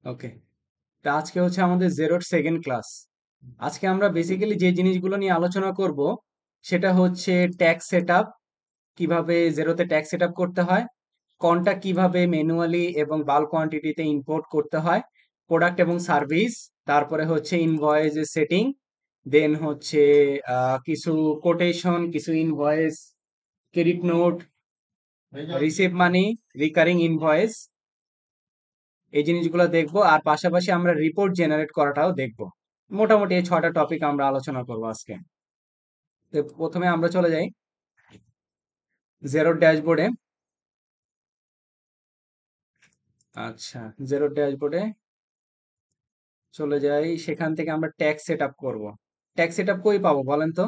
ওকে, তা আজকে হচ্ছে আমাদের জেরোর সেকেন্ড ক্লাস। আজকে আমরা বেসিক্যালি যে জিনিসগুলো নিয়ে আলোচনা করব সেটা হচ্ছে ট্যাক্স সেটআপ, কিভাবে জেরোতে ট্যাক্স সেটআপ করতে হয়, কোনটা কিভাবে ম্যানুয়ালি এবং বাল্ক কোয়ান্টিটিতে ইম্পোর্ট করতে হয়, প্রোডাক্ট এবং সার্ভিস, তারপরে হচ্ছে ইনভয়েস সেটিং, দেন হচ্ছে কিছু কোটেশন, কিছু ইনভয়েস, ক্রেডিট নোট, রিসিভ মানি, রিকারিং ইনভয়েস, এই জিনিসগুলো দেখবো। আর পাশাপাশি আমরা রিপোর্ট জেনারেট করাটাও দেখবো। মোটামুটি এই 6টা টপিক আমরা আলোচনা করবো আজকে। তো প্রথমে আমরা চলে যাই জেরো ড্যাশবোর্ডে। আচ্ছা, জেরো ড্যাশবোর্ডে চলে যাই, সেখান থেকে আমরা ট্যাক্স সেট আপ করবো। ট্যাক্স সেট আপ কই পাবো বলেন তো?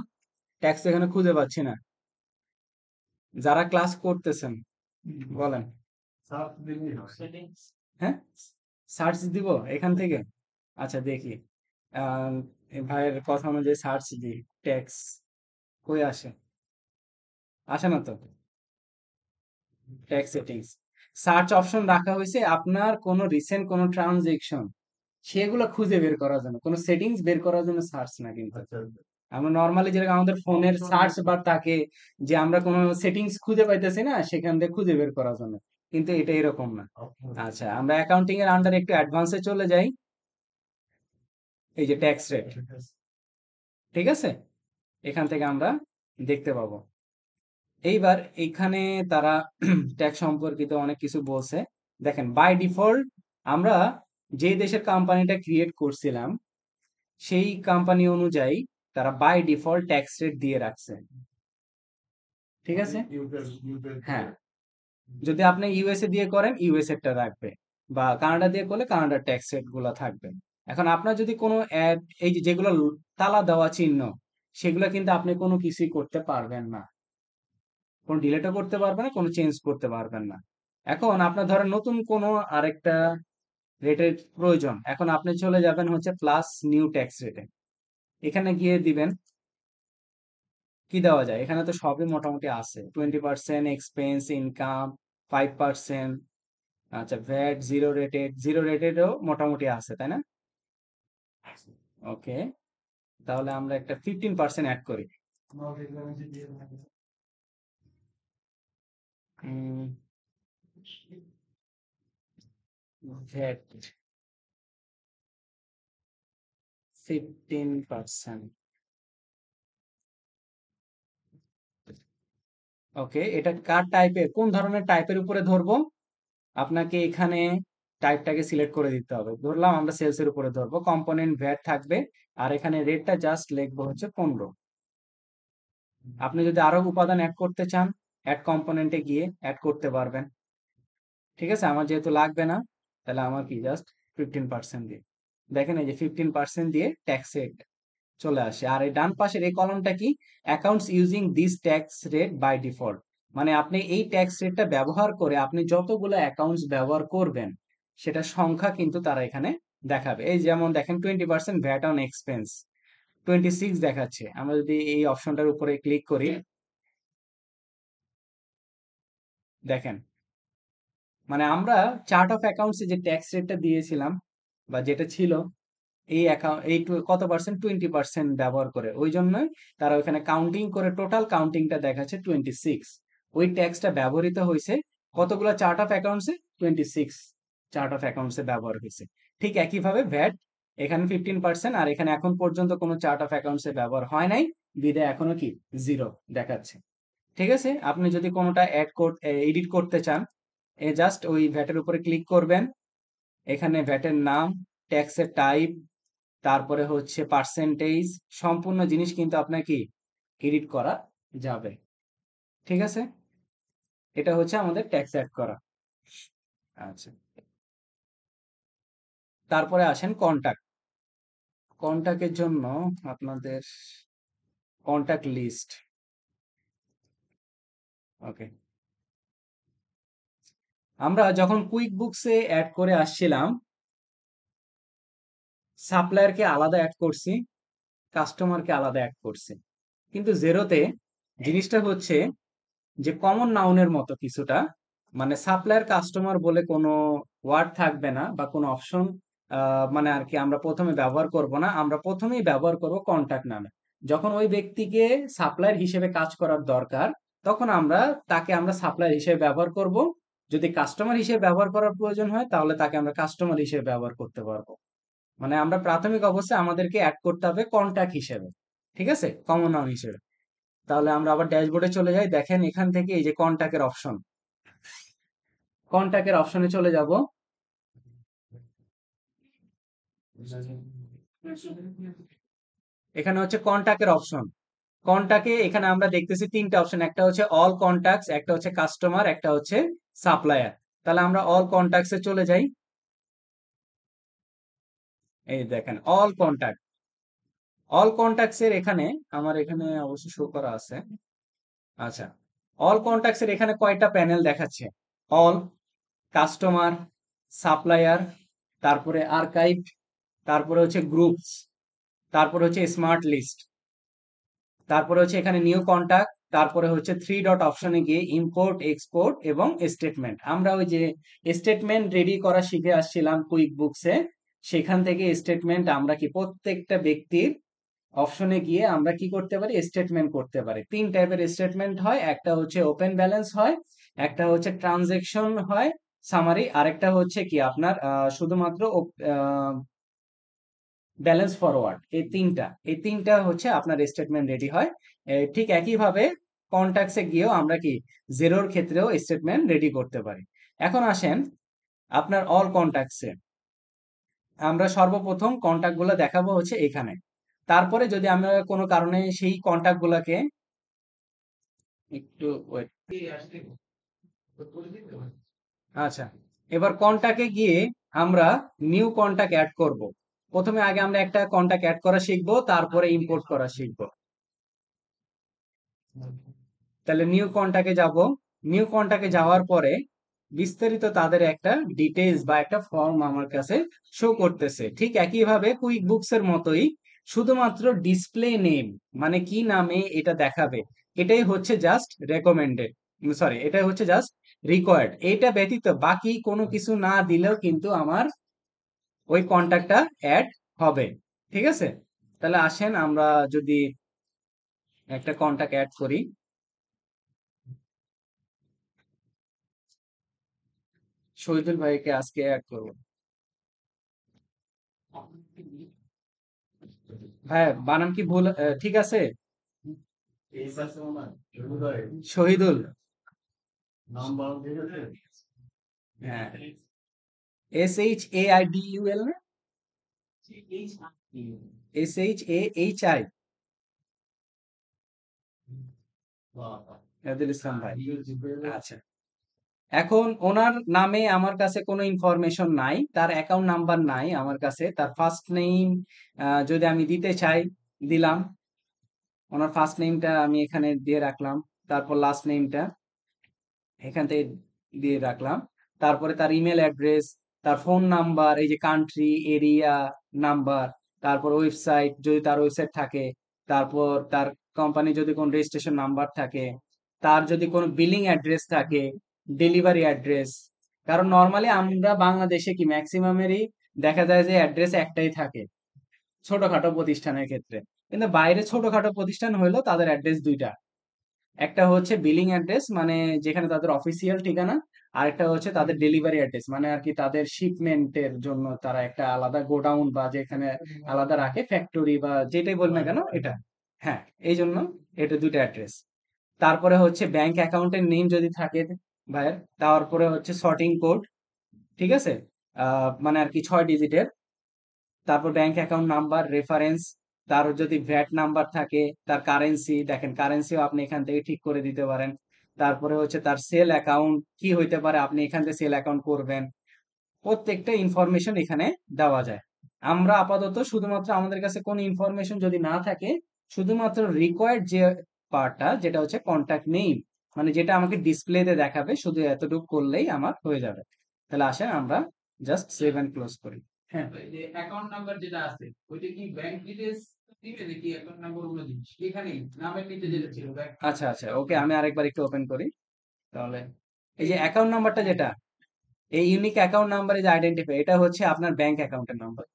ট্যাক্স তো এখানে খুঁজে পাচ্ছি না। যারা ক্লাস করতেছেন বলেন। হ্যাঁ, সার্চ দিব এখান থেকে। আচ্ছা দেখি, এই ভাইয়ের কথা অনুযায়ী সার্চ দিই। ট্যাক্স কই আসে? আসে না তো। ট্যাক্স সেটিংস, সার্চ অপশন রাখা হয়েছে আপনার কোনো রিসেন্ট কোনো ট্রানজেকশন সেগুলো খুঁজে বের করার জন্য, কোনো সেটিংস বের করার জন্য সার্চ না কিন্তু। আমরা নর্মালি যেরকম আমাদের ফোনের সার্চ বার থাকে, যে আমরা কোনো সেটিংস খুঁজে পাইতেছি না সেখান থেকে খুঁজে বের করার জন্য, কিন্তু এটা এরকম না। আচ্ছা, আমরা অ্যাকাউন্টিং এর আন্ডার একটু অ্যাডভান্সে চলে যাই। এই যে ট্যাক্স রেট, ঠিক আছে, এখান থেকে আমরা দেখতে পাবো। এইবার এখানে তারা ট্যাক্স সম্পর্কিত অনেক কিছু বলছে। দেখেন, বাই ডিফল্ট আমরা যে দেশের কোম্পানিটা ক্রিয়েট করছিলাম সেই কোম্পানি অনুযায়ী তারা বাই ডিফল্ট ট্যাক্স রেট দিয়ে রাখছে, ঠিক আছে। হ্যাঁ, যদি আপনি ইউএসএ দিয়ে করেন ইউএসএ টা রাখবে, বা কানাডা দিয়ে করলে কানাডার ট্যাক্স রেট গুলো থাকবে। এখন আপনার যদি কোনো অ্যাড, এই যে যেগুলো তালা দেওয়া চিহ্ন, সেগুলো কিন্তু আপনি কোনো কিছুই করতে পারবেন না, কোনো ডিলেটও করতে পারবেন না, কোনো চেঞ্জ করতে পারবেন না। এখন আপনার ধরেন নতুন কোনো আরেকটা রেটের প্রয়োজন, এখন আপনি চলে যাবেন হচ্ছে প্লাস নিউ ট্যাক্স রেটে। এখানে গিয়ে দিবেন, কি দেওয়া যায়, এখানে তো সবই মোটামুটি আছে। 20% এক্সপেন্স ইনকাম, 5%। আচ্ছা, ভ্যাট জিরো রেটেড, জিরো রেটেডও মোটামুটি আছে, তাই না? ওকে, তাহলে আমরা একটা 15% অ্যাড করি। ভ্যাট 15%। ওকে, এটা কার টাইপের, কোন ধরনের টাইপের উপরে ধরবো? আপনাকে এখানে টাইপটাকে সিলেক্ট করে দিতে হবে। ধরলাম আমরা সেলস এর উপরে ধরবো, কম্পোনেন্ট ভ্যাট থাকবে, আর এখানে রেটটা জাস্ট লিখবো হচ্ছে 15। আপনি যদি আরো উপাদান অ্যাড করতে চান, অ্যাড কম্পোনেন্টে গিয়ে অ্যাড করতে পারবেন। ঠিক আছে, আমার যেহেতু লাগবে না, তাহলে আমার কি জাস্ট 15% দিয়ে, দেখেন এই যে 15% দিয়ে ট্যাক্স রেট চলে আসে। আর এই ডান পাশের এই কলমটা কি, accounts using this tax rate by default, মানে আপনি এই ট্যাক্স রেটটা ব্যবহার করে আপনি যতগুলো অ্যাকাউন্টস ব্যবহার করবেন সেটা সংখ্যা কিন্তু তারা এখানে দেখাবে। এই যেমন দেখেন 20% ভ্যাট অন এক্সপেন্স, 26 দেখাচ্ছে। আমরা যদি এই অপশনটার উপরে ক্লিক করি, দেখেন, মানে আমরা চার্ট অফ অ্যাকাউন্টসে যে ট্যাক্স রেটটা দিয়েছিলাম বা যেটা ছিল, এই অ্যাকাউন্ট এই কত পার্সেন্ট, 20% ব্যবহার করে, ওই জন্যই তারা ওইখানে কাউন্টিং করে টোটাল কাউন্টিংটা দেখাচ্ছে 26। ওই ট্যাক্সটা ব্যবহৃত হয়েছে কতগুলো চার্ট অফ অ্যাকাউন্টসে, 26 চার্ট অফ অ্যাকাউন্টসে ব্যবহার হয়েছে। ঠিক একইভাবে ভ্যাট এখানে 15%, আর এখানে এখন পর্যন্ত কোনো চার্ট অফ অ্যাকাউন্টসে ব্যবহার হয় নাই, বিদায় এখনো কি জিরো দেখাচ্ছে। ঠিক আছে, আপনি যদি কোনোটা এডিট করতে চান, জাস্ট ওই ভ্যাটের উপরে ক্লিক করবেন, এখানে ভ্যাটের নাম, ট্যাক্সের টাইপ, তারপরে হচ্ছে পার্সেন্টেজ, সম্পূর্ণ জিনিস কিন্তু আপনার কি এডিট করা যাবে। ঠিক আছে, এটা হচ্ছে আমাদের ট্যাক্স অ্যাড করা। আচ্ছা, তারপরে আসেন কন্টাক্ট। কন্টাক্টের জন্য আপনাদের কন্টাক্ট লিস্ট। ওকে, আমরা যখন কুইক বুকসে অ্যাড করে আসছিলাম, সাপ্লায়ারকে আলাদা অ্যাড করছি, কাস্টমারকে আলাদা অ্যাড করছি। কিন্তু জেরোতে জিনিসটা হচ্ছে যে কমন নাউনের মতো কিছুটা, মানে সাপ্লায়ার কাস্টমার বলে কোনো ওয়ার্ড থাকবে না বা কোনো অপশন মানে আর কি আমরা প্রথমে ব্যবহার করব না, আমরা প্রথমেই ব্যবহার করব কন্টাক্ট নামে। যখন ওই ব্যক্তিকে সাপ্লায়ার হিসেবে কাজ করার দরকার, তখন তাকে আমরা সাপ্লায়ার হিসেবে ব্যবহার করব। যদি কাস্টমার হিসেবে ব্যবহার করার প্রয়োজন হয়, তাহলে তাকে আমরা কাস্টমার হিসেবে ব্যবহার করতে পারবো। মানে আমরা প্রাথমিক অবস্থায় আমাদেরকে অ্যাড করতে হবে কন্টাক্ট হিসেবে, ঠিক আছে, কমন নাউন হিসেবে। তাহলে আমরা আবার ড্যাশবোর্ডে চলে যাই, দেখেন এখান থেকে এই যে কন্টাক্টের অপশন, কন্টাক্টের অপশনে চলে যাব। এখানে হচ্ছে কন্টাক্টের অপশন। কন্টাক্টে এখানে আমরা দেখতেছি তিনটা অপশন, একটা হচ্ছে অল কন্টাক্টস, একটা হচ্ছে কাস্টমার, একটা হচ্ছে সাপ্লায়ার। তাহলে আমরা অল কন্টাক্টসে চলে যাই। এই দেখেন অল কন্টাক্ট, অল কন্টাক্টস এর এখানে আমার এখানে অবশ্য শো করা আছে। আচ্ছা, অল কন্টাক্টস এর এখানে কয়টা প্যানেল দেখাচ্ছে? অল, কাস্টমার, সাপ্লায়ার, তারপরে আর্কাইভ, তারপরে হচ্ছে গ্রুপস, তারপরে হচ্ছে স্মার্ট লিস্ট, তারপরে হচ্ছে এখানে নিউ কন্টাক্ট, তারপরে হচ্ছে থ্রি ডট অপশনে গিয়ে ইম্পোর্ট এক্সপোর্ট এবং স্টেটমেন্ট। আমরা ওই যে স্টেটমেন্ট রেডি করা শিখে আসছিলাম কুইক বুকসে, সেখান থেকে স্টেটমেন্ট আমরা কি প্রত্যেকটা ব্যক্তির অপশনে গিয়ে আমরা কি করতে পারি, স্টেটমেন্ট করতে পারি। তিন টাইপের স্টেটমেন্ট হয়, একটা হচ্ছে ওপেন ব্যালেন্স হয়, একটা হচ্ছে ট্রানজেকশন হয় সামারি, আরেকটা হচ্ছে কি আপনার শুধুমাত্র ব্যালেন্স ফরওয়ার্ড। এই তিনটা হচ্ছে আপনার স্টেটমেন্ট রেডি হয়। ঠিক একইভাবে কন্ট্যাক্টসে গিয়েও আমরা কি জেরোর ক্ষেত্রেও স্টেটমেন্ট রেডি করতে পারি। এখন আসেন আপনার অল কন্ট্যাক্টসে, আমরা সর্বপ্রথম কন্ট্যাক্ট গুলো দেখাবো হচ্ছে এখানে। তারপরে যদি আমরা কোনো কারণে সেই কন্ট্যাক্ট গুলাকে একটু wait, আচ্ছা, এবার কন্টাক্টে গিয়ে আমরা নিউ কন্টাক্ট অ্যাড করব। প্রথমে আগে আমরা একটা কন্টাক্ট অ্যাড করা শিখবো, তারপরে ইম্পোর্ট করা শিখবো। তাহলে নিউ কন্টাক্টে যাব। নিউ কন্টাক্টে যাওয়ার পরে বিস্তারিত তাদের একটা ডিটেইলস বা একটা ফর্ম আমার কাছে শো করতেছে, ঠিক একইভাবে কুইক বুকস এর মতোই, শুধুমাত্র ডিসপ্লে নেম মানে কি নামে এটা দেখাবে, এটাই হচ্ছে জাস্ট রেকমেন্ডেড, সরি এটাই হচ্ছে জাস্ট রিকোয়ার্ড। এটা ব্যতীত বাকি কোনো কিছু না দিলেও কিন্তু আমার ওই কন্টাক্টটা অ্যাড হবে, ঠিক আছে। তাহলে আসেন আমরা যদি একটা কন্টাক্ট অ্যাড করি, শহীদুল ভাইকে আজকে অ্যাড করব। হ্যাঁ, বানান কি ভুল ঠিক আছে? শহীদুল, হ্যাঁ, SHAIDUL না, SHAHI, আদিল ইসলাম ভাই। আচ্ছা, এখন ওনার নামে আমার কাছে কোনো ইনফরমেশন নাই, তার অ্যাকাউন্ট নাম্বার নাই আমার কাছে, তার ফার্স্ট নেম যদি আমি দিতে চাই, দিলাম, ওনার ফার্স্ট নেমটা আমি এখানে দিয়ে রাখলাম, তারপর লাস্ট নেমটা এখান থেকে দিয়ে রাখলাম, তারপরে তার ইমেল অ্যাড্রেস, তার ফোন নাম্বার, এই যে কান্ট্রি, এরিয়া, নাম্বার, তারপর ওয়েবসাইট যদি তার ওয়েবসাইট থাকে, তারপর তার কোম্পানি যদি কোনো রেজিস্ট্রেশন নাম্বার থাকে, তার যদি কোনো বিলিং অ্যাড্রেস থাকে, ডেলিভারি অ্যাড্রেস। কারণ নর্মালি আমরা বাংলাদেশে কি ম্যাক্সিমামেরই দেখা যায় যে অ্যাড্রেস একটাই থাকে ছোটখাটো প্রতিষ্ঠানের ক্ষেত্রে, কিন্তু বাইরে ছোটখাটো প্রতিষ্ঠান হইলেও তাদের অ্যাড্রেস দুইটা, একটা হচ্ছে বিলিং অ্যাড্রেস মানে যেখানে তাদের অফিসিয়াল ঠিকানা, আর একটা হচ্ছে তাদের ডেলিভারি অ্যাড্রেস মানে আর কি তাদের শিপমেন্টের জন্য তারা একটা আলাদা গোডাউন বা যেখানে আলাদা রাখে ফ্যাক্টরি বা যেটাই বল না কেন এটা। হ্যাঁ, এই জন্য এটা দুইটা অ্যাড্রেস। তারপরে হচ্ছে ব্যাংক অ্যাকাউন্টের নেম যদি থাকে ভাইয়ের, তারপরে হচ্ছে সর্টিং কোড, ঠিক আছে, মানে আর কি 6 ডিজিটের। তারপর ব্যাংক অ্যাকাউন্ট নাম্বার, রেফারেন্স, তার যদি ভ্যাট নাম্বার থাকে, তার কারেন্সি, দেখেন কারেন্সিও আপনি এখান থেকে ঠিক করে দিতে পারেন। তারপরে হচ্ছে তার সেল অ্যাকাউন্ট কি হইতে পারে, আপনি এখান থেকে সেল অ্যাকাউন্ট করবেন। প্রত্যেকটা ইনফরমেশন এখানে দেওয়া যায়। আমরা আপাতত শুধুমাত্র আমাদের কাছে কোনো ইনফরমেশন যদি না থাকে, শুধুমাত্র রিকোয়ার্ড যে পার্টটা যেটা হচ্ছে কন্টাক্ট নেম, মানে যেটা আমাকে ডিসপ্লেতে দেখাবে, শুধু এতটুকু করলেই আমার হয়ে যাবে। তাহলে আসেন আমরা জাস্ট সেভ এন্ড ক্লোজ করি। হ্যাঁ, এই যে অ্যাকাউন্ট নাম্বার যেটা আছে ওইটা কি ব্যাংক ডিটেইলস দিবে নাকি অ্যাকাউন্ট নাম্বার অন্য জিনিস? এখানেই নামের নিচে যেটা ছিল ব্যাংক। আচ্ছা আচ্ছা, ওকে, আমি আরেকবার একটু ওপেন করি তাহলে। এই যে অ্যাকাউন্ট নাম্বারটা যেটা, এই unique account number is identify, এটা হচ্ছে আপনার ব্যাংক অ্যাকাউন্টের নাম্বার।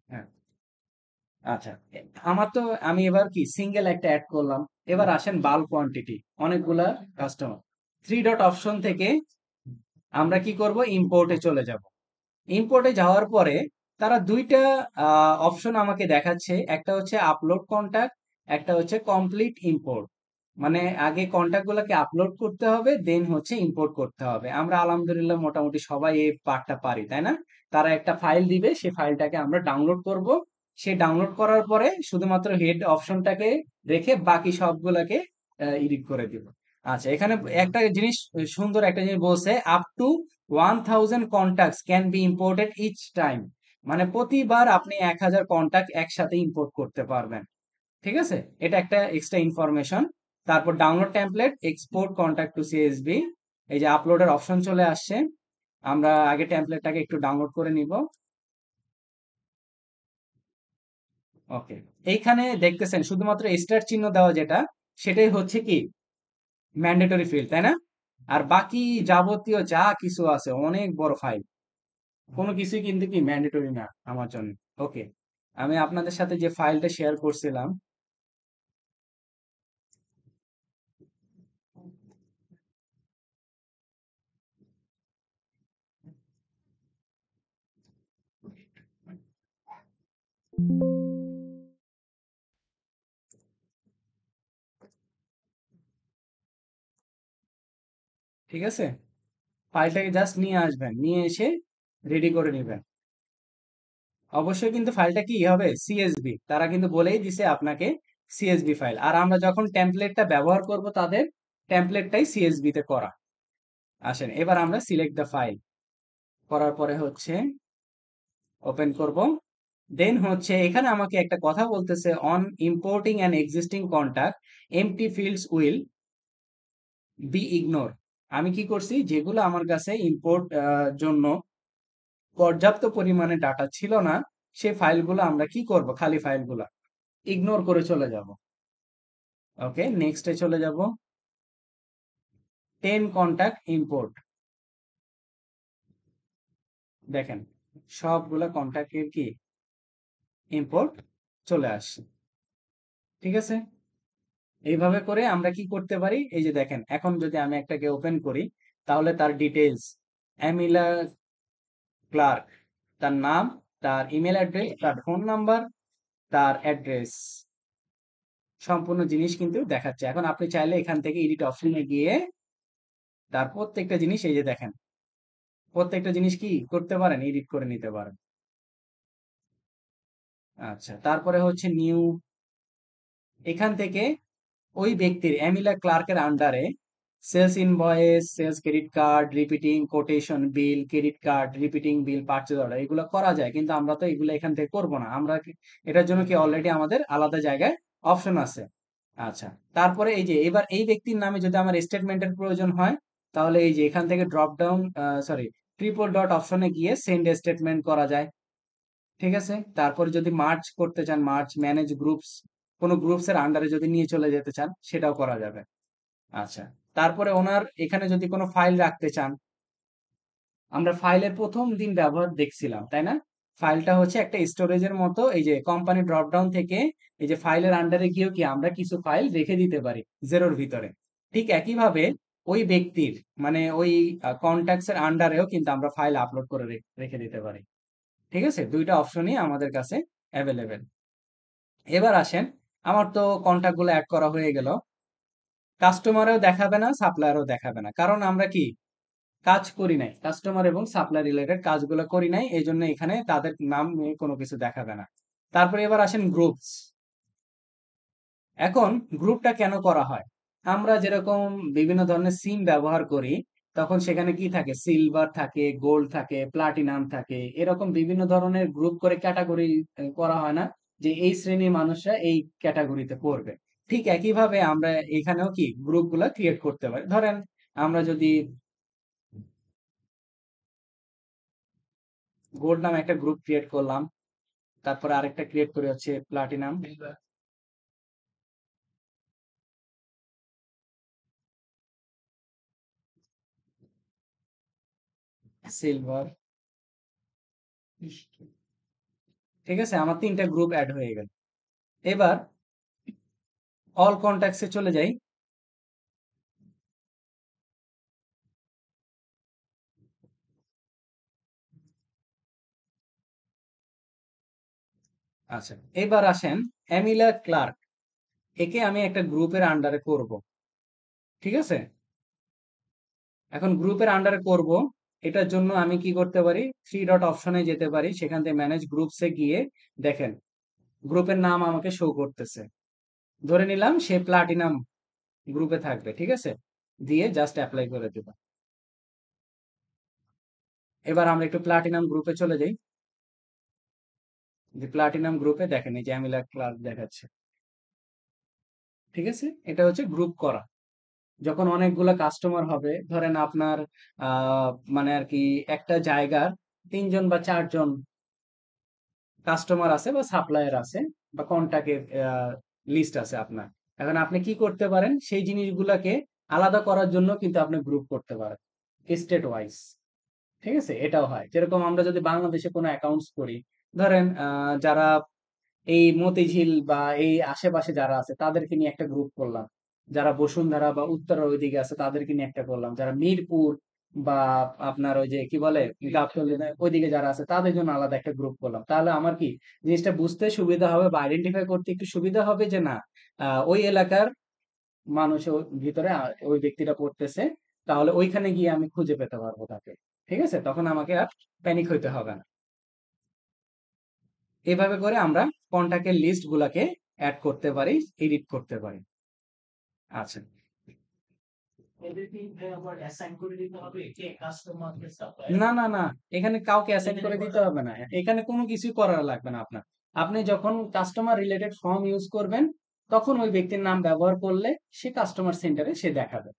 হ্যাঁ, আচ্ছা। আমার তো আমি এবার কি সিঙ্গেল একটা অ্যাড করলাম। এবার আসেন বাল্ক কোয়ান্টিটি, অনেকগুলা কাস্টমার। থ্রি ডট অপশন থেকে আমরা কি করব, ইম্পোর্টে চলে যাব। ইম্পোর্টে যাওয়ার পরে তারা দুইটা অপশন আমাকে দেখাচ্ছে, একটা হচ্ছে আপলোড কন্টাক্ট, একটা হচ্ছে কমপ্লিট ইম্পোর্ট। মানে আগে কন্টাক্ট গুলোকে আপলোড করতে হবে, দেন হচ্ছে ইম্পোর্ট করতে হবে। আমরা আলহামদুলিল্লাহ মোটামুটি সবাই এই পার্টটা পারি, তাই না? তারা একটা ফাইল দিবে, সেই ফাইলটাকে আমরা ডাউনলোড করব। সেই ডাউনলোড করার পরে শুধুমাত্র হেড অপশনটাকে রেখে বাকি সবগুলোকে এডিট করে দিব। আচ্ছা, এখানে একটা জিনিস, সুন্দর একটা জিনিস বলছে, up to 1000 contacts can be imported each time. মানে প্রতিবার আপনি 1000 কন্টাক্ট একসাথে ইম্পোর্ট করতে পারবেন। ঠিক আছে, এটা একটা এক্সট্রা ইনফরমেশন। তারপর download template, export contact to CSV. এই যে আপলোডের অপশন চলে আসছে। আমরা আগে টেমপ্লেটটাকে একটু ডাউনলোড করে নিব। ওকে, এইখানে দেখতেছেন শুধুমাত্র স্টার চিহ্ন দেওয়া যেটা, সেটাই হচ্ছে কি ম্যান্ডেটরি ফিল্ড, তাই না? আর বাকি যাবতীয় যা কিছু আছে, অনেক বড় ফাইল, কোনো কিছুই কিন্তু কি ম্যান্ডেটরি না আমার জন্য। ওকে, আমি আপনাদের সাথে যে ফাইলটা শেয়ার করছিলাম, ঠিক আছে, ফাইলটাকে জাস্ট নিয়ে আসবেন, নিয়ে এসে রেডি করে নেবেন। অবশ্যই কিন্তু ফাইলটা কি হবে, সিএসভি। তারা কিন্তু বলেই দিছে আপনাকে সিএসভি ফাইল। আর আমরা যখন টেমপ্লেটটা ব্যবহার করব, তাদের টেমপ্লেটটাই সিএসভি তে করা। আসেন এবার আমরা সিলেক্ট দ্য ফাইল করার পরে হচ্ছে ওপেন করব। দেন হচ্ছে এখানে আমাকে একটা কথা বলতেছে, on importing an existing contact empty fields will be ignore. আমি কি করছি, যেগুলো আমার কাছে ইম্পোর্ট জন্য পর্যাপ্ত পরিমাণে ডাটা ছিল না, সেই ফাইলগুলো আমরা কি করব, খালি ফাইলগুলো ইগনোর করে চলে যাব। ওকে, নেক্সটে চলে যাব। 10 কন্টাক্ট ইম্পোর্ট, দেখেন সবগুলা কন্টাক্টের কি ইম্পোর্ট চলে আসছে। ঠিক আছে, এইভাবে করে আমরা কি করতে পারি, এই যে দেখেন এখন যদি আমি একটাকে ওপেন করি, তাহলে তার ডিটেলস, এমিলা ক্লার্ক, তার নাম, তার ইমেল অ্যাড্রেস, তার ফোন নাম্বার, তার অ্যাড্রেস, সম্পূর্ণ জিনিস কিন্তু দেখাচ্ছে। এখন আপনি চাইলে এখান থেকে এডিট অপশনে গিয়ে তার প্রত্যেকটা জিনিস, এই যে দেখেন প্রত্যেকটা জিনিস কি করতে পারেন, এডিট করে নিতে পারেন। আচ্ছা, তারপরে হচ্ছে নিউ, এখান থেকে ওই ব্যক্তির এমিলা ক্লার্কের আন্ডারে sales invoice, sales credit card, repeating quotation bill, credit card, repeating bill, purchase order, এগুলো করা যায়। কিন্তু আমরা তো এগুলো এখান থেকে করব না। আমরা এটার জন্য কি অলরেডি আমাদের আলাদা জায়গায় অপশন আছে। আচ্ছা, তারপরে এই যে এবার এই ব্যক্তির নামে যদি আমার স্টেটমেন্টের প্রয়োজন হয়, তাহলে এই যে এখান থেকে drop down, sorry, triple dot অপশনে গিয়ে সেন্ড স্টেটমেন্ট করা যায়। ঠিক আছে, তারপরে যদি মার্চ করতে চান, মার্চ, ম্যানেজ গ্রুপস, কোনো গ্রুপস এর আন্ডারে যদি নিয়ে চলে যেতে চান, সেটাও করা যাবে। আচ্ছা, তারপরে ওনার এখানে যদি কোনো ফাইল রাখতে চান, আমরা ফাইলের প্রথম দিন ব্যবহার দেখছিলাম, তাই না? ফাইলটা হচ্ছে একটা স্টোরেজের মতো, এই যে কোম্পানি ড্রপ ডাউন থেকে এই যে ফাইলের আন্ডারে গিয়েও কি আমরা কিছু ফাইল রেখে দিতে পারি জেরোর ভিতরে। ঠিক একইভাবে ওই ব্যক্তির, মানে ওই কন্ট্যাক্টস এর আন্ডারেও কিন্তু আমরা ফাইল আপলোড করে রেখে দিতে পারি। ঠিক আছে, দুইটা অপশনই আমাদের কাছে অ্যাভেলেবেল। এবার আসেন, আমার তো কন্টাক্ট গুলো অ্যাড করা হয়ে গেল। কাস্টমারও দেখাবে না, সাপ্লায়ারও দেখাবে না, কারণ আমরা কি কাজ করি নাই, কাস্টমার এবং সাপ্লাই রিলেটেড কাজগুলো করি নাই, এই জন্য এখানে তাদের নাম নিয়ে কোনো কিছু দেখাবে না। তারপরে এবার আসেন গ্রুপস। এখন গ্রুপটা কেন করা হয়, আমরা যেরকম বিভিন্ন ধরনের সিম ব্যবহার করি, তখন সেখানে কি থাকে, সিলভার থাকে, গোল্ড থাকে, প্লাটিনাম থাকে, এরকম বিভিন্ন ধরনের গ্রুপ করে ক্যাটাগরি করা হয় না, যে এই শ্রেণীর মানুষরা এই ক্যাটাগরিতে পড়বে। ঠিক একইভাবে আমরা এখানেও কি গ্রুপগুলা ক্রিয়েট করতে পারি। ধরেন আমরা যদি গোল্ড নামে একটা গ্রুপ ক্রিয়েট করলাম, তারপরে আরেকটা ক্রিয়েট করি হচ্ছে প্লাটিনাম, সিলভার। ঠিক আছে, আমার 3টা গ্রুপ অ্যাড হয়ে গেল। এবার অল কন্ট্যাক্টসে চলে যাই। আচ্ছা, এবার আসেন এমিলা ক্লার্ক। একে আমি একটা গ্রুপের আন্ডারে করব। ঠিক আছে, এখন গ্রুপের আন্ডারে করব। এটার জন্য আমি কি করতে পারি, থ্রি ডট অপশনে যেতে পারি, সেখান থেকে ম্যানেজ গ্রুপসে গিয়ে দেখেন গ্রুপের নাম আমাকে শো করতেছে। ধরে নিলাম সে প্লাটিনাম গ্রুপে থাকবে। ঠিক আছে, দিয়ে জাস্ট অ্যাপ্লাই করে দেব। এবার আমরা একটু প্লাটিনাম গ্রুপে চলে যাই। যে প্লাটিনাম গ্রুপে দেখেন এই যে অ্যামিলা ক্লার্ক দেখাচ্ছে। ঠিক আছে, এটা হচ্ছে গ্রুপ করা। যখন অনেকগুলা কাস্টমার হবে, ধরেন আপনার মানে আর কি একটা জায়গার 3জন বা 4জন কাস্টমার আছে বা সাপ্লায়ার আছে বা কন্টাক্টের লিস্ট আছে আপনার। এখন আপনি কি করতে পারেন, সেই জিনিসগুলাকে আলাদা করার জন্য কিন্তু আপনি গ্রুপ করতে পারেন স্টেট ওয়াইজ। ঠিক আছে, এটাও হয়। যেরকম আমরা যদি বাংলাদেশে কোনো অ্যাকাউন্টস করি, ধরেন যারা এই মতিঝিল বা এই আশেপাশে যারা আছে তাদেরকে নিয়ে একটা গ্রুপ করলাম, যারা বসুন্ধরা বা উত্তরার ওইদিকে আছে তাদেরকে নিয়ে একটা করলাম, যারা মিরপুর বা আপনার ওই যে কি বলে গাবতলী ওইদিকে যারা আছে তাদের জন্য আলাদা একটা গ্রুপ করলাম। তাহলে আমার কি জিনিসটা বুঝতে সুবিধা হবে বা আইডেন্টিফাই করতে একটু সুবিধা হবে যে না, ওই এলাকার মানুষের ভিতরে ওই ব্যক্তিটা পড়তেছে। তাহলে ওইখানে গিয়ে আমি খুঁজে পেতে পারবো তাকে। ঠিক আছে, তখন আমাকে আর প্যানিক হইতে হবে না। এভাবে করে আমরা কন্টাক্টের লিস্ট গুলাকে অ্যাড করতে পারি, এডিট করতে পারি। আচ্ছা, না না না, এখানে কাউকে অ্যাসাইন করে দিতে হবে না, এখানে কোনো কিছুই করার লাগবে না আপনার। আপনি যখন কাস্টমার রিলেটেড ফর্ম ইউজ করবেন, তখন ওই ব্যক্তির নাম ব্যবহার করলে সে কাস্টমার সেন্টারে সে দেখাবে।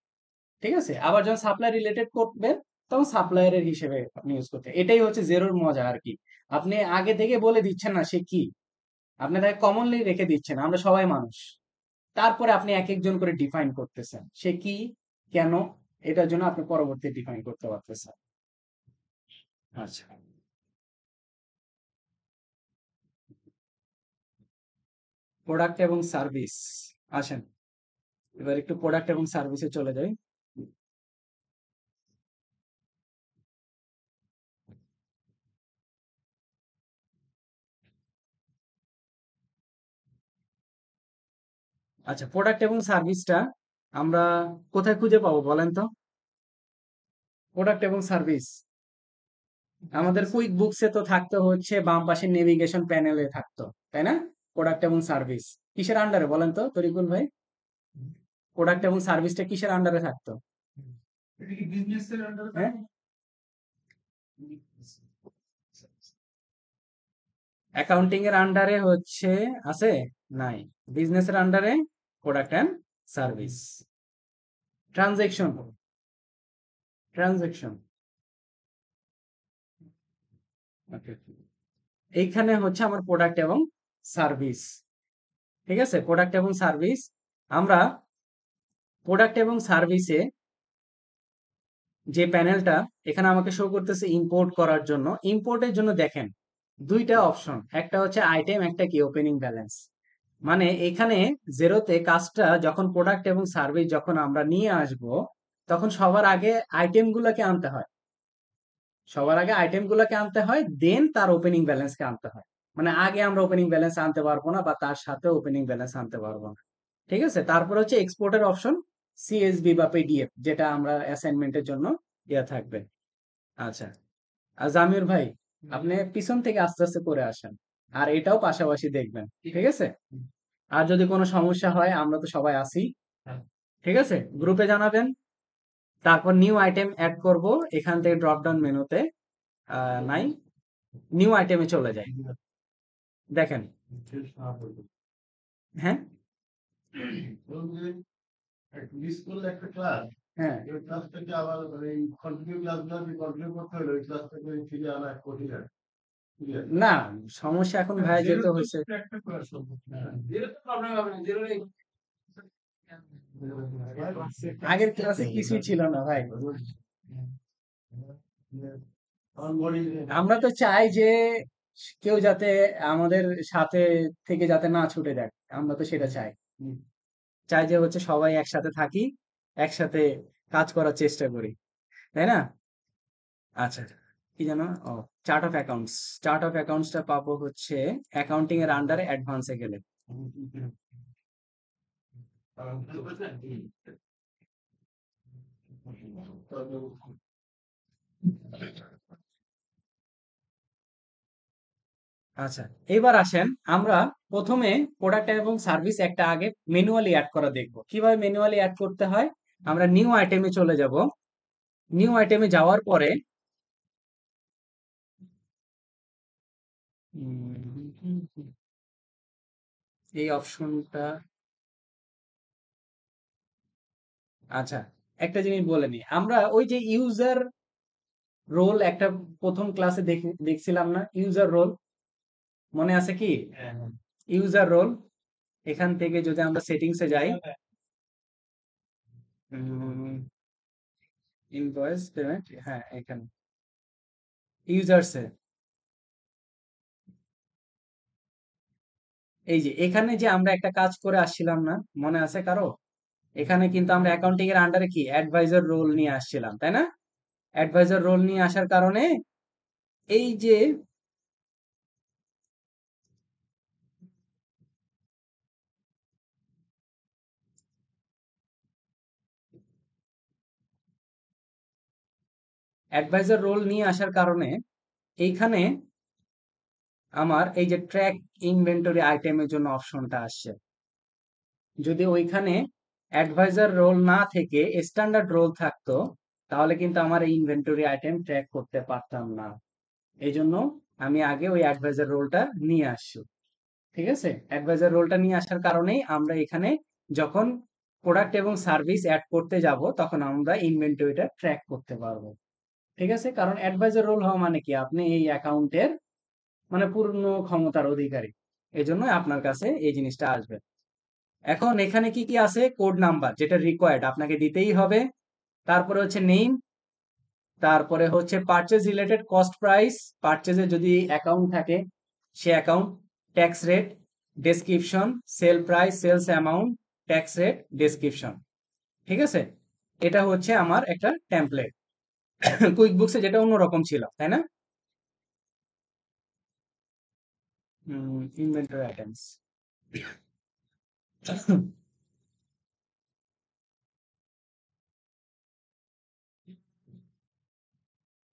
ঠিক আছে, আবার যখন সাপ্লাই রিলেটেড করবেন, তখন সাপ্লায়ারের হিসেবে আপনি ইউজ করতে। এটাই হচ্ছে জেরোর মজা আর কি। আপনি আগে থেকে বলে দিচ্ছেন না সে কি, আপনি তাকে কমনলি রেখে দিচ্ছেন, আমরা সবাই মানুষ। তারপরে আপনি এক একজন করে ডিফাইন করতেছেন সে কি, কেন, এটার জন্য আপনি পরবর্তী ডিফাইন করতে পারতেছেন। আচ্ছা, প্রোডাক্ট এবং সার্ভিস। আসেন এবার একটু প্রোডাক্ট এবং সার্ভিসে চলে যাই। আচ্ছা, প্রোডাক্ট এবং সার্ভিসটা আমরা কোথায় খুঁজে পাবো বলেন তো? প্রোডাক্ট এবং সার্ভিস আমাদের কুইক বুকসে তো থাকতো, হচ্ছে বাম পাশে নেভিগেশন প্যানেলে থাকতো, তাই না? প্রোডাক্ট এবং সার্ভিস কিসের আন্ডারে বলেন তো তরিকুল ভাই? প্রোডাক্ট এবং সার্ভিসটা কিসের আন্ডারে থাকতো? হ্যাঁ, অ্যাকাউন্টিং এর আন্ডারে হচ্ছে আছে? নাই। বিজনেসের আন্ডারে product and service. Transaction, transaction, এইখানে হচ্ছে আমার প্রোডাক্ট এবং সার্ভিস। ঠিক আছে, প্রোডাক্ট এবং সার্ভিস। আমরা প্রোডাক্ট এবং সার্ভিসে যে প্যানেলটা এখানে আমাকে শো করতেছে ইম্পোর্ট করার জন্য, ইম্পোর্টের জন্য দেখেন দুইটা অপশন, একটা হচ্ছে আইটেম, একটা কি ওপেনিং ব্যালেন্স। মানে এখানে জেরোতে কাজটা যখন প্রোডাক্ট এবং সার্ভিস যখন আমরা নিয়ে আসব, তখন সবার আগে আইটেম গুলাকে আনতে হয়। সবার আগে আইটেম গুলাকে আনতে হয়, দেন তার ওপেনিং ব্যালেন্সকে আনতে হয়। মানে আগে আমরা ওপেনিং ব্যালেন্স আনতে পারবো না বা তার সাথে ওপেনিং ব্যালেন্স আনতে পারবো না। ঠিক আছে, তারপর হচ্ছে এক্সপোর্টের অপশন, সিএসভি বা পিডিএফ, যেটা আমরা অ্যাসাইনমেন্টের জন্য দেয়া থাকবে। আচ্ছা, আর জামির ভাই আপনি পিছন থেকে আস্তে আস্তে করে আসেন, আর এটাও পাশাপাশি দেখবেন। ঠিক আছে, আর যদি কোনো সমস্যা হয় আমরা তো সবাই আছি। ঠিক আছে, গ্রুপে জানাবেন। তারপর নিউ আইটেম অ্যাড করব, এখান থেকে ড্রপ ডাউন মেনুতে নাই, নিউ আইটেমে চলে যায়। দেখেন, হ্যাঁ হ্যাঁ, না সমস্যা এখন ভাই যেহেতু হয়েছে। আগের ক্লাসে কিছুই ছিল না ভাই। আমরা তো চাই যে কেউ যাতে আমাদের সাথে থেকে যাতে না ছুটে যায়, আমরা তো সেটা চাই। চাই যে হচ্ছে সবাই একসাথে থাকি, একসাথে কাজ করার চেষ্টা করি, তাই না? আচ্ছা, কি জানো? ও, chart of accounts. Chart of অ্যাকাউন্টসটা পাবো হচ্ছে অ্যাকাউন্টিং এর আন্ডারে অ্যাডভান্সে গেলে। আচ্ছা, এবার আসেন আমরা প্রথমে প্রোডাক্ট এবং সার্ভিস একটা আগে ম্যানুয়ালি অ্যাড করা দেখবো। কিভাবে ম্যানুয়ালি অ্যাড করতে হয়? আমরা নিউ আইটেমে চলে যাব। নিউ আইটেমে যাওয়ার পরে এই অপশনটা, আচ্ছা, একটা জিনিস বলে নিই। আমরা ওই যে ইউজার রোল একটা প্রথম ক্লাসে দেখছিলাম না, ইউজার রোল, মনে আছে কি? ইউজার রোল, এখান থেকে যদি আমরা সেটিংসে যাই, ইনভয়েস পেমেন্ট, হ্যাঁ এখানে ইউজার্সে, এই যে এখানে যে আমরা একটা কাজ করে আসছিলাম না, মনে আছে কারো? এখানে কিন্তু আমরা অ্যাকাউন্টিং এর আন্ডারে কি অ্যাডভাইজার রোল নিয়ে আসছিলাম, তাই না? অ্যাডভাইজার রোল নিয়ে আসার কারণে এই যে অ্যাডভাইজার রোল নিয়ে আসার কারণে এইখানে আমার এই যে ট্র্যাক ইনভেন্টরি আইটেমের জন্য অপশনটা আসছে। যদি ওইখানে অ্যাডভাইজার রোল না থেকে স্ট্যান্ডার্ড রোল থাকতো, তাহলে কিন্তু আমার এই ইনভেন্টরি আইটেম ট্র্যাক করতে পারতাম না। এই জন্য আমি আগে ওই অ্যাডভাইজার রোলটা নিয়ে আসছি। ঠিক আছে, অ্যাডভাইজার রোলটা নিয়ে আসার কারণেই আমরা এখানে যখন প্রোডাক্ট এবং সার্ভিস অ্যাড করতে যাব, তখন আমরা ইনভেন্টরিটা ট্র্যাক করতে পারবো। ঠিক আছে, কারণ অ্যাডভাইজার রোল হওয়া মানে কি, আপনি এই অ্যাকাউন্টের মানে পূর্ণ ক্ষমতার অধিকারী, এই জন্য আপনার কাছে এই জিনিসটা আসবে। এখন এখানে কি কি আছে? কোড নাম্বার, যেটা রিকোয়ার্ড আপনাকে দিতেই হবে। তারপরে হচ্ছে নেম, তারপরে হচ্ছে পারচেজ রিলেটেড কস্ট প্রাইস, পারচেজের যদি অ্যাকাউন্ট থাকে সে account, tax rate, description, sale price, sales amount, tax rate, description. ঠিক আছে, এটা হচ্ছে আমার একটা টেমপ্লেট। কুইক বুকসে যেটা অন্যরকম ছিল, তাই না? Inventory items.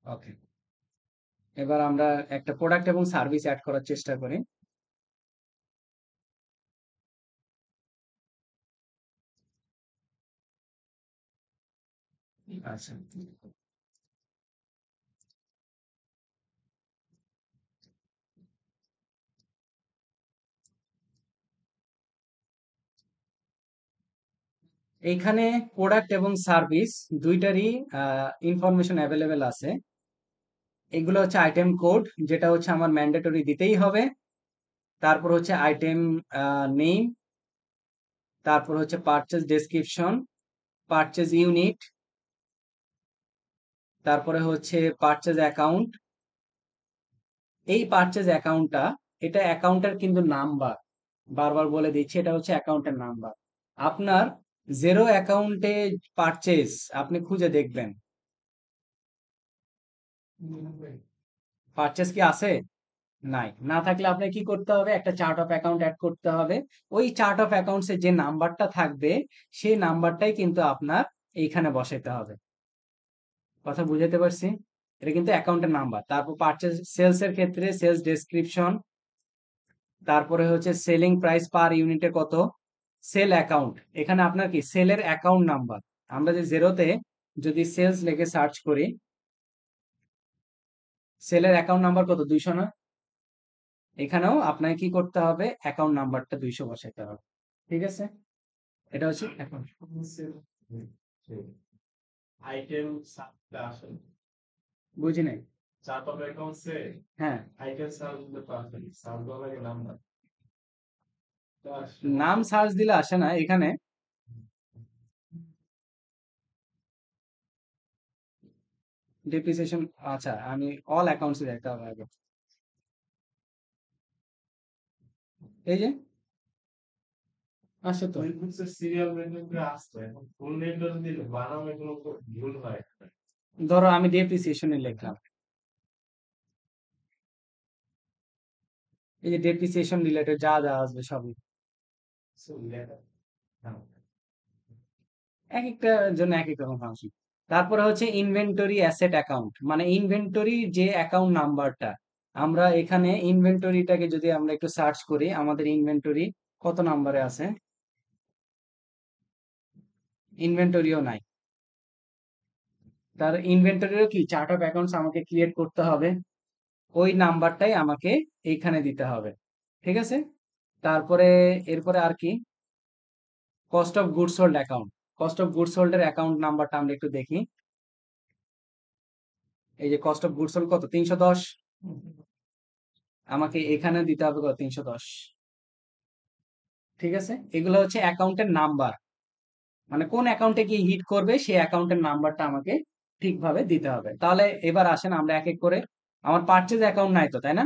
ওকে, এবার আমরা একটা প্রোডাক্ট এবং সার্ভিস অ্যাড করার চেষ্টা করি। আচ্ছা, এইখানে প্রোডাক্ট এবং সার্ভিস দুইটারই ইনফরমেশন অ্যাভেলেবেল আছে। এগুলো হচ্ছে আইটেম কোড, যেটা হচ্ছে আমার ম্যান্ডেটরি দিতেই হবে। তারপর হচ্ছে আইটেম নেম, তারপর হচ্ছে পারচেজ ডেসক্রিপশন, পারচেজ ইউনিট, তারপরে হচ্ছে পারচেজ অ্যাকাউন্ট। এই পারচেজ অ্যাকাউন্টটা, এটা অ্যাকাউন্টের কিন্তু নাম্বার, বারবার বলে দিচ্ছি, এটা হচ্ছে অ্যাকাউন্টের নাম্বার। আপনার জিরো অ্যাকাউন্টে পারচেজ আপনি খুঁজে দেখবেন, পারচেজ কি আছে? নাই। না থাকলে আপনার কি করতে হবে? একটা চার্ট অফ অ্যাকাউন্ট অ্যাড করতে হবে। ওই চার্ট অফ অ্যাকাউন্টসে যে নাম্বারটা থাকবে, সেই নাম্বারটাই কিন্তু আপনার এইখানে বসাইতে হবে। কথা বুঝাতে পারছি? এটা কিন্তু অ্যাকাউন্টের নাম্বার। তারপর পারচেজ সেলস এর ক্ষেত্রে সেলস ডেসক্রিপশন, তারপরে হচ্ছে সেলিং প্রাইস পার ইউনিটে কত, সেল অ্যাকাউন্ট, এখানে আপনার কি সেলের অ্যাকাউন্ট নাম্বার। আমরা যে জেরোতে যদি সেলস লিখে সার্চ করি, সেলের অ্যাকাউন্ট নাম্বার কত, 200 না? এখানেও আপনাকে কি করতে হবে? অ্যাকাউন্ট নাম্বারটা 200 বসাইতে হবে। ঠিক আছে, এটা হচ্ছে অ্যাকাউন্ট। আইটেম সাবটা আসলে বুঝি নাই। চার্ট অফ অ্যাকাউন্টসে হ্যাঁ, আইটেম সাব দিতে পারবেন, সাব লাগে নাম্বার নাম সার্চ দিলে আসে না এখানে। ডেপ্রিসিয়েশন, আচ্ছা আমি অল অ্যাকাউন্টস দেখতে হবে আগে। এই যে আসে তো। কুইকবুকসের সিরিয়াল মেনুতে আসতো, এখন ফুল নেমটা যদি বানাম এগুলো তো ভুল হয়। ধরো আমি ডেপ্রিসিয়েশনে লিখলাম, এই যে ডেপ্রিসিয়েশন রিলেটেড যা যা আসবে সবই সো লেখা হ্যাঁ, এক একটা জন্য এক এক রকম ফাংশন। তারপরে হচ্ছে ইনভেন্টরি অ্যাসেট অ্যাকাউন্ট, মানে ইনভেন্টরি যে অ্যাকাউন্ট নাম্বারটা, আমরা এখানে ইনভেন্টরিটাকে যদি আমরা একটু সার্চ করি, আমাদের ইনভেন্টরি কত নাম্বারে আছে, ইনভেন্টরিও নাই। তার ইনভেন্টরিও কি চার্ট অফ অ্যাকাউন্টস আমাকে ক্রিয়েট করতে হবে, ওই নাম্বারটাই আমাকে এইখানে দিতে হবে, ঠিক আছে। তারপরে এরপরে আর কি, cost of goods sold account, cost of goods sold এর অ্যাকাউন্ট নাম্বারটা আমরা একটু দেখি। এই যে কস্ট অফ গুডস সোল্ড কত, 310, আমাকে এখানে দিতে হবে কত, 310, ঠিক আছে। এগুলো হচ্ছে অ্যাকাউন্টের নাম্বার, মানে কোন অ্যাকাউন্টে কি হিট করবে সেই অ্যাকাউন্টের নাম্বারটা আমাকে ঠিকভাবে দিতে হবে। তাহলে এবার আসেন আমরা এক এক করে, আমার পারচেজ অ্যাকাউন্ট নাই তো, তাই না?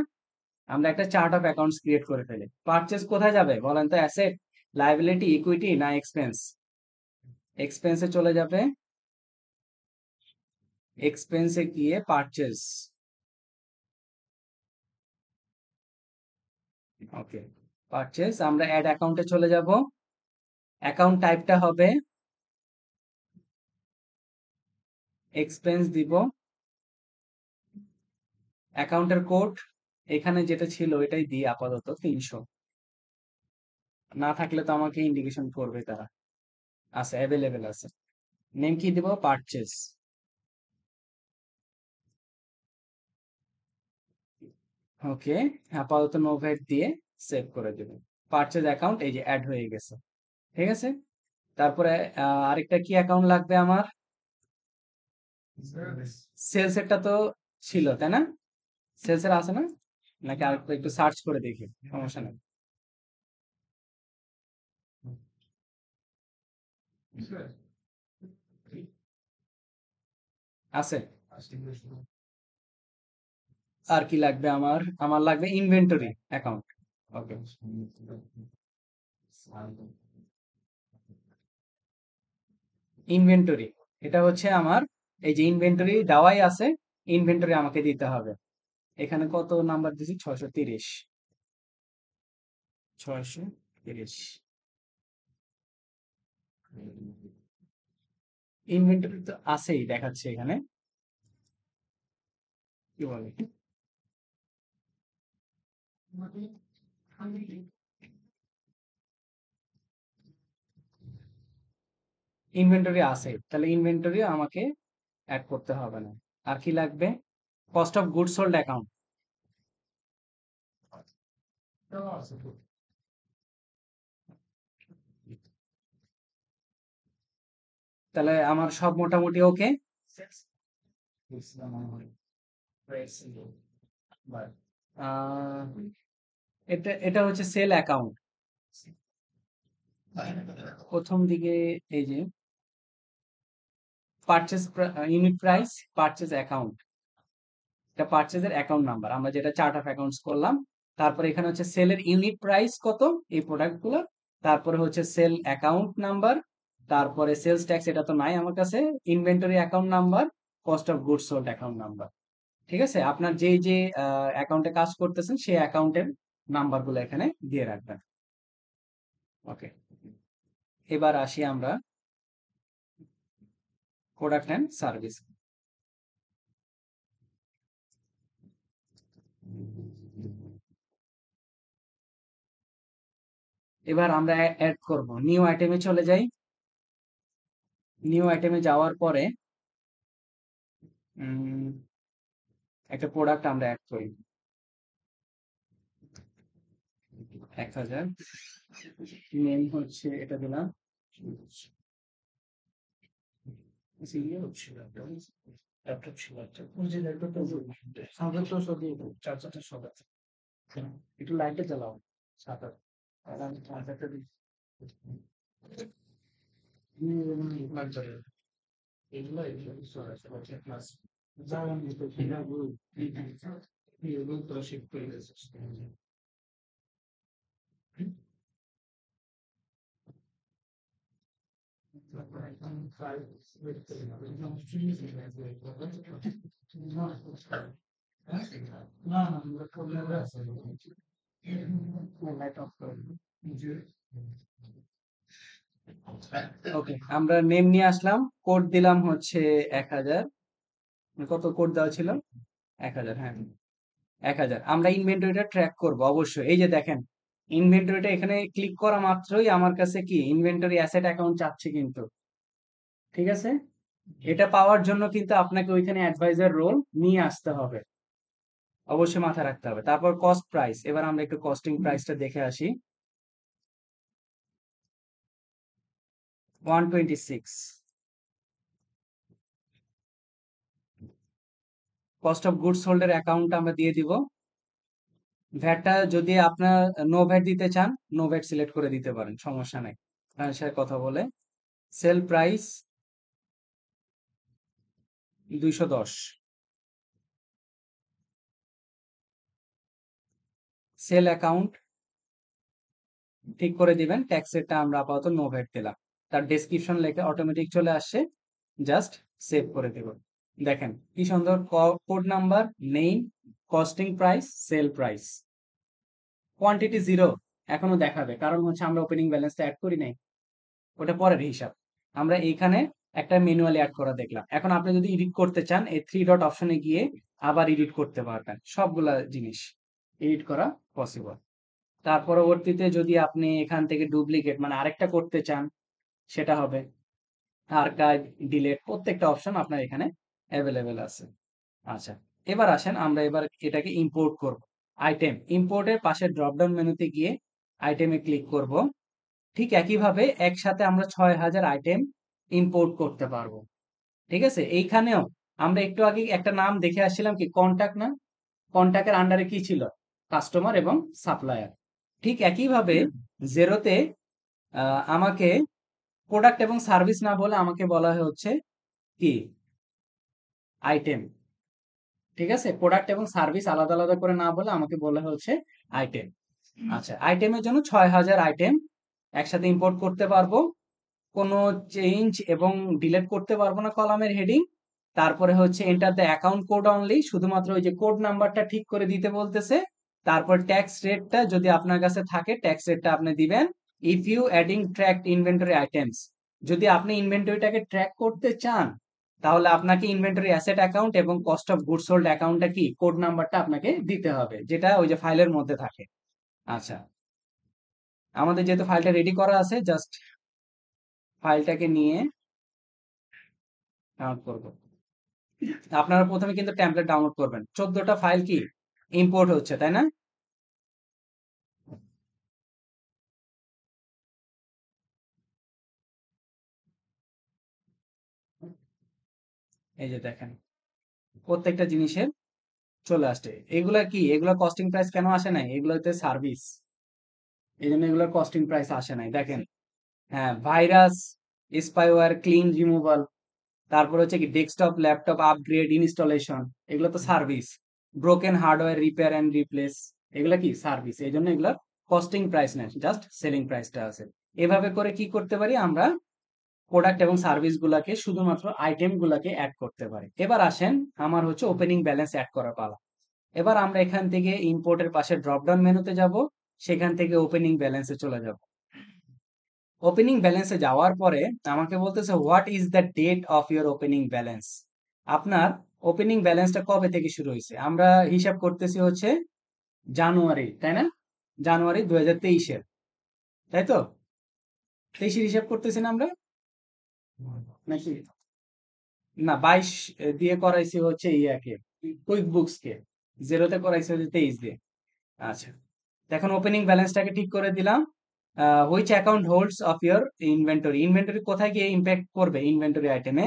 আমরা একটা চার্ট অফ অ্যাকাউন্টস ক্রিয়েট করে ফেলি। পারচেজ কোথায় যাবে বলেন তো, অ্যাসেট, লায়াবিলিটি, ইকুইটি না এক্সপেন্স? এক্সপেন্সে চলে যাবে, এক্সপেন্সে গিয়ে পারচেজ, ওকে পারচেজ, আমরা অ্যাড অ্যাকাউন্টে চলে যাব, অ্যাকাউন্ট টাইপটা হবে এক্সপেন্স দিব, অ্যাকাউন্টের কোড এখানে যেটা ছিল এটাই দিই আপাতত 300, না থাকলে তো আমাকে ইন্ডিকেশন করবে তারা, আছে অ্যাভেলেবেল আছে। নেম কি দিব, পারচেজ, ওকে আপাতত নো ভ্যাট দিয়ে সেভ করে দেব। পারচেজ অ্যাকাউন্ট এই যে অ্যাড হয়ে গেছে, ঠিক আছে। তারপরে আরেকটা কি অ্যাকাউন্ট লাগবে আমার, সেলস এরটা তো ছিল তাই না, সেলস এর আছে না, নাকি আরেকটু একটু সার্চ করে দেখি, সমস্যা নেই। আছে। আর কি লাগবে আমার, আমার লাগবে ইনভেন্টরি অ্যাকাউন্ট, ওকে ইনভেন্টরি, এটা হচ্ছে আমার, এই যে ইনভেন্টরি দেওয়াই আছে, ইনভেন্টরি আমাকে দিতে হবে। এখানে কত নাম্বার দিছি, 630, 630 ইনভেন্টরি তো আছেই দেখাচ্ছে এখানে, কি বলে, ইনভেন্টরি আছে, তাহলে ইনভেন্টরি আমাকে অ্যাড করতে হবে না। আর কি লাগবে, cost of goods sold account, তাহলে আমার সব মোটামুটি ওকে। এটা এটা হচ্ছে সেল অ্যাকাউন্ট, প্রথম দিকে এই যে purchase unit price, purchase account, এটা পারচেজের অ্যাকাউন্ট নাম্বার আমরা যেটা চার্ট অফ অ্যাকাউন্টস করলাম। তারপরে এখানে হচ্ছে সেলের ইউনিট প্রাইস কত এই প্রোডাক্টগুলো, তারপরে হচ্ছে সেল অ্যাকাউন্ট নাম্বার, তারপরে সেলস ট্যাক্স এটা তো নাই আমার কাছে, inventory account number, cost of goods sold account number, ঠিক আছে। আপনার যেই যে অ্যাকাউন্টে কাজ করতেছেন সেই অ্যাকাউন্টের নাম্বারগুলো এখানে দিয়ে রাখবেন, ওকে। এবার আসি আমরা প্রোডাক্ট অ্যান্ড সার্ভিস, এবার আমরা অ্যাড করব, নিউ আইটেমে চলে যাই। নিউ আইটেমে যাওয়ার পরে উম, একটা প্রোডাক্ট আমরা অ্যাড করি, 1000, নেম হচ্ছে এটা দিলাম, ল্যাপটপ ছিল একটা, ওই যে ল্যাপটপটা সামনে তো সব চার্জারটা সব আছে, একটু লাইটটা জ্বালাও, সাদা আর আমি চার্জারটা দিই, লাগবে এগুলো এগুলো সব আছে, ক্লাস ওকে, আমরা নেম নিয়ে আসলাম, কোড দিলাম হচ্ছে 1000। কত কোড দেওয়া ছিল? 1000, হ্যাঁ 1000। আমরা ইনভেন্টরিটা ট্র্যাক করব অবশ্যই। এই যে দেখেন, ইনভেন্টরিটা এখানে ক্লিক করা মাত্রই আমার কাছে কি ইনভেন্টরি অ্যাসেট অ্যাকাউন্ট চাচ্ছে কিন্তু, ঠিক আছে? এটা পাওয়ার জন্য কিন্তু আপনাকে ওইখানে অ্যাডভাইজার রোল নিয়ে আসতে হবে, অবশ্যই মাথায় রাখতে হবে। তারপর কস্ট প্রাইস, এবার আমরা একটু কস্টিং প্রাইসটা দেখে আসি। 126। কস্ট অফ গুডস হোল্ডের অ্যাকাউন্ট আমরা দিয়ে দিব। ভ্যাটটা যদি আপনার নো ভ্যাট দিতে চান, নো ভ্যাট সিলেক্ট করে দিতে পারেন, সমস্যা নাই। আপনার সাথে কথা বলে সেল প্রাইস 210। সেল অ্যাকাউন্ট ঠিক করে দিবেন, ট্যাক্সেরটা আমরা আপাতত নো ভ্যাট দিলাম। তার ডেসক্রিপশন লেখে অটোমেটিক চলে আসছে, জাস্ট সেভ করে দেব। দেখেন কি সুন্দর, code number, name, costing price, sell price, quantity zero এখনো দেখাবে, কারণ হচ্ছে আমরা ওপেনিং ব্যালেন্সটা অ্যাড করি নাই, ওটা পরের হিসাব। আমরা এইখানে একটা ম্যানুয়ালি অ্যাড করা দেখলাম। এখন আপনি যদি এডিট করতে চান, এই থ্রি ডট অপশনে গিয়ে আবার এডিট করতে পারবেন, সবগুলা জিনিস এডিট করা পসিবল। তার পরবর্তীতে যদি আপনি এখান থেকে ডুপ্লিকেট মানে আরেকটা করতে চান, সেটা হবে আর্কাইভ, ডিলেট, প্রত্যেকটা অপশন আপনার এখানে অ্যাভেলেবেল আছে। আচ্ছা, এবার আসেন আমরা এবার এটাকে ইম্পোর্ট করব। আইটেম, ইম্পোর্টের পাশে ড্রপডাউন মেনুতে গিয়ে আইটেমে ক্লিক করব। ঠিক একইভাবে একসাথে আমরা 6000 আইটেম ইম্পোর্ট করতে পারবো, ঠিক আছে? এইখানেও আমরা একটু আগে একটা নাম দেখে আসছিলাম, কি কন্টাক্ট না? কন্টাক্টের আন্ডারে কি ছিল? কাস্টমার এবং সাপ্লায়ার। ঠিক একইভাবে জেরোতে আমাকে প্রোডাক্ট এবং সার্ভিস না বলে আমাকে বলা হচ্ছে কি আইটেম, ঠিক আছে? প্রোডাক্ট এবং সার্ভিস আলাদা আলাদা করে না বলে আমাকে বলা হচ্ছে আইটেম। আচ্ছা, আইটেমের জন্য 6000 আইটেম একসাথে ইম্পোর্ট করতে পারবো, কোনো চেঞ্জ এবং ডিলিট করতে পারবো না কলামের হেডিং। তারপরে হচ্ছে enter the account code only, শুধুমাত্র ওই যে কোড নাম্বারটা ঠিক করে দিতে বলতেছে। তারপর ট্যাক্স রেটটা যদি আপনার কাছে থাকে, ট্যাক্স রেটটা আপনি দিবেন। If you adding track inventory items, যদি আপনি ইনভেন্টরিটাকে ট্র্যাক করতে চান, তাহলে আপনাকে ইনভেন্টরি অ্যাসেট অ্যাকাউন্ট এবং কস্ট অফ গুডস সোল্ড অ্যাকাউন্টটা কি কোড নাম্বারটা আপনাকে দিতে হবে, যেটা ওই যে ফাইলের মধ্যে থাকে। আচ্ছা, আমাদের যেহেতু ফাইলটা রেডি করা আছে, জাস্ট ফাইলটাকে নিয়ে ডাউনলোড করব। আপনারা প্রথমে কিন্তু টেমপ্লেট ডাউনলোড করবেন। 14টা ফাইল কি ইম্পোর্ট হচ্ছে, তাই না? এই যে দেখেন, প্রত্যেকটা জিনিসের চলে আসছে। এগুলা কি, এগুলা কস্টিং প্রাইস কেন আসে নাই? এগুলো হচ্ছে সার্ভিস, এই জন্য এগুলোর কস্টিং প্রাইস আসে নাই। দেখেন, হ্যাঁ, ভাইরাস, স্পাইওয়্যার, ক্লিন রিমুভাল, তারপর হচ্ছে কি ডেস্কটপ ল্যাপটপ আপগ্রেড ইনস্টলেশন, এগুলো তো service. Broken hardware repair and replace, এগুলো কি সার্ভিস, এই জন্য এগুলো কস্টিং প্রাইস নেই, জাস্ট সেলিং প্রাইসটা আছে। এভাবে করে কি করতে পারি আমরা, প্রোডাক্ট এবং সার্ভিস গুলাকে শুধুমাত্র আইটেম গুলাকে অ্যাড করতে পারি। এবার আসেন, আমার হচ্ছে ওপেনিং ব্যালেন্স অ্যাড করার পালা। এবার আমরা এখান থেকে ইম্পোর্টের পাশে ড্রপডাউন মেনুতে যাব, সেখান থেকে ওপেনিং ব্যালেন্সে চলে যাব। ওপেনিং ব্যালেন্সে যাওয়ার পরে আমাকে বলতেছে what is the date of your opening balance. আপনার ওপেনিং ব্যালেন্সটা কবে থেকে শুরু হয়েছে? আমরা হিসাব করতেছি হচ্ছে জানুয়ারি, তাই না? জানুয়ারি 2023-এর, তাই তো? 23-এর হিসাব করতেছি না আমরা, নাকি? না, 22 দিয়ে করাইছি হচ্ছে ইয়াকে, কুইক বুকস কে। জেরোতে করাইছি হচ্ছে 23 দিয়ে। আচ্ছা, এখন ওপেনিং ব্যালেন্সটাকে ঠিক করে দিলাম। Which account holds of your inventory, inventory কোথায় গিয়ে ইম্প্যাক্ট করবে? ইনভেন্টরি আইটেমে।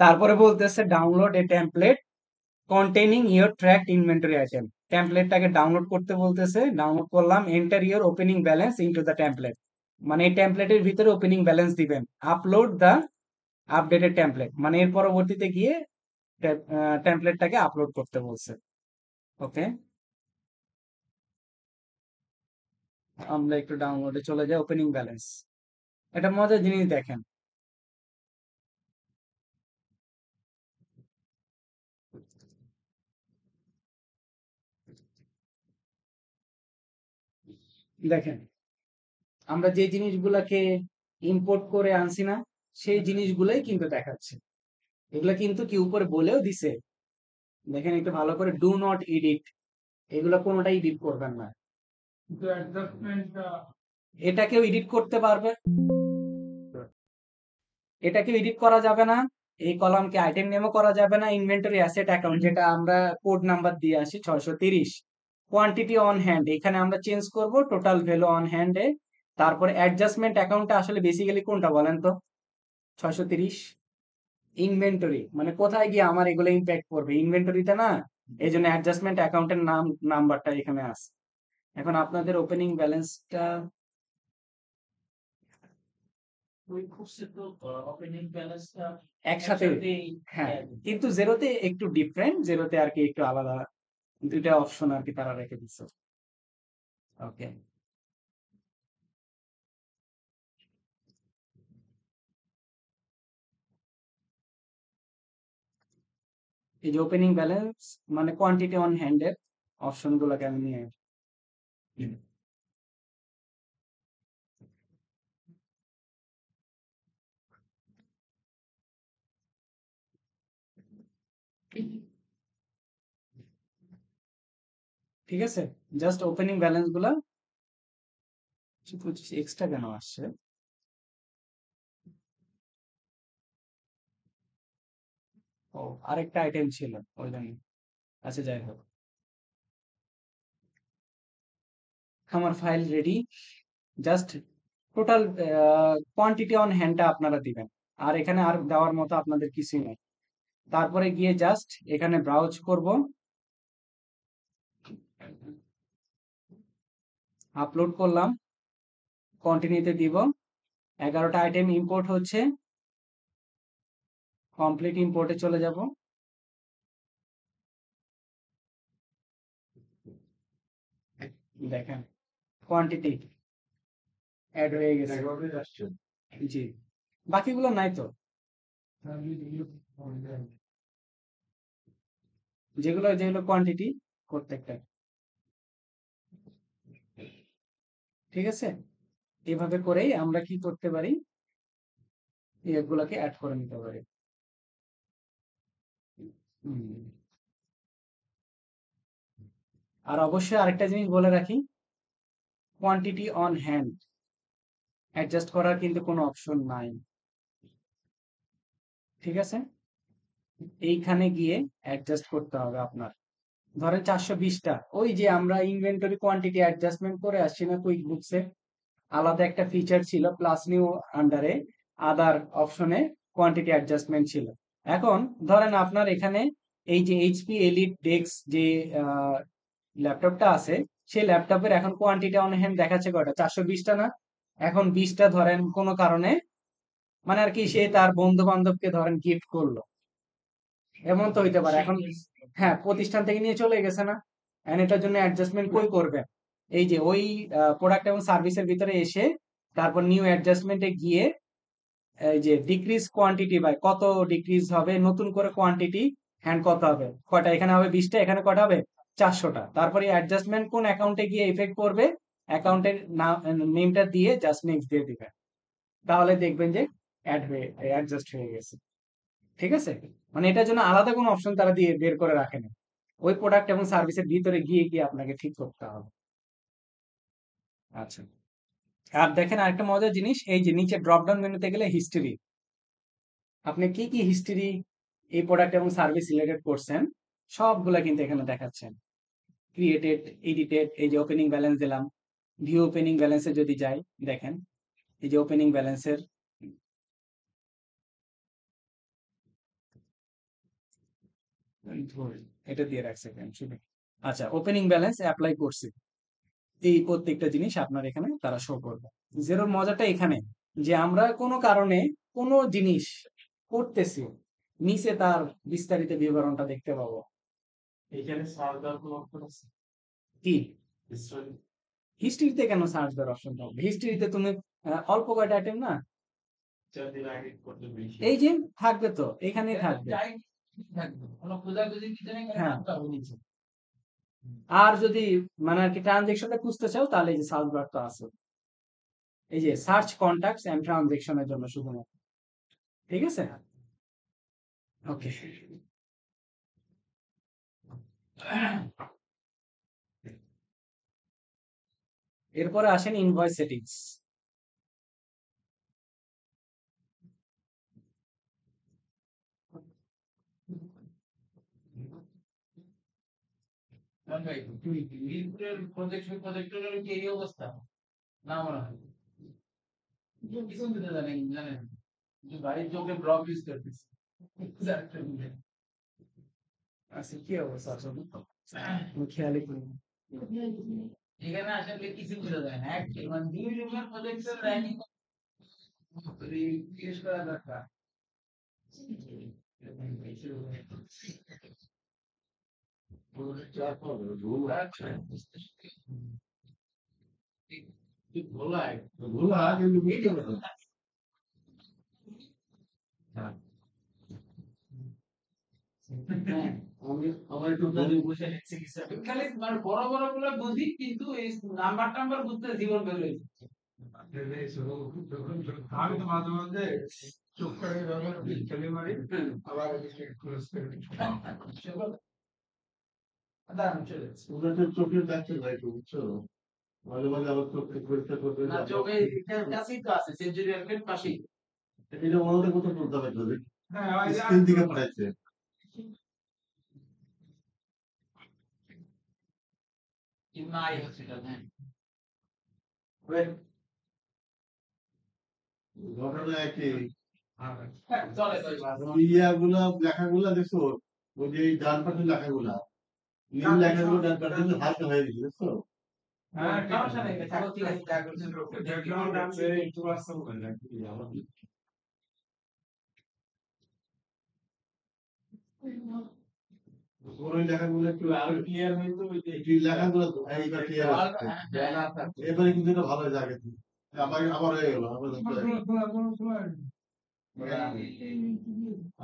তারপরে বলতেছে download a template containing your tracked inventory item, টেমপ্লেটটাকে ডাউনলোড করতে বলতেছে, ডাউনলোড করলাম। Enter your opening balance into the template, মানে এই টেমপ্লেটের ভিতরে ওপেনিং ব্যালেন্স দিবেন। আপলোড দ্য আপডেটেড টেমপ্লেট, মানে এর পরবর্তীতে গিয়ে টেমপ্লেটটাকে আপলোড করতে বলছে। ওকে, আমরা একটু ডাউনলোডে চলে যাই। ওপেনিং ব্যালেন্স, এটা মজার জিনিস দেখেন। দেখেন, আমরা যে জিনিসগুলাকে ইম্পোর্ট করে আনছি না, সেই জিনিসগুলাই কিন্তু দেখাচ্ছে। এগুলা কিন্তু কি উপরে বলেও দিছে, দেখেন একটু ভালো করে, ডু নট এডিট, এগুলো কোনোটাই এডিট করবেন না। কিন্তু অ্যাডজাস্টমেন্টটা এটাকেও এডিট করতে পারবে, এটাকেও এডিট করা যাবে না। এই কলামকে আইটেম নেমও করা যাবে না। ইনভেন্টরি অ্যাসেট অ্যাকাউন্ট, যেটা আমরা কোড নাম্বার দিয়ে আসি 630, কোয়ান্টিটি অন হ্যান্ড, এখানে আমরা চেঞ্জ করব টোটাল ভ্যালু অন হ্যান্ডে। তারপরে অ্যাডজাস্টমেন্ট অ্যাকাউন্টটা আসলে বেসিক্যালি কোনটা বলেন তো? 630। ইনভেন্টরি মানে কোথায় গিয়ে আমার এগুলো ইম্প্যাক্ট করবে, ইনভেন্টরিতে না। এই জন্য অ্যাডজাস্টমেন্ট অ্যাকাউন্টের নাম্বারটা এখানে আছে। এখন আপনাদের ওপেনিং ব্যালেন্সটা ওই খুঁজছে তো ওপেনিং ব্যালেন্সটা একসাথে, হ্যাঁ, কিন্তু জেরোতে একটু ডিফারেন্ট, জেরোতে আর কি একটু আলাদা, দুইটা অপশন আর কি তারা রেখে দিচ্ছে। ওকে, এই যে ওপেনিং ব্যালেন্স মানে কোয়ান্টিটি অন হ্যান্ডের অপশন গুলোকে আমি নিয়ে আসি। ঠিক আছে, জাস্ট ওপেনিং ব্যালেন্স গুলা 25 এক্সট্রা কেন আসছে? ও, আরেকটা আইটেম ছিল ওই জন্য। আচ্ছা, যাই হোক, আমার file ready. Just total quantity on হ্যান্ডটা আপনারা দিবেন, আর এখানে আর দেওয়ার মতো আপনাদের কিছুই নেই। তারপরে গিয়ে জাস্ট এখানে ব্রাউজ করব, আপলোড করলাম, কন্টিনিউতে দিব। 11টা আইটেম ইম্পোর্ট হচ্ছে, কমপ্লিট ইম্পোর্টে চলে যাব। দেখেন কোয়ান্টিটি অ্যাড হয়ে গেছে। এভাবে আসছে। জি, বাকিগুলো নাই তো, যেগুলো যেগুলো কোয়ান্টিটি প্রত্যেকটা। ঠিক আছে, এভাবে করেই আমরা কি করতে পারি, এগুলোকে অ্যাড করে নিতে পারি। হুম। আর অবশ্যই আরেকটা জিনিস বলে রাখি, কোয়ান্টিটি অন হ্যান্ড অ্যাডজাস্ট করার কিন্তু কোনো অপশন নাই। ঠিক আছে, এইখানে গিয়ে অ্যাডজাস্ট করতে হবে আপনার। ধরেন 420টা, ওই যে আমরা ইনভেন্টরি কোয়ান্টিটি অ্যাডজাস্টমেন্ট করে আসছি না কুইক বুকসে, আলাদা একটা ফিচার ছিল প্লাস নিউ আন্ডারে আদার অপশনে কোয়ান্টিটি অ্যাডজাস্টমেন্ট ছিল। এখন ধরেন আপনার এখানে এই যে এইচপি এলিট ডেস্ক যে ল্যাপটপটা আছে, সেই ল্যাপটপের এখন কোয়ান্টিটি অন হ্যান্ড দেখাচ্ছে কয়টা? 420টা না? এখন 20টা ধরেন কোনো কারণে, মানে আর কি সে তার বন্ধু বান্ধবকে ধরেন গিফট করলো, এমন তো হইতে পারে। এখন হ্যাঁ, প্রতিষ্ঠান থেকে নিয়ে চলে গেছে না, এখন এটার জন্য অ্যাডজাস্টমেন্ট কই করবেন? এই যে ওই প্রোডাক্ট এবং সার্ভিসের ভিতরে এসে তারপর নিউ অ্যাডজাস্টমেন্টে গিয়ে এই যে ডিক্রিজ কোয়ান্টিটি বাই কত ডিক্রিজ হবে, নতুন করে কোয়ান্টিটি হ্যান্ড কত হবে, কয়টা এখানে হবে? 20টা, এখানে কয়টা হবে? 400টা। তারপরে অ্যাডজাস্টমেন্ট কোন অ্যাকাউন্টে গিয়ে ইফেক্ট করবে, অ্যাকাউন্টের নেমটা দিয়ে জাস্ট নেক্সট দিয়ে দিবেন, তাহলে দেখবেন যে অ্যাড হয়ে অ্যাডজাস্ট হয়ে গেছে। ঠিক আছে, মানে এটার জন্য আলাদা কোনো অপশন তারা দিয়ে বের করে রাখে না, ওই প্রোডাক্ট এবং সার্ভিসের ভিতরে গিয়ে গিয়ে আপনাকে ঠিক করতে হবে। আচ্ছা, আর দেখেন আরেকটা মজার জিনিস, এই যে নিচে ড্রপ ডাউন মেনুতে গেলে হিস্ট্রি, আপনি কি কি হিস্ট্রি এই প্রোডাক্ট এবং সার্ভিস রিলেটেড করছেন সবগুলা কিন্তু এখানে দেখাচ্ছেন। ক্রিয়েটেড, এডিটেড, এই যে ওপেনিং ব্যালেন্স দিলাম, ভিউ ওপেনিং ব্যালেন্সে যদি যাই, দেখেন এই যে ওপেনিং ব্যালেন্সের, এটা দিয়ে রাখছে কেন শুধু? আচ্ছা, ওপেনিং ব্যালেন্স অ্যাপ্লাই করছি, এই প্রত্যেকটা জিনিস আপনার এখানে তারা শো করবে। জেরোর মজাটা এখানে যে আমরা কোনো কারণে কোনো জিনিস করতেছি, নিচে তার বিস্তারিত বিবরণটা দেখতে পাবো। এখানে সার্চ দেওয়ার কোনো অপশন আছে? কি হিস্টোরি? হিস্ট্রিতে কেন সার্চ দেওয়ার অপশন পাবো? হিস্ট্রিতে তুমি অল্প কয়টা আইটেম না, 4 দিন আগে করতে বেশি। এই যে থাকবে তো, এখানেই থাকবে। চাই থাকবে কোনো খোঁজাখুঁজির কিছু নেই, হ্যাঁ। নামটা হবে নিচে। আর যদি মানে আর কি ট্রানজেকশনটা খুঁজতে চাও তাহলে এই যে সার্চ বার তো আছে, এই যে সার্চ কন্টাক্টস এন্ড ট্রানজেকশনের জন্য শুধুমাত্র। ঠিক আছে, ওকে। এরপরে আসেন ইনভয়েস সেটিংস। ভাই মিরপুরের প্রজেক্টরের কি এই অবস্থা? না মনে হয় কিছু দিতে জানেন যে বাড়ির চোখে ব্লক ইউজ করতেছে। আচ্ছা, কি অবস্থা আসলে আমি খেয়ালই করিনি। এখানে আসলে কিছু বোঝা যায় না, এক মানে 2 রুমের প্রজেক্টর র্যাঙ্কিং জিজ্ঞেস করা দরকার। ভুলা কিন্তু বুঝতে পারো। আমার একটু দূরে বসে লিখছি কিছু। খালি মানে বড় বড় গুলো বুঝি, কিন্তু এই নাম্বার টাম্বার বুঝতে জীবন বের হয়ে যাচ্ছে। আমি তো মাঝে মাঝে চোখ করে খেলে মারি, আবার ক্লোজ করে দিই। দাঁড়ান চলে যাচ্ছে। ওটা তো চোখের ডাক্তার ভাই, বুঝছো? মাঝে মাঝে আবার চোখে পরীক্ষা করতে না চোখে কাছেই তো আছে, সেঞ্চুরিয়ান গেট পাশেই। এটা মনে কোথাও করতে পারবে? হ্যাঁ স্ক্রিন থেকে পড়াইছে। কিন্তু নাই হসপিটাল। হ্যাঁ ঘটনা একই। চলে ইয়াগুলা লেখাগুলা দেখছো, ওই যে ডান পাশের লেখাগুলা, নীল লেখাগুলো ডান পাশে হালকা হয়ে গেছে, দেখছো? হ্যাঁ সমস্যা নেই, ঠিক আছে যা করছেন ব্যাকগ্রাউন্ড আছে একটু আসতে বলেন নাকি আমার। ওই লেখাগুলো একটু আরো ক্লিয়ার হইতো, ওই যে এই লেখাগুলো এইবার ক্লিয়ার আসছে। এবারে কিন্তু এটা ভালো জায়গা। আবার আবার হয়ে গেল, আবার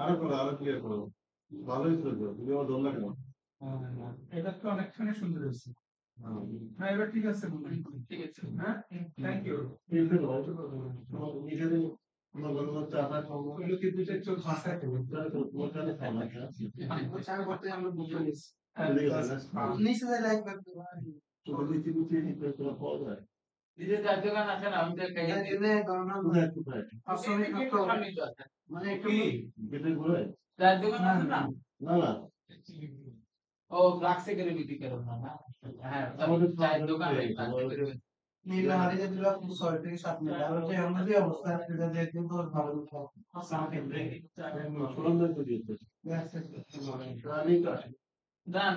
আরো করো, আরো ক্লিয়ার করো। ভালোই ছিল তো, তুমি আমার দল লাগে না। এটা তো অনেকখানি সুন্দর হয়েছে। হ্যাঁ এবার ঠিক আছে মনে হয়। ঠিক আছে। হ্যাঁ থ্যাংক ইউ। নিজেদের আমার গণমাধ্যমে আবার ওগুলো কি দুইটা চোখ মাথায় দেবো। তোমার কাছে খাওয়া না। চার করতে আমরা বুঝে নিয়েছি। নিচে যে লাইক করতে চোখে দিচ্ছি দিচ্ছি তোমার পাওয়া যায়। দিদি চার দোকান আছে না, আমি তো খাই কোথায় কোথায়? মানে একটু গেটের ঘুরে? চার দোকান আছে না। না না, ও ফ্লাক্সে করে বিক্রি করো না না। হ্যাঁ আমাদের চায়ের দোকান নেই, ফ্লাক্সে করে নীলহারি যে দিল 6 থেকে 7 মিনিট আর হচ্ছে এর মধ্যে অবস্থা এটা যে কিন্তু ভালো সুরন্দর করে দিয়েছে। রানিং তো আছে। দান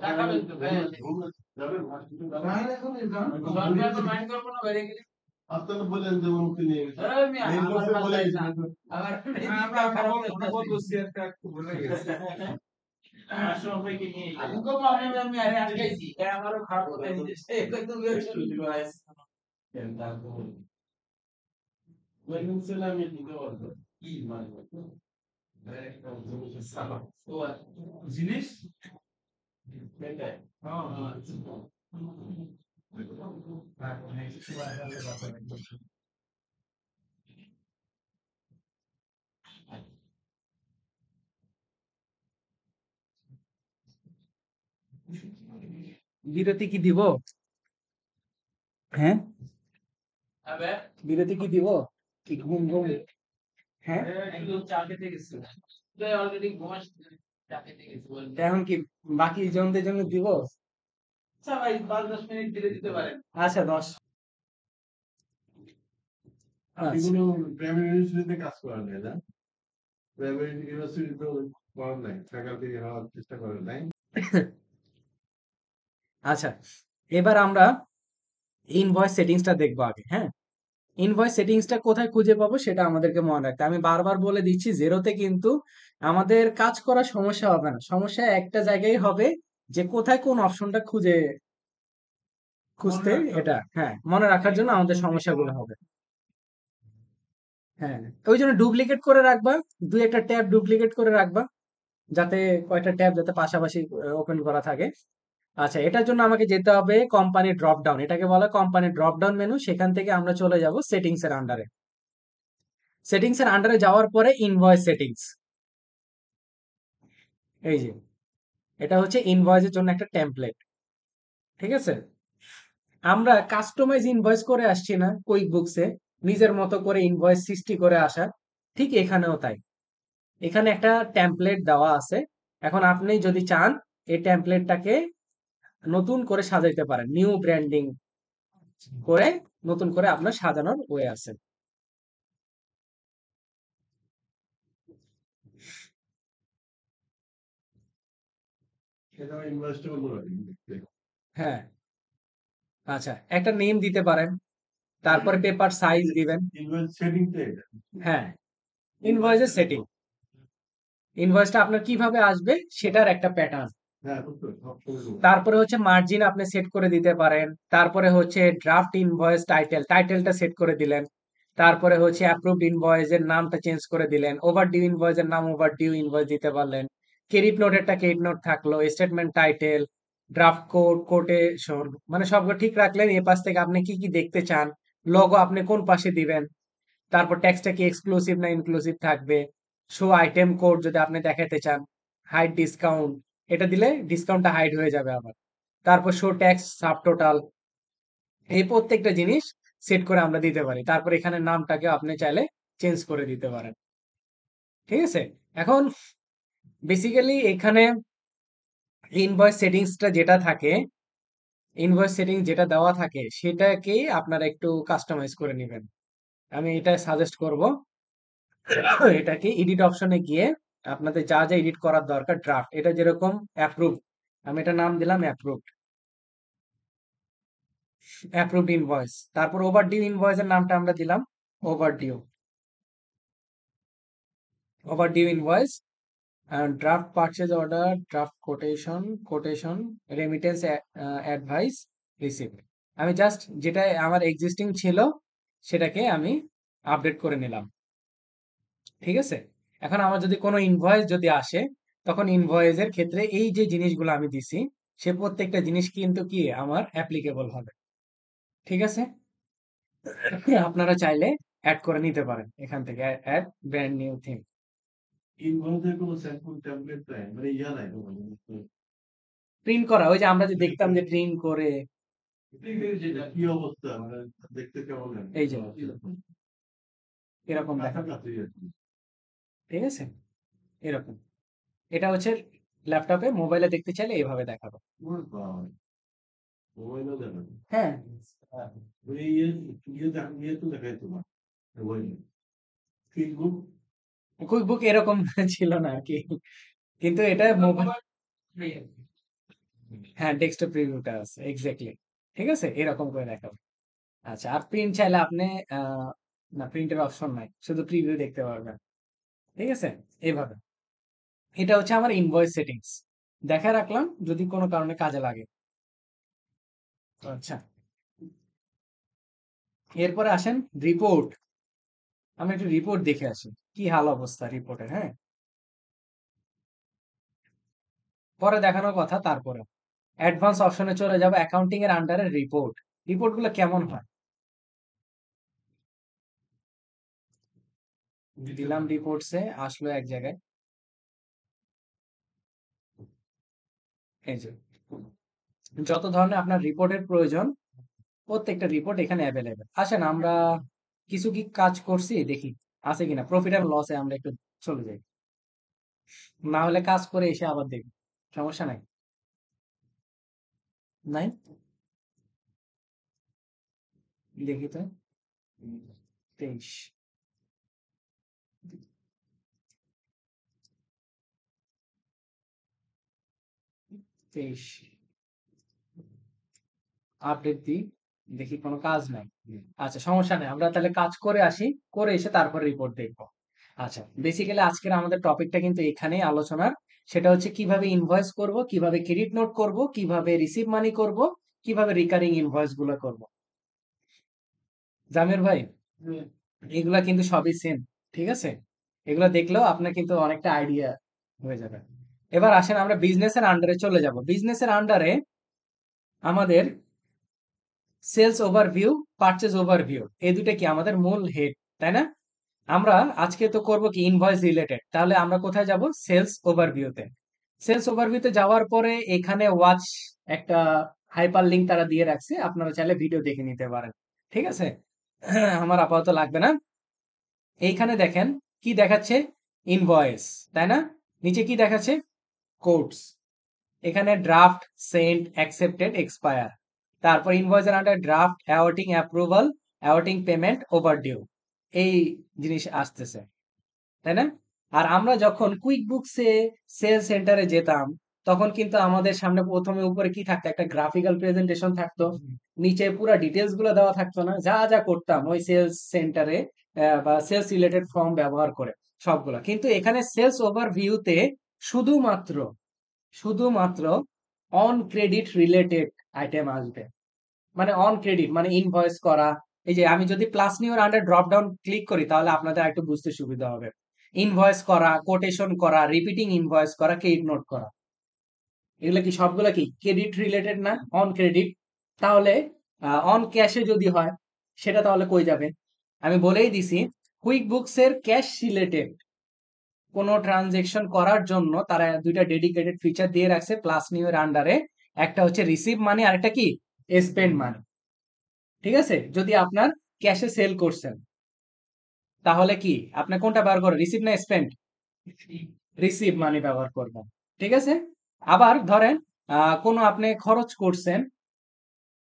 টাকা বের তো ভাই যাবেন সরকার তো মাইন্ড করবো না বাইরে গেলে। আপনারা বলেন যেমন তিনি এই মিয়া, মেইন আমার কোর্সে বলে মাথায় না। গেছেন। আমার আমরা খারাপ আমরা বলছি একটা ভুলে গেছি। সবাইকে নিয়ে আমি তো ভাবলাম আমি আরে আটকাইছি, তাই আমারও খারাপ কথা দিতেছে, এটা তো বের শুরু দিল আজ। ওইখান ছিল আমি দিতে পারবো। কি মানে? ও আচ্ছা। জিনিস এটাই। বিরতি কি দিব? হ্যাঁ, আবে বিরতি কি দিব? কি ঘুম ঘুম? হ্যাঁ, একদম চা খেতে গেছি। তো অলরেডি ঘুমাস, চা খেতে গেছি বল। তা এখন কি বাকি জনদের জন্য দিব? আচ্ছা ভাই 5-10 মিনিট ধীরে দিতে পারেন। আচ্ছা 10। আপনি আচ্ছা, কোনো প্রাইমারি ইউনিভার্সিটিতে কাজ করেন নাই না? প্রাইমারি ইউনিভার্সিটি তো করেন নাই, ফ্যাকাল্টি হওয়ার চেষ্টা করেন নাই? আচ্ছা, এবার আমরা ইনভয়েস সেটিংসটা দেখবো আগে। হ্যাঁ, ইনভয়েস সেটিংসটা কোথায় খুঁজে পাবো সেটা আমাদেরকে মনে রাখতে, আমি বারবার বলে দিচ্ছি, জেরোতে কিন্তু আমাদের কাজ করার সমস্যা হবে না, সমস্যা একটা জায়গায় হবে, যে কোথায় কোন অপশনটা মনে খুঁজতে, রাখতে হবে। এটা হ্যাঁ মনে রাখার জন্য আমাদের সমস্যাগুলো হবে। হ্যাঁ, ওই জন্য ডুপ্লিকেট করে রাখবা, দুই একটা ট্যাব ডুপ্লিকেট করে রাখবা, যাতে কয়টা ট্যাব যাতে পাশাপাশি ওপেন করা থাকে। আচ্ছা, এটার জন্য আমাকে যেতে হবে কোম্পানি ড্রপ ডাউন, এটাকে বলা হয় কোম্পানি ড্রপ ডাউন মেনু, সেখান থেকে আমরা চলে যাব সেটিংস এর আন্ডারে। সেটিংস এর আন্ডারে যাওয়ার পরে ইনভয়েস সেটিংস, এই যে এটা হচ্ছে ইনভয়েসের জন্য একটা টেমপ্লেট, ঠিক আছে? আমরা কাস্টমাইজ ইনভয়েস করে আসছি না কুইক বুকসে, নিজের মতো করে ইনভয়েস সৃষ্টি করে আসা, ঠিক এখানেও তাই। এখানে একটা টেমপ্লেট দেওয়া আছে, এখন আপনি যদি চান এই টেমপ্লেটটাকে নতুন করে সাজাইতে পারেন, নিউ ব্র্যান্ডিং করে নতুন করে আপনার সাজানোর ওয়ে আছে। সেটা ইনভেস্ট করবো রাখি। হ্যাঁ, আচ্ছা, একটা নেম দিতে পারেন, তারপরে পেপার সাইজ দিবেন। ইনভেস্ট সেটিংটা এটা। হ্যাঁ, ইনভয়েসের সেটিং, ইনভয়েসটা আপনার কিভাবে আসবে সেটার একটা প্যাটার্ন। হ্যাঁ, বুঝতে পেরেছি, সব করে দেবো। তারপরে হচ্ছে মার্জিন আপনি সেট করে দিতে পারেন, তারপরে হচ্ছে ড্রাফট ইনভয়েস টাইটেলটা সেট করে দিলেন, তারপরে হচ্ছে অ্যাপ্রুভড ইনভয়েস এর নামটা চেঞ্জ করে দিলেন, ওভারডিউ ইনভয়েস এর নাম ওভারডিউ ইনভয়েস দিতে পারলেন, ক্রেডিট নোটেরটা ক্রেডিট নোট থাকলো, statement title, draft code, quotation, মানে সবগুলো ঠিক রাখলেন। এ পাশ থেকে আপনি কি কি দেখতে চান, লোগো আপনি কোন পাশে দিবেন, তারপর ট্যাক্সটা কি এক্সক্লুসিভ না ইনক্লুসিভ থাকবে, শো আইটেম কোড যদি আপনি দেখাতে চান, হাইড ডিসকাউন্ট, এটা দিলে ডিসকাউন্টটা হাইড হয়ে যাবে আবার, তারপর শো ট্যাক্স সাব টোটাল, এই প্রত্যেকটা জিনিস সেট করে আমরা দিতে পারি। তারপর এখানে নামটাকে আপনি চাইলে চেঞ্জ করে দিতে পারেন, ঠিক আছে? এখন বেসিক্যালি এখানে ইনভয়েস সেটিংসটা যেটা থাকে, ইনভয়েস সেটিং যেটা দেওয়া থাকে সেটাকেই আপনারা একটু কাস্টমাইজ করে নেবেন। আমি এটা সাজেস্ট করব, এটাকে এডিট অপশনে গিয়ে আপনাদের যা যা এডিট করার দরকার, ড্রাফট, এটা যেরকম অ্যাপ্রুভ, আমি এটা নাম দিলাম অ্যাপ্রুভড ইনভয়েস, তারপর ওভারডিউ ইনভয়েসের নামটা আমরা দিলাম overdue, overdue invoice, draft purchase order, draft quotation, remittance advice, receipt. আমি জাস্ট যেটা আমার এক্সিস্টিং ছিল সেটাকে আমি আপডেট করে নিলাম, ঠিক আছে? এখন আমার যদি কোনো ইনভয়েস যদি আসে, তখন ইনভয়েসের ক্ষেত্রে এই যে জিনিসগুলো আমি দিছি, সে প্রত্যেকটা জিনিস কিন্তু কি আমার অ্যাপ্লিকেবল হবে, ঠিক আছে? আপনারা চাইলে অ্যাড করে নিতে পারেন এখান থেকে, অ্যাড ব্র্যান্ড নিউ থিম। ইনভয়েসের কোনো স্যাম্পল টেমপ্লেট নাই, মানে ইয়া নাই তোমার। প্রিন্ট করা, ওই যে আমরা যে দেখতাম যে প্রিন্ট করে, যেটা কি অবস্থা, মানে দেখতে কেমন লাগে? এই যে এরকম দেখা, কাছাকাছি আর কি। ঠিক আছে? এরকম, এটা হচ্ছে ল্যাপটপে, মোবাইলে দেখতে চাইলে এইভাবে দেখাবো। ওরে বাবা, মোবাইলও দেখেন। হ্যাঁ, ওই ইয়ে তো দেখাই তোমার মোবাইলে। ফেসবুক। কুইক বুক এরকম ছিল না আর কি, কিন্তু এটা মোবাইল, হ্যাঁ ডেস্কটপ প্রিভিউটা আছে এক্স্যাক্টলি, ঠিক আছে? এরকম করে দেখাবো। আচ্ছা, আর প্রিন্ট চাইলে আপনি আহ, না, প্রিন্টের অপশন নাই, শুধু প্রিভিউ দেখতে পারবেন, ঠিক আছে? এইভাবে, এটা হচ্ছে আমার ইনভয়েস সেটিংস, দেখা রাখলাম যদি কোনো কারণে কাজে লাগে। আচ্ছা, এরপরে আসেন রিপোর্ট, আমি একটু রিপোর্ট দেখে আসি কি হাল অবস্থা রিপোর্টের, হ্যাঁ পরে দেখানোর কথা। তারপরে অ্যাডভান্স অপশনে চলে যাব, অ্যাকাউন্টিং এর আন্ডারে রিপোর্ট, রিপোর্ট গুলো কেমন হয়, দিলাম রিপোর্টসে, আসলো এক জায়গায়, এই যে যত ধরনের আপনার রিপোর্টের প্রয়োজন, প্রত্যেকটা রিপোর্ট এখানে অ্যাভেলেবেল। আসেন আমরা কিছু কি কাজ করছি দেখি আছে কিনা, প্রফিট এন্ড লসে আমরা একটু চলে যাই, না হলে কাজ করে এসে আবার দেখি, সমস্যা নাই, নাই, দেখি তো, 23, 23 আপডেট দিই, দেখি কোনো কাজ নাই। আচ্ছা, সমস্যা নেই, আমরা তাহলে কাজ করে আসি, করে এসে তারপর রিপোর্ট দেখবো। আচ্ছা, বেসিক্যালি আজকের আমাদের টপিকটা কিন্তু এখানেই আলোচনার। সেটা হচ্ছে কিভাবে ইনভয়েস করব, কিভাবে ক্রেডিট নোট করব, কিভাবে রিসিভ মানি করব, কিভাবে রিকারিং ইনভয়েস গুলো করব। জামির ভাই, এগুলা কিন্তু সবই সেম, ঠিক আছে? এগুলো দেখলেও আপনার কিন্তু অনেকটা আইডিয়া হয়ে যাবে। এবার আসেন আমরা বিজনেসের আন্ডারে চলে যাব। বিজনেসের আন্ডারে আমাদের সেলস ওভারভিউ, পারচেজ ওভারভিউ, এই দুটো কি আমাদের মূল হেড, তাই না? আমরা আজকে তো করব কি ইনভয়েস রিলেটেড, তাহলে আমরা কোথায় যাব? সেলস ওভারভিউতে। সেলস ওভারভিউতে যাওয়ার পরে এখানে ওয়াচ একটা হাইপার লিংক তারা দিয়ে রাখছে, আপনারা চাইলে ভিডিও দেখে নিতে পারেন, ঠিক আছে? আমার আপাতত লাগবে না। এইখানে দেখেন কি দেখাচ্ছে? ইনভয়েস, তাই না? নিচে কি দেখাচ্ছে? কোডস। এখানে ড্রাফট, সেন্ট, অ্যাকসেপ্টেড, এক্সপায়ার। তারপর ইনভয়েসের under draft, অ্যাওয়ার্টিং approval, অ্যাওয়ার্টিং payment, overdue, এই জিনিস আসতেছে, তাই না? আর আমরা যখন কুইক বুকসে সেল সেন্টারে যেতাম, তখন কিন্তু আমাদের সামনে প্রথমে উপরে কি থাকতো? একটা গ্রাফিক্যাল প্রেজেন্টেশন থাকতো, নিচে পুরো ডিটেলস গুলো দেওয়া থাকতো না? যা যা করতাম ওই সেলস সেন্টারে বা সেলস রিলেটেড ফর্ম ব্যবহার করে সবগুলো। কিন্তু এখানে সেলস ওভারভিউতে শুধুমাত্র শুধুমাত্র অন ক্রেডিট রিলেটেড আইটেম আসবে। মানে অন ক্রেডিট মানে ইনভয়েস করা। এই যে আমি যদি প্লাস নিউর আন্ডার ড্রপ ডাউন ক্লিক করি, তাহলে আপনাদের একটু বুঝতে সুবিধা হবে। ইনভয়েস করা, কোটেশন করা, রিপিটিং ইনভয়েস করা, ক্রেডিট নোট করা, এগুলো কি সবগুলো কি ক্রেডিট রিলেটেড না? On credit. তাহলে অন ক্যাশে যদি হয়, সেটা তাহলে কই যাবে? আমি বলেই দিছি, কুইক বুকস এর ক্যাশ রিলেটেড কোনো ট্রানজেকশন করার জন্য তারা দুইটা ডেডিকেটেড ফিচার দিয়ে রাখছে প্লাস নিউ এর আন্ডারে। একটা হচ্ছে রিসিভ মানি, আর একটা কি স্পেন্ড মানি, ঠিক আছে? যদি আপনার ক্যাশে সেল করছেন, তাহলে কি আপনি কোনটা ব্যবহার করবেন? রিসিভ না স্পেন্ড? রিসিভ মানি ব্যবহার করবেন, ঠিক আছে? আবার ধরেন কোনো আপনি খরচ করছেন,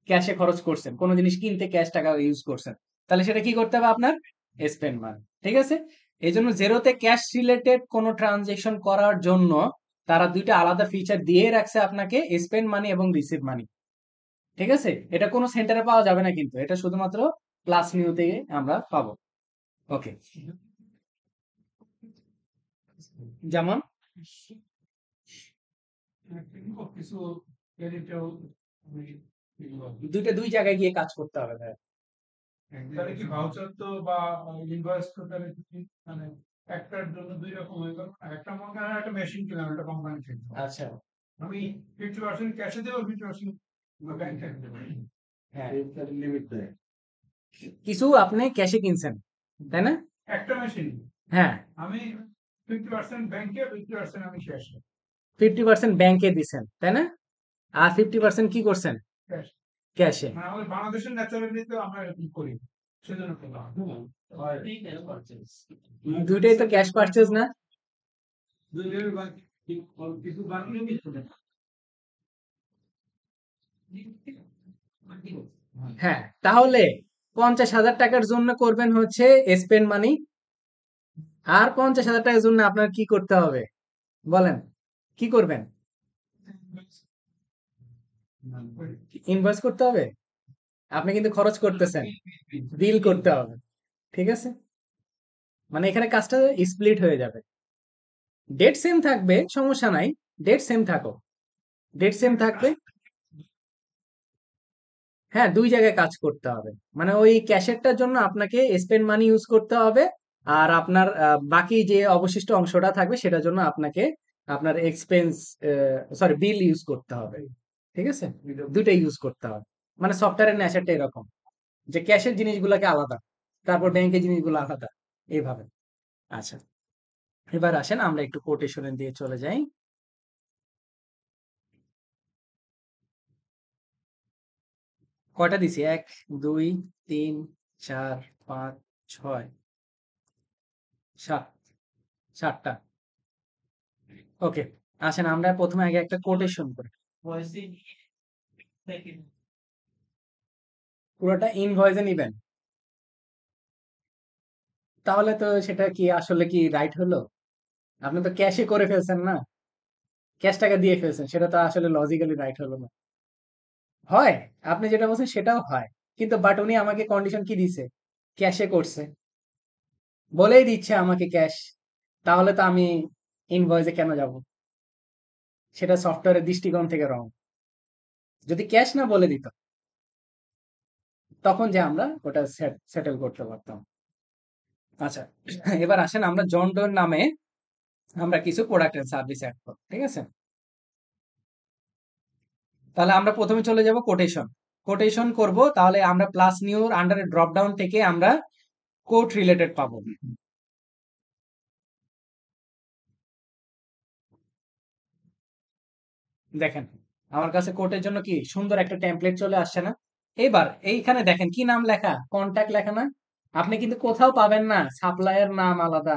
ক্যাশে খরচ করছেন, কোনো জিনিস কিনতে ক্যাশ টাকা ইউজ করছেন, তাহলে সেটা কি করতে হবে আপনার? স্পেন্ড মানি, ঠিক আছে? এই জন্য জেরোতে ক্যাশ রিলেটেড কোনো ট্রানজেকশন করার জন্য তারা দুইটা আলাদা ফিচার দিয়ে রাখছে আপনাকে, স্পেন্ড মানি এবং রিসিভ মানি, ঠিক আছে? এটা কোনো সেন্টারে পাওয়া যাবে না, কিন্তু এটা শুধুমাত্র প্লাস নিউ থেকে আমরা পাবো। ওকে, যেমন কিছু ক্রেডিটেও দুই জায়গায় গিয়ে কাজ করতে হবে ভাই। তাহলে কি ভাউচার তো বা ইনভয়েস তো তাহলে মানে একটার জন্য দুই রকম হয়ে গেল। একটা মনে করেন একটা মেশিন কিনলাম, একটা কোম্পানি কিনলাম, আচ্ছা, আমি 50% ক্যাশে দেবো, 50% ব্যাংকে দেবো। হ্যাঁ, লিমিট দেয়। কিছু আপনি ক্যাশে কিনছেন, তাই না? একটা মেশিন হ্যাঁ, আমি 50% ব্যাংকে, 50% আমি ক্যাশে। 50% ব্যাংকে দিছেন, তাই না? আর 50% কি করছেন? ক্যাশ ক্যাশে। মানে আমাদের বাংলাদেশের ন্যাচারালি তো আমরা এরকম করি, সেজন্য করলাম। দুইটাই তো ক্যাশ পারচেজ না? কিছু বাংলা কিছু না। হ্যাঁ, তাহলে 50,000 টাকার জন্য করবেন হচ্ছে স্পেন্ড মানি, আর 50,000 টাকার জন্য আপনার কি করতে হবে বলেন? কি করবেন? ইনভয়েস করতে হবে। আপনি কিন্তু খরচ করতেছেন, বিল করতে হবে, ঠিক আছে? মানে এখানে কাজটা স্প্লিট হয়ে যাবে। ডেট সেম থাকবে, সমস্যা নাই, ডেট সেম থাকো, ডেট সেম থাকবে। হ্যাঁ, দুই জায়গায় কাজ করতে হবে। মানে ওই ক্যাশেরটার জন্য আপনাকে স্পেন্ড মানি ইউজ করতে হবে, আর আপনার বাকি যে অবশিষ্ট অংশটা থাকবে সেটার জন্য আপনাকে আপনার এক্সপেন্স, সরি, বিল ইউজ করতে হবে, ঠিক আছে? দুইটা ইউজ করতে হবে। মানে সফটওয়্যারের নেচারটা এরকম যে ক্যাশের জিনিসগুলোকে আলাদা, তারপর ব্যাংকের জিনিসগুলো আলাদা, এইভাবে। আচ্ছা, এবার আসেন আমরা একটু কোটেশনের দিয়ে চলে যাই। কয়টা দিছি? 1, 2, 3, 4, 5, 6, 7, 7টা। ওকে, আসেন আমরা প্রথমে আগে একটা কোটেশন করি। পুরোটা ইনভয়েসে নিবেন, তাহলে তো সেটা কি আসলে কি রাইট হলো? আপনি তো ক্যাশে করে ফেলছেন না, ক্যাশ টাকা দিয়ে ফেলছেন, সেটা তো আসলে লজিক্যালি রাইট হলো না। হয়, আপনি যেটা বলছেন সেটাও হয়, কিন্তু বাট উনি আমাকে কন্ডিশন কি দিছে, ক্যাশে করছে, বলেই দিচ্ছে আমাকে ক্যাশ, তাহলে তো আমি ইনভয়েসে কেন যাব? সেটা সফটওয়্যারের দৃষ্টিকোণ থেকে রং। যদি ক্যাশ না বলে দিত, তখন যে আমরা ওটা সেটেল করতে পারতাম। আচ্ছা, এবার আসেন আমরা জন ডোর নামে আমরা কিছু প্রোডাক্ট এন্ড সার্ভিস অ্যাড করব, ঠিক আছে? তাহলে আমরা প্রথমে চলে যাব কোটেশন। কোটেশন করব, তাহলে আমরা প্লাস নিউর আন্ডারে ড্রপ ডাউন থেকে আমরা কোট রিলেটেড পাবো। দেখেন আমার কাছে কোটের জন্য কি সুন্দর একটা টেমপ্লেট চলে আসছে না? এবার এইখানে দেখেন কি নাম লেখা, কন্ট্যাক্ট লেখা না? আপনি কিন্তু কোথাও পাবেন না সাপ্লায়ার নাম আলাদা,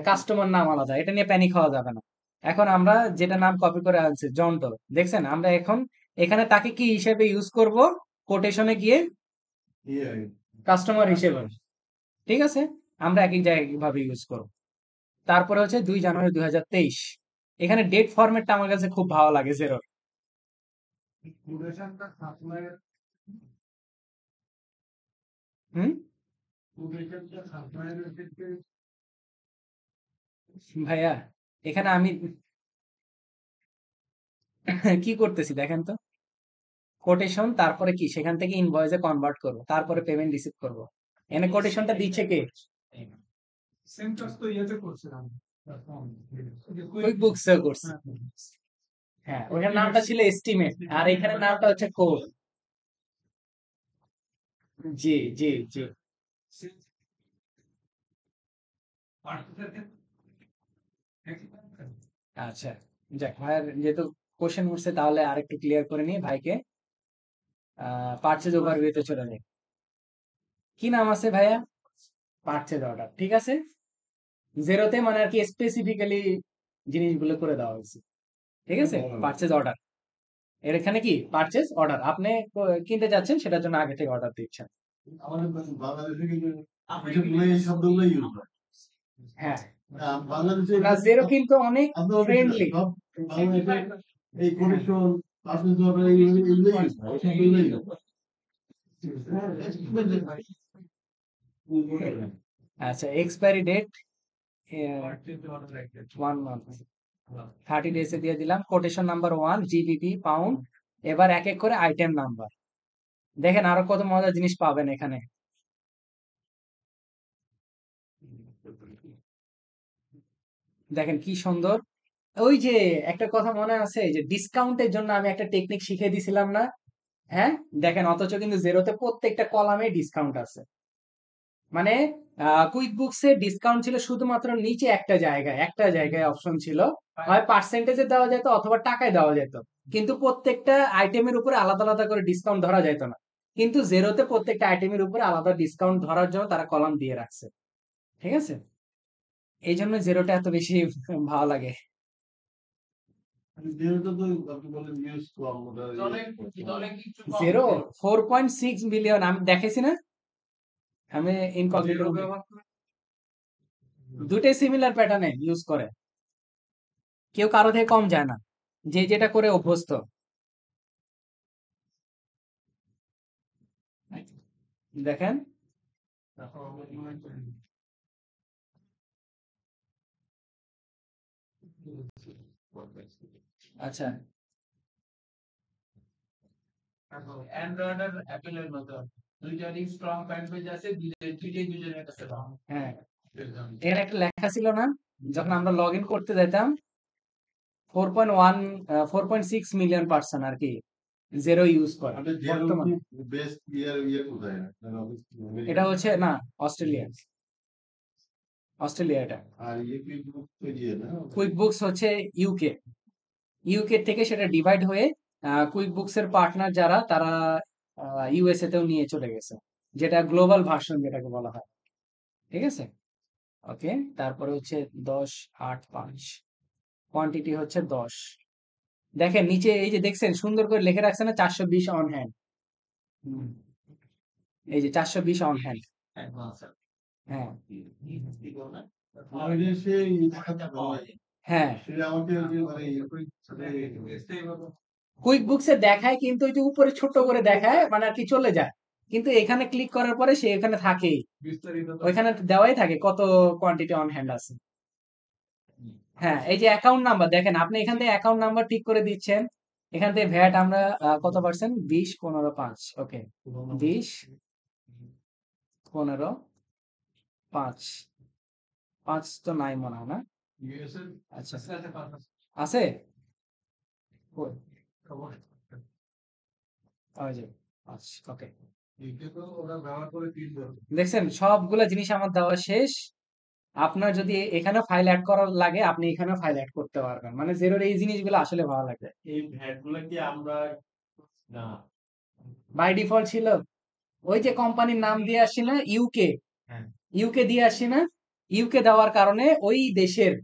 কাস্টমার নাম আলাদা, এটা নিয়ে প্যানিক হওয়া যাবে না। এখন আমরা যেটা নাম কপি করে আনছি জন্টল, দেখছেন আমরা এখন এখানে তাকে কি হিসেবে ইউজ করব, কোটেশনে গিয়ে ইয়ে কাস্টমার হিসেবে, ঠিক আছে? আমরা এক এক জায়গায় কিভাবে ইউজ করব। তারপরে হচ্ছে 2 জানুয়ারি 2023, এখানে ডেট ফরম্যাটটা আমার কাছে খুব ভালো লাগে জেরো। কোটেশনটা সাপ্লায়ার হুম, কোটেশনটা সাপ্লায়ারের ক্ষেত্রে ভাইয়া এখানে আমি কি করতেছি দেখেন তো, কোটেশন তারপরে কি সেখান থেকে ইনভয়েসে কনভার্ট করব, তারপরে পেমেন্ট রিসিভ করব। এখানে কোটেশনটা দিচ্ছে কে? সেম কাজ তো ইয়েতে করছিলাম। কুইক বুকসেও করছে। হ্যাঁ, ওখানে নামটা ছিল এস্টিমেট, আর এখানে নামটা হচ্ছে কোড। জি জি জি। আচ্ছা, যাক ভাইয়ার যেহেতু কোশ্চেন উঠছে, তাহলে আরেকটু ক্লিয়ার করে নিয়ে ভাইকে পারচেজ ওভারভিউতে চলে যাই। কি নাম আছে ভাইয়া? পারচেজ অর্ডার, ঠিক আছে। জেরোতে মানে আর কি স্পেসিফিক্যালি জিনিসগুলো করে দেওয়া হয়েছে, ঠিক আছে। পারচেজ অর্ডার, এর এখানে কি পারচেজ অর্ডার, আপনি কিনতে যাচ্ছেন সেটার জন্য আগে থেকে অর্ডার দিচ্ছেন। আমাদের বাংলাদেশে কিন্তু এসবগুলো এই শব্দগুলো ইউজ হয়। হ্যাঁ, বাংলাদেশে না জেরো কিন্তু অনেক আপনার ফ্রেন্ডলি। সব বাংলাদেশে এই কোটেশন পার্সেন্ট অর্ডার এগুলো ইউজ হয়, এই শব্দগুলো ইউজ হয়। আচ্ছা, এক্সপায়ারি ডেট 1 মান্থ, 30 ডেজে দিয়ে দিলাম। Quotation number 1 GBP pound. এবার এক এক করে আইটেম নাম্বার, দেখেন আরো কত মজার জিনিস পাবেন এখানে। দেখেন কি সুন্দর। ওই যে একটা কথা মনে আছে যে ডিসকাউন্টের জন্য আমি একটা টেকনিক শিখিয়ে দিছিলাম না? হ্যাঁ, দেখেন অথচ কিন্তু জেরোতে প্রত্যেকটা কলামে ডিসকাউন্ট আছে। মানে কুইক বুকসে ডিসকাউন্ট ছিল শুধুমাত্র নিচে একটা জায়গায় অপশন ছিল, হয় পার্সেন্টেজে দেওয়া যেত অথবা টাকায় দেওয়া যেত, কিন্তু প্রত্যেকটা আইটেমের উপরে আলাদা আলাদা করে ডিসকাউন্ট ধরা যেত না। কিন্তু জেরোতে প্রত্যেকটা আইটেমের উপরে আলাদা ডিসকাউন্ট ধরার জন্য তারা কলাম দিয়ে রাখছে, ঠিক আছে। এই জন্য জেরোটা এত বেশি ভালো লাগে। যেহেতু তো আপনি বলেন ইউজ কম, ওটা দলে কিছু কম জেরো 4.6 মিলিয়ন আমি দেখেছি না, আমি ইনকগনিটো দুটাই সিমিলার প্যাটার্নে ইউজ করে, কেউ কারো থেকে কম যায় না, যে যেটা করে অভ্যস্ত। দেখেন আচ্ছা, অ্যান্ড্রয়েড আর অ্যাপেলের মতো দুইটারই স্ট্রং ফ্যান পেজ আছে, দুইটাই দুজনের কাছে ভালো। হ্যাঁ, এর একটা লেখা ছিল না যখন আমরা লগ ইন করতে যেতাম, 4.6 মিলিয়ন পার্সন আর কি জেরো ইউজ করে আপনি যেরকম বর্তমানে। বেস্ট কোথায় না এটা হচ্ছে না, অস্ট্রেলিয়া, অস্ট্রেলিয়া এটা। আর ইয়ে কি বুক দিয়ে না কুইক বুকস হচ্ছে ইউকে, ইউকে থেকে সেটা ডিভাইড হয়ে কুইক বুকস এর পার্টনার যারা তারা ইউএসএ তেও নিয়ে চলে গেছে, যেটা গ্লোবাল ভার্সন যেটাকে বলা হয়, ঠিক আছে। ওকে, তারপরে হচ্ছে 10.8.5, কোয়ান্টিটি হচ্ছে 10। দেখেন নিচে এই যে দেখছেন সুন্দর করে লিখে রাখছে না 420 অন হ্যান্ড, এই যে 420 অন হ্যান্ড। হ্যাঁ আমি যে সেই দেখাতে পারি হ্যাঁ, সেটা আমাকে কুইক বুকসে দেখায় কিন্তু ওই যে উপরে ছোট করে দেখায় মানে আর কি চলে যায়, কিন্তু এখানে ক্লিক করার পরে সে এখানে থাকেই, বিস্তারিত ওইখানে দেওয়াই থাকে কত কোয়ান্টিটি অন হ্যান্ড আছে। হ্যাঁ, এই যে অ্যাকাউন্ট নাম্বার দেখেন, আপনি এখান থেকে অ্যাকাউন্ট নাম্বার ঠিক করে দিচ্ছেন। এখান থেকে ভ্যাট আমরা কত পার্সেন্ট, 20, 15, 5, ওকে, 20, 15, 5, 5 তো নাই মনে হয় না। ইউএসএর আচ্ছা, সাথে কথা আছে কই? খবর ওই যে 5, ওকে। এইটা তো ওরা ব্যবহার করে তিন ধরনের দেখছেন সবগুলা জিনিস আমার দেওয়া শেষ। আপনার যদি এখানে ফাইল অ্যাড করার লাগে আপনি এখানে ফাইল অ্যাড করতে পারবেন, মানে জেরোর এই জিনিসগুলো আসলে ভালো লাগে। এই ভ্যাট গুলা কি আমরা না বাই ডিফল্ট ছিল ওই যে কোম্পানির নাম দিয়ে আসছি না, ইউকে, হ্যাঁ ইউকে দিয়ে আসছি না, ইউকে দেওয়ার কারণে ওই দেশের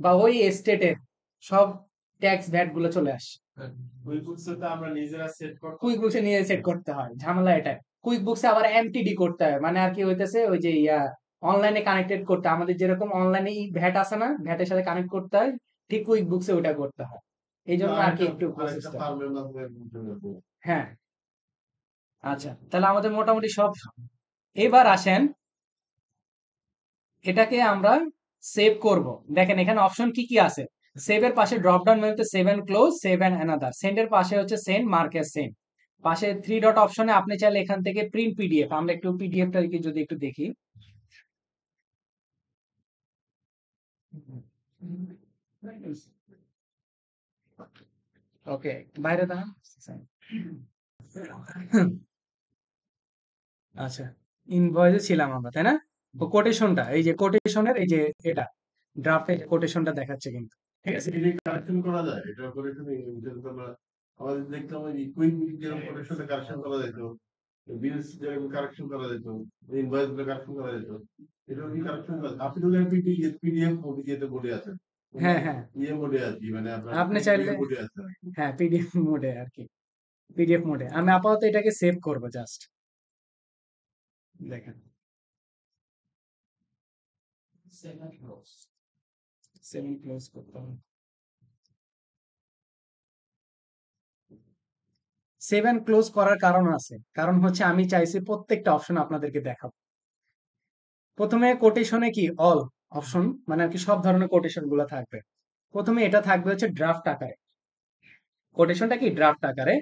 বা ওই স্টেটের সব ট্যাক্স ভ্যাট গুলো চলে আসে। ওই বুকস তো আমরা নিজেরা সেট করতে কুইক বুকসে নিয়ে সেট করতে হয়, ঝামেলা এটা। কুইক বুকসে আবার এমটিডি করতে হয়, মানে আর কি হইতেছে ওই যে অনলাইনে কানেক্টেড করতে হয়। আমাদের যেরকম অনলাইনে ভ্যাট আছে না, ভ্যাটের সাথে কানেক্ট করতে হয়, ঠিক কুইক বুকসে ওটা করতে হয়। এই জন্য আর কি একটু আরেকটা প্রসেসটা। ফার্মের মাধ্যমে করতে হবে। হ্যাঁ, আচ্ছা, তাহলে আমাদের মোটামুটি সব। এবার আসেন এটাকে আমরা সেভ করব। দেখেন এখানে অপশন কি কি আছে। সেভের পাশে ড্রপ ডাউন মেনুতে save and close, save and another. সেন্ডের পাশে হচ্ছে সেন্ড, মার্ক এজ সেন্ড। পাশে 3 ডট অপশনে আপনি চাইলে এখান থেকে প্রিন্ট পিডিএফ, আমরা একটু পিডিএফটা যদি একটু দেখি। ওকে, বাইরে দাঁড়ান। আচ্ছা, ইনভয়েসে ছিলাম আমরা, তাই না? তো কোটেশনটা, এই যে কোটেশনের এই যে এটা ড্রাফটে কোটেশনটা দেখাচ্ছে কিন্তু, ঠিক আছে। এটা কারেকশন করা যায়, এটা করে যেহেতু আমরা আমাদের দেখতাম ওই কুইক যেরকম কারেকশনটা কারেকশন করা যেত, বিলস যেরকম কারেকশন করা যেত, ইনভয়েস গুলো কারেকশন করা যেত, এটা কি কারেকশন করা আপনি তো পিডিএফ মোডে যেতে বলে আছেন, হ্যাঁ, হ্যাঁ, ইয়ে মোডে আর কি, মানে আপনার আপনি চাইলে, পিডিএফ মোডে আছে। হ্যাঁ, পিডিএফ মোডে আর কি, পিডিএফ মোডে আমি আপাতত এটাকে সেভ করব জাস্ট। দেখেন সেভ ক্লোজ করতে হবে। সেভ এন্ড ক্লোজ করার কারণ আছে, কারণ হচ্ছে আমি চাইছি প্রত্যেকটা অপশন আপনাদেরকে দেখাবো। প্রথমে কোটেশনে কি অল অপশন, মানে আর কি সব ধরনের কোটেশন গুলো থাকবে। প্রথমে এটা থাকবে হচ্ছে ড্রাফট আকারে, কোটেশনটা কি ড্রাফট আকারে।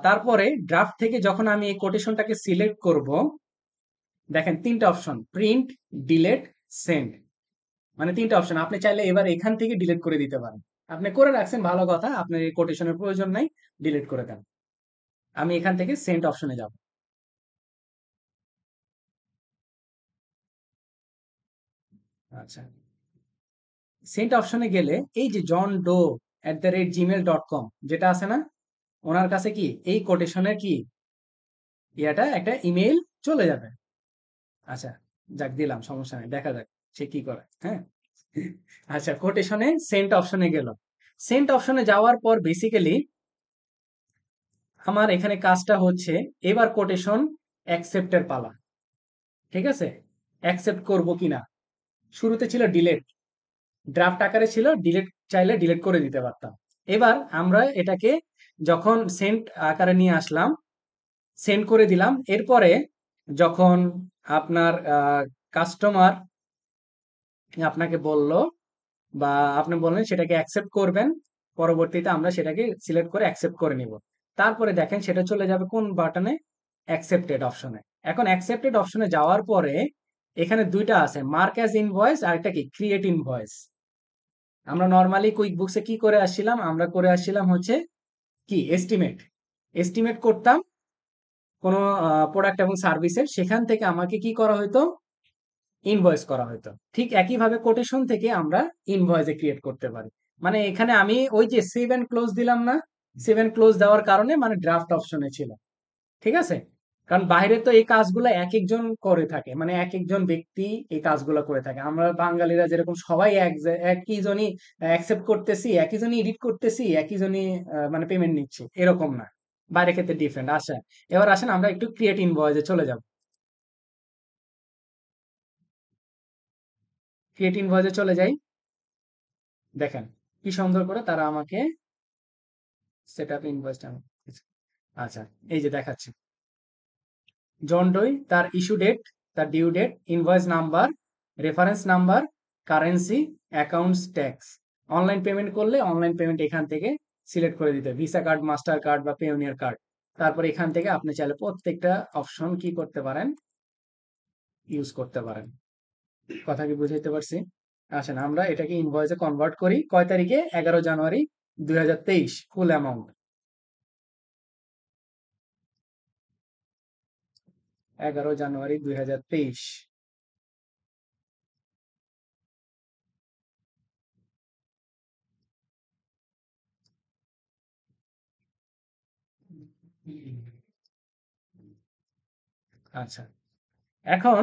তারপরে ড্রাফট থেকে যখন আমি এই কোটেশনটাকে সিলেক্ট করব, দেখেন 3টা অপশন, প্রিন্ট, ডিলেট, সেন্ড, মানে 3টা অপশন। আপনি চাইলে এবার এখান থেকে ডিলিট করে দিতে পারেন। আপনি করে রাখছেন, ভালো কথা, আপনার এই কোটেশনের প্রয়োজন নাই, ডিলিট করে দেন। আমি এখান থেকে সেন্ড অপশনে যাব। আচ্ছা, সেন্ড অপশনে গেলে এই যে johndoe@gmail.com যেটা আছে না, ওনার কাছে কি এই কোটেশনের কি ইয়াটা একটা ইমেইল চলে যাবে। আচ্ছা, যাক দিলাম, সমস্যা নেই, দেখা যাক সে কি করে। হ্যাঁ, আচ্ছা, কোটেশনে সেন্ট অপশনে গেল। সেন্ট অপশনে যাওয়ার পর বেসিক্যালি আমার এখানে কাজটা হচ্ছে এবার কোটেশন অ্যাকসেপ্টের পালা। ঠিক আছে, অ্যাকসেপ্ট করব কিনা। শুরুতে ছিল ডিলেট, ড্রাফট আকারে ছিল, ডিলিট চাইলে ডিলিট করে দিতে পারতাম। এবার আমরা এটাকে যখন সেন্ট আকারে নিয়ে আসলাম, সেন্ড করে দিলাম। এরপরে যখন আপনার কাস্টমার আপনাকে বলল বা আপনি বললেন সেটাকে অ্যাকসেপ্ট করবেন, পরবর্তীতে আমরা সেটাকে সিলেক্ট করে অ্যাকসেপ্ট করে নিব। তারপরে দেখেন সেটা চলে যাবে কোন বাটনে, অ্যাকসেপ্টেড অপশনে। এখন অ্যাকসেপ্টেড অপশনে যাওয়ার পরে এখানে দুইটা আছে, মার্ক অ্যাজ ইনভয়েস আর একটা কি ক্রিয়েট ইনভয়েস। আমরা নর্মালি কুইক বুকসে কি করে আসছিলাম, আমরা করে আসছিলাম হচ্ছে কি এস্টিমেট, এস্টিমেট করতাম কোনো প্রোডাক্ট এবং সার্ভিসের, সেখান থেকে আমাকে কি করা হতো, ইনভয়েস করা হতো। ঠিক একইভাবে কোটেশন থেকে আমরা ইনভয়েসে ক্রিয়েট করতে পারি। মানে এখানে আমি ওই যে সেভ এন্ড ক্লোজ দিলাম না, সেভ এন্ড ক্লোজ দেওয়ার কারণে মানে ড্রাফট অপশনে ছিল। ঠিক আছে, কারণ বাইরে তো এই কাজগুলো এক একজন করে থাকে, মানে এক একজন ব্যক্তি এই কাজগুলো করে থাকে। আমরা বাঙালিরা যেরকম সবাই একই জনই অ্যাকসেপ্ট করতেছি, একই জনই এডিট করতেছি, একই জনই মানে পেমেন্ট নিচ্ছি, এরকম না। বাইরের ক্ষেত্রে ডিফারেন্ট। আচ্ছা, এবার আসেন আমরা একটু ক্রিয়েট ইনভয়েসে চলে যাব। ক্রিয়েট ইনভয়েসে চলে যাই। দেখেন কি সুন্দর করে তারা আমাকে সেট আপ ইনভয়েসটা, আচ্ছা, এই যে দেখাচ্ছে। জন ডোই, তার ইস্যু ডেট, তার due date, invoice number, reference number, currency, accounts, tax. Online payment করলে অনলাইন পেমেন্ট এখান থেকে সিলেক্ট করে দিতে, ভিসা কার্ড, মাস্টার কার্ড বা পেওনিয়ার কার্ড। তারপর এখান থেকে আপনি চাইলে প্রত্যেকটা অপশন কি করতে পারেন, ইউজ করতে পারেন। কথা কি বুঝাইতে পারছি? আসেন আমরা এটাকে ইনভয়েসে কনভার্ট করি। কয় তারিখে? 11 জানুয়ারি 2023, ফুল অ্যামাউন্ট 11 জানুয়ারি 2023। আচ্ছা, এখন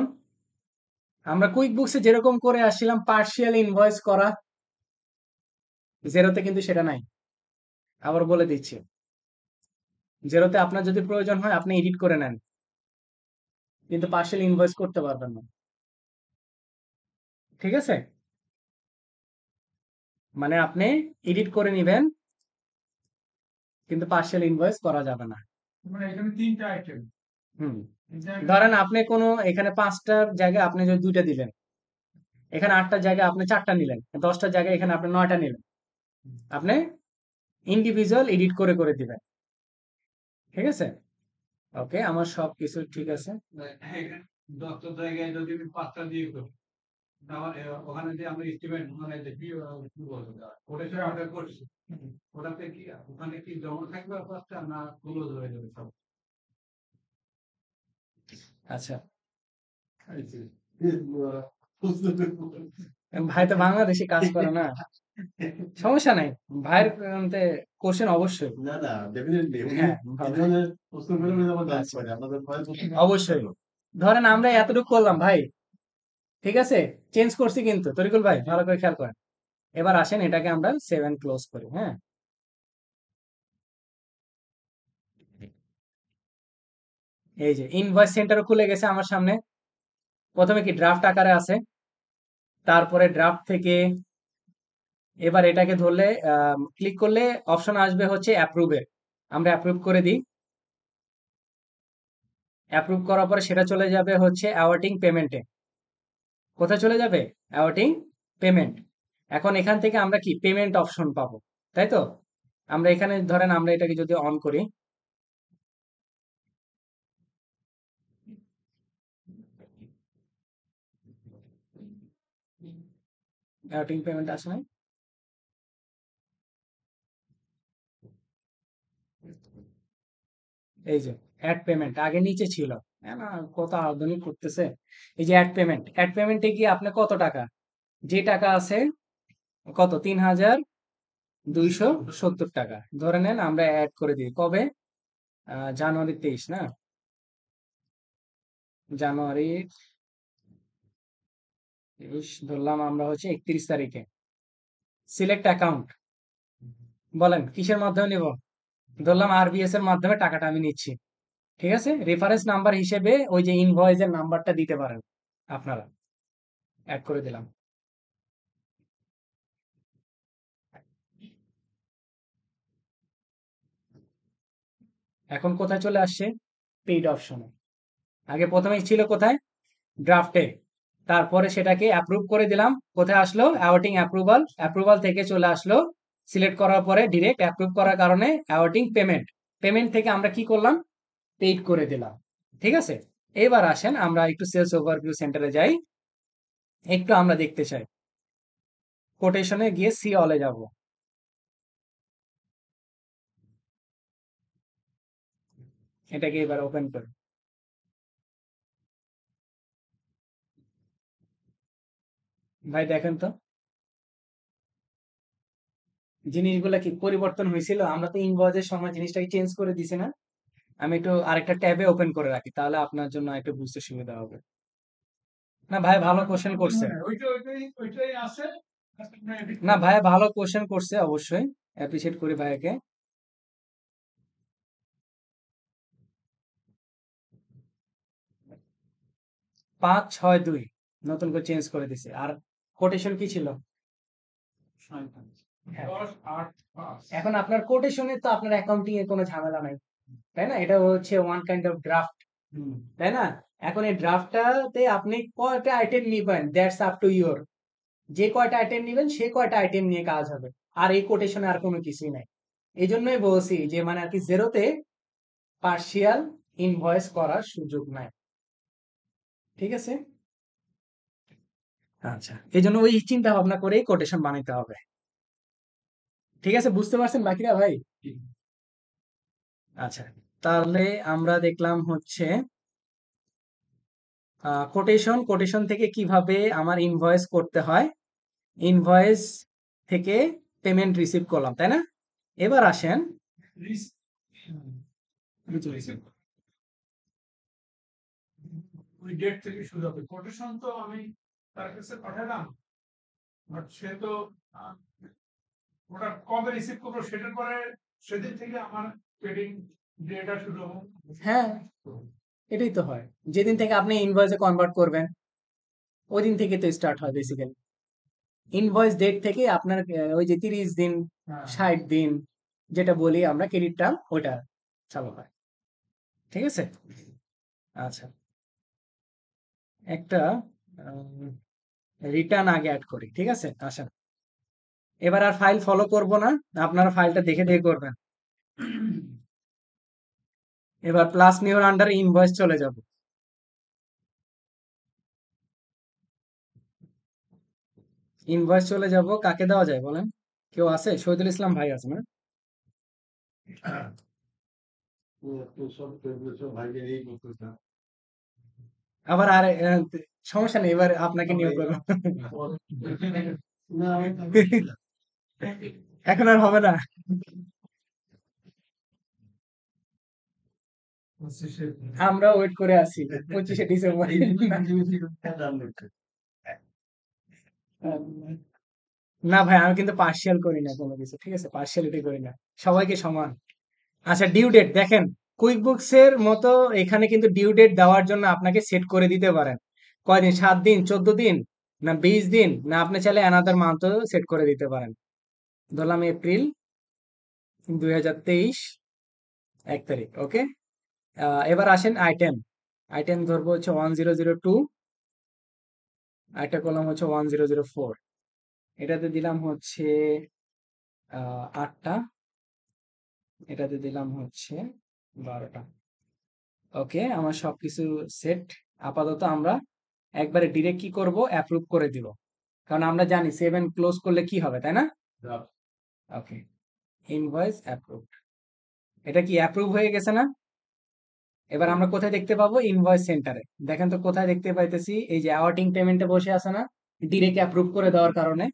আমরা কুইক বুকসে যেরকম করে আসছিলাম পার্শিয়াল ইনভয়েস করা, জেরোতে কিন্তু সেটা নাই। আবার বলে দিচ্ছি, জেরোতে আপনার যদি প্রয়োজন হয় আপনি এডিট করে নেন, কিন্তু পার্শিয়াল ইনভয়েস করতে পারবেন না। ঠিক আছে, মানে আপনি এডিট করে নিবেন, কিন্তু পার্শিয়াল ইনভয়েস করা যাবে না। মানে এখানে 3টা আইটেম। হুম, ধরেন আপনি কোনো এখানে 5টার জায়গায় আপনি যদি 2টা দিলেন, এখানে 8টার জায়গায় আপনি 4টা নিলেন, 10টার জায়গায় এখানে আপনি 9টা নিলেন, আপনি ইন্ডিভিজুয়াল এডিট করে করে দিবেন। ঠিক আছে, ওকে, আমার সব কিছু ঠিক আছে। 10টা জায়গায় যদি আমি 5টা দিয়ে করি, আমার ওখানে যে আমরা এস্টিমেট মানে যে কি বলবো, ওটা সে আমরা করছি, ওটাতে কি ওখানে কি জমা থাকবে 5টা না ক্লোজ হয়ে যাবে সব? আচ্ছা, না ভাই তো বাংলাদেশে কাজ করে না, সমস্যা নাই, ভাইয়ের কোশ্চেন অবশ্যই। না ডেফিনেটলি উনি হ্যাঁ, এই ভালো। ধরনের প্রশ্ন করে আমার জানতে আচ্ছা, পারে আপনাদের ভয় প্রশ্ন অবশ্যই। ধরেন আমরা এতটুকু করলাম ভাই, ঠিক আছে, চেঞ্জ করছি কিন্তু তরিকুল ভাই ভালো করে খেয়াল করেন। এবার আসেন এটাকে আমরা 7 ক্লোজ করি। হ্যাঁ, এই যে ইনভয়েস সেন্টারও খুলে গেছে আমার সামনে। প্রথমে কি ড্রাফট আকারে আছে, তারপরে ড্রাফট থেকে এবার এটাকে ধরলে ক্লিক করলে অপশন আসবে হচ্ছে অ্যাপ্রুভের, আমরা অ্যাপ্রুভ করে দিই। অ্যাপ্রুভ করার পরে সেটা চলে যাবে হচ্ছে অ্যাওয়ার্টিং পেমেন্টে। কোথায় চলে যাবে? অ্যাওয়ার্টিং পেমেন্ট। এখন এখান থেকে আমরা কি পেমেন্ট অপশন পাবো, তাই তো? আমরা এখানে ধরেন আমরা এটাকে যদি অন করি, অ্যাওয়ার্টিং পেমেন্ট আসে নাই, এই যে অ্যাড পেমেন্ট আগে নিচে ছিল, হ্যাঁ না, কত আধুনিক করতেছে। এই যে অ্যাড পেমেন্টে গিয়ে আপনি কত টাকা, যে টাকা আছে, কত, 3270 টাকা ধরে নেন, আমরা অ্যাড করে দিই। কবে? জানুয়ারি 23, না, জানুয়ারি 23 ধরলাম আমরা হচ্ছে 31 তারিখে। সিলেক্ট অ্যাকাউন্ট, বলেন কিসের মাধ্যমে নিব? ধরলাম আরবিএস এর মাধ্যমে টাকাটা আমি নিচ্ছি। ঠিক আছে, রেফারেন্স নাম্বার হিসেবে ওই যে ইনভয়েসের নাম্বারটা দিতে পারেন আপনারা। অ্যাড করে দিলাম। এখন কোথায় চলে আসছে? পেইড অপশনে। আগে প্রথমেই ছিল কোথায়? ড্রাফটে। তারপরে সেটাকে অ্যাপ্রুভ করে দিলাম, কোথায় আসলো? অ্যাওয়ার্টিং অ্যাপ্রুভাল, অ্যাপ্রুভাল থেকে চলে আসলো, সিলেক্ট করার পরে ডিরেক্ট অ্যাপ্রুভ করার কারণে অ্যাওয়ার্টিং পেমেন্ট, পেমেন্ট থেকে আমরা কি করলাম? পেইড করে দিলাম। ঠিক আছে, এবার আসেন আমরা একটু সেলস ওভারভিউ সেন্টারে যাই, একটু আমরা দেখতে চাই। কোটেশনে গিয়ে সি অলে যাব। এটাকে এবার ওপেন করি। ভাই দেখেন তো জিনিসগুলা কি পরিবর্তন হয়েছিল? আমরা তো ইনভয়েসের সময় জিনিসটাকে চেঞ্জ করে দিছি না? আমি একটু আরেকটা ট্যাবে ওপেন করে রাখি, তাহলে আপনার জন্য একটু বুঝতে সুবিধা হবে। না ভাই ভালো কোশ্চেন করছে, ওইটাই আছে। না ভাই ভালো কোশ্চেন করছে, অবশ্যই অ্যাপ্রিসিয়েট করি ভাইকে। 562 নতুন করে চেঞ্জ করে দিছে। আর কোটেশন কি ছিল? হ্যাঁ, 10, 8, 5 এখন আপনার কোটেশনে তো আপনার অ্যাকাউন্টিং এর কোনো ঝামেলা নাই, তাই না? এটা হচ্ছে ওয়ান কাইন্ড অফ ড্রাফট, তাই না? এখন এই ড্রাফটটাতে আপনি কয়টা আইটেম নিবেন দ্যাটস আপ টু ইউর। যে কয়টা আইটেম নিবেন সে কয়টা আইটেম নিয়ে কাজ হবে। আর এই কোটেশনে আর কোনো কিছুই নাই। এই জন্যই বলছি যে মানে আর কি জেরোতে পার্শিয়াল ইনভয়েস করার সুযোগ নাই। ঠিক আছে? আচ্ছা, এই জন্য ওই চিন্তা ভাবনা করেই কোটেশন বানাইতে হবে। ঠিক আছে, বুঝতে পারছেন বাকিরা ভাই? আচ্ছা, তাহলে আমরা দেখলাম হচ্ছে কোটেশন থেকে কিভাবে আমার ইনভয়েস করতে হয়, ইনভয়েস থেকে পেমেন্ট রিসিভ করলাম, তাই না? এবার আসেন ওই ডেট থেকে শুরু হবে কোটেশন তো আমি তার কাছে পাঠালাম বাট সে তো আহ, ওটা কবে রিসিভ করবো সেটার পরে সেদিন থেকে আমার পেডিং ডেটা শুরু হবে। হ্যাঁ, এটাই তো হয়। যেদিন থেকে আপনি ইনভয়েসে কনভার্ট করবেন ওই দিন থেকে তো স্টার্ট হয় বেসিক্যালি। ইনভয়েস ডেট থেকে আপনার ওই যে 30 দিন, হ্যাঁ 60 দিন যেটা বলি আমরা ক্রেডিট টার্ম, ওটা চালু হয়। ঠিক আছে? আচ্ছা, একটা রিটার্ন আগে অ্যাড করি। ঠিক আছে, আসেন। এবার আর ফাইল ফলো করব না, আপনারা ফাইলটা দেখে দেখে করবেন। এবার প্লাস নিউর আন্ডারে ইনভয়েস চলে যাব। ইনভয়েস চলে যাব, কাকে দেওয়া যায় বলেন? কেউ আছে? শহীদুল ইসলাম ভাই আছে না? সব ভাইকে নিয়েই করতেছে। আবার আর সমস্যা নেই, এবার আপনাকে নিয়োগ করবো। না আমি এখন আর হবে না। আমরা ওয়েট করে আছি 25শে ডিসেম্বর। না ভাই, আমি কিন্তু পার্শিয়াল করি না কোনো কিছু। ঠিক আছে, পার্শিয়ালিটি করি না, সবাইকে সমান। আচ্ছা, ডিউ ডেট দেখেন, কুইক বুকস এর মতো এখানে কিন্তু ডিউ ডেট দেওয়ার জন্য আপনাকে সেট করে দিতে পারেন। কয়দিন? 7 দিন, 14 দিন, না 20 দিন, না আপনি চাইলে অ্যানাদার মান্থও সেট করে দিতে পারেন। ধরলাম এপ্রিল 2023 1 তারিখ। ওকে, এবার আসেন আইটেম। আইটেম ধরবো হচ্ছে 1002, একটা কলাম হচ্ছে 1004। এটাতে দিলাম হচ্ছে 8টা, এটাতে দিলাম হচ্ছে 12টা। ওকে, আমার সবকিছু সেট। আপাতত আমরা একবারে ডিরেক্ট কি করব, অ্যাপ্রুভ করে দিব, কারণ আমরা জানি 7 ক্লোজ করলে কি হবে, তাই না? ওকে, ইনভয়েস অ্যাপ্রুভ। এটা কি অ্যাপ্রুভ হয়ে গেছে না? এবার আমরা কোথায় দেখতে পাবো? ইনভয়েস সেন্টারে। দেখেন তো কোথায় দেখতে পাইতেছি, এই যে অ্যাওয়ার্টিং পেমেন্টে বসে আছে না, ডিরেক্ট অ্যাপ্রুভ করে দেওয়ার কারণে।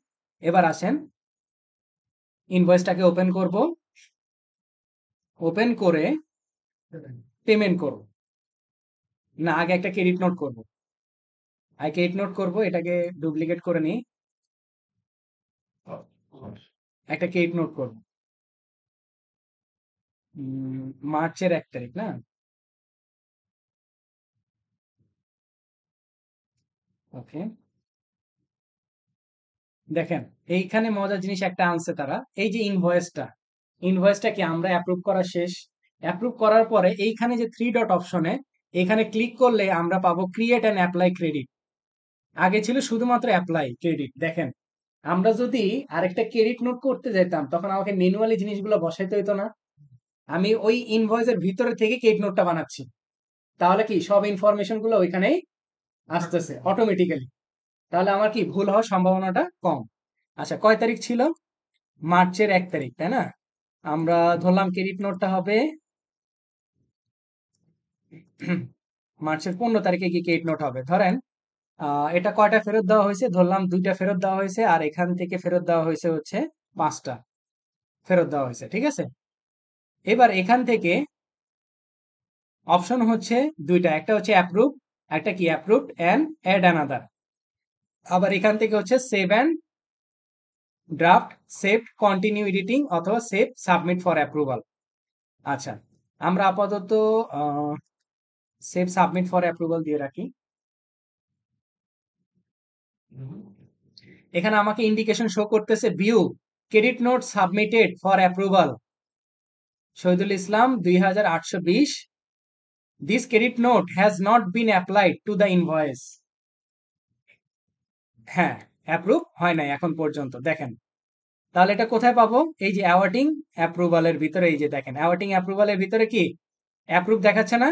এবার আসেন ইনভয়েসটাকে ওপেন করব, ওপেন করে পেমেন্ট করব। না, আগে একটা ক্রেডিট নোট করব। আগে ক্রেডিট নোট করব, এটাকে ডুপ্লিকেট করে নিই, একটা ক্রেডিট নোট করব। মার্চের 1 তারিখ না? ওকে, দেখেন এইখানে মজার জিনিস একটা আনছে তারা, এই যে ইনভয়েসটা, ইনভয়েসটা কি আমরা অ্যাপ্রুভ করা শেষ। অ্যাপ্রুভ করার পরে এইখানে যে 3 ডট অপশনে, এখানে ক্লিক করলে আমরা পাবো ক্রিয়েট অ্যান্ড অ্যাপ্লাই ক্রেডিট। আগে ছিল শুধুমাত্র অ্যাপ্লাই ক্রেডিট। দেখেন, আমরা যদি আরেকটা ক্রেডিট নোট করতে যেতাম তখন আমাকে ম্যানুয়ালি জিনিসগুলো বসাইতে হইতো না। আমি ওই ইনভয়েসের ভিতরে থেকে ক্রেডিট নোটটা বানাচ্ছি, তাহলে কি সব ইনফরমেশন গুলো ওইখানেই আসতেছে অটোমেটিক্যালি। তাহলে আমার কি ভুল হওয়ার সম্ভাবনাটা কম। আচ্ছা, কয় তারিখ ছিল? মার্চের 1 তারিখ, তাই না? আমরা ধরলাম ক্রেডিট নোটটা হবে মার্চের 15 তারিখে কি ক্রেডিট নোট হবে। ধরেন এটা কয়টা ফেরত দেওয়া হয়েছে, ধরলাম 2টা ফেরত দেওয়া হয়েছে, আর এখান থেকে ফেরত দেওয়া হয়েছে হচ্ছে 5টা ফেরত দেওয়া হয়েছে। ঠিক আছে, এবার এখান থেকে অপশন হচ্ছে 2টা, একটা হচ্ছে অ্যাপ্রুভ, একটা কি অ্যাপ্রুভড অ্যান্ড অ্যাড অ্যানাদার। আবার এখান থেকে হচ্ছে save and draft, save continue editing, অথবা সেভ সাবমিট ফর অ্যাপ্রুভাল। আচ্ছা, আমরা আপাতত সেভ সাবমিট ফর অ্যাপ্রুভাল দিয়ে রাখি। এখানে আমাকে ইন্ডিকেশন শো করতেছে view credit note submitted for approval Shahidul Islam 2820 this credit note has not been applied to the invoice. হ্যাঁ, অ্যাপ্রুভ হয় নাই এখন পর্যন্ত, দেখেন। তাহলে এটা কোথায় পাবো? এই যে অ্যাওয়ার্ডিং অ্যাপ্রুভালের ভিতরে, এই যে দেখেন অ্যাওয়ার্ডিং অ্যাপ্রুভালের ভিতরে কি অ্যাপ্রুভ দেখাচ্ছে না?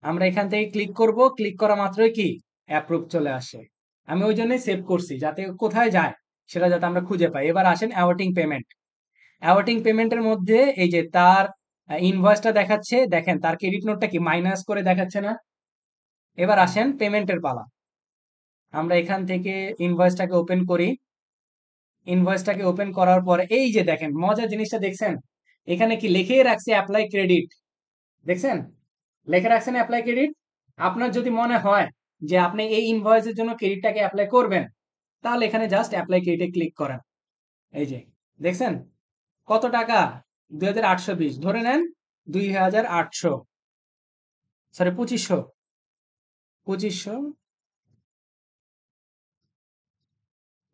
আমরা এখান থেকে ক্লিক করব, ক্লিক করা মাত্রই কি অ্যাপ্রুভ চলে আসে। আমি ওই জন্যই সেভ করছি, যাতে কোথায় যায় সেটা যাতে আমরা খুঁজে পাই। এবার আসেন অ্যাওয়ার্ডিং পেমেন্ট। অ্যাওয়ার্ডিং পেমেন্টের মধ্যে এই যে তার ইনভয়েসটা দেখাচ্ছে, দেখেন তার ক্রেডিট নোটটা কি মাইনাস করে দেখাচ্ছে না? এবার আসেন পেমেন্টের পালা। আমরা এখান থেকে ইনভয়েসটাকে ওপেন করি। ইনভয়েসটাকে ওপেন করার পরে এই যে দেখেন মজার জিনিসটা দেখছেন, এখানে কি লিখেই রাখছে অ্যাপ্লাই ক্রেডিট। দেখছেন লেখা রাখছেন অ্যাপ্লাই ক্রেডিট। আপনার যদি মনে হয় যে আপনি এই ইনভয়েসের জন্য ক্রেডিটটাকে অ্যাপ্লাই করবেন, তাহলে এখানে জাস্ট অ্যাপ্লাই ক্রেডিটে ক্লিক করেন। এই যে দেখছেন কত টাকা, 2820 ধরে নেন, 2800, সরি 2500,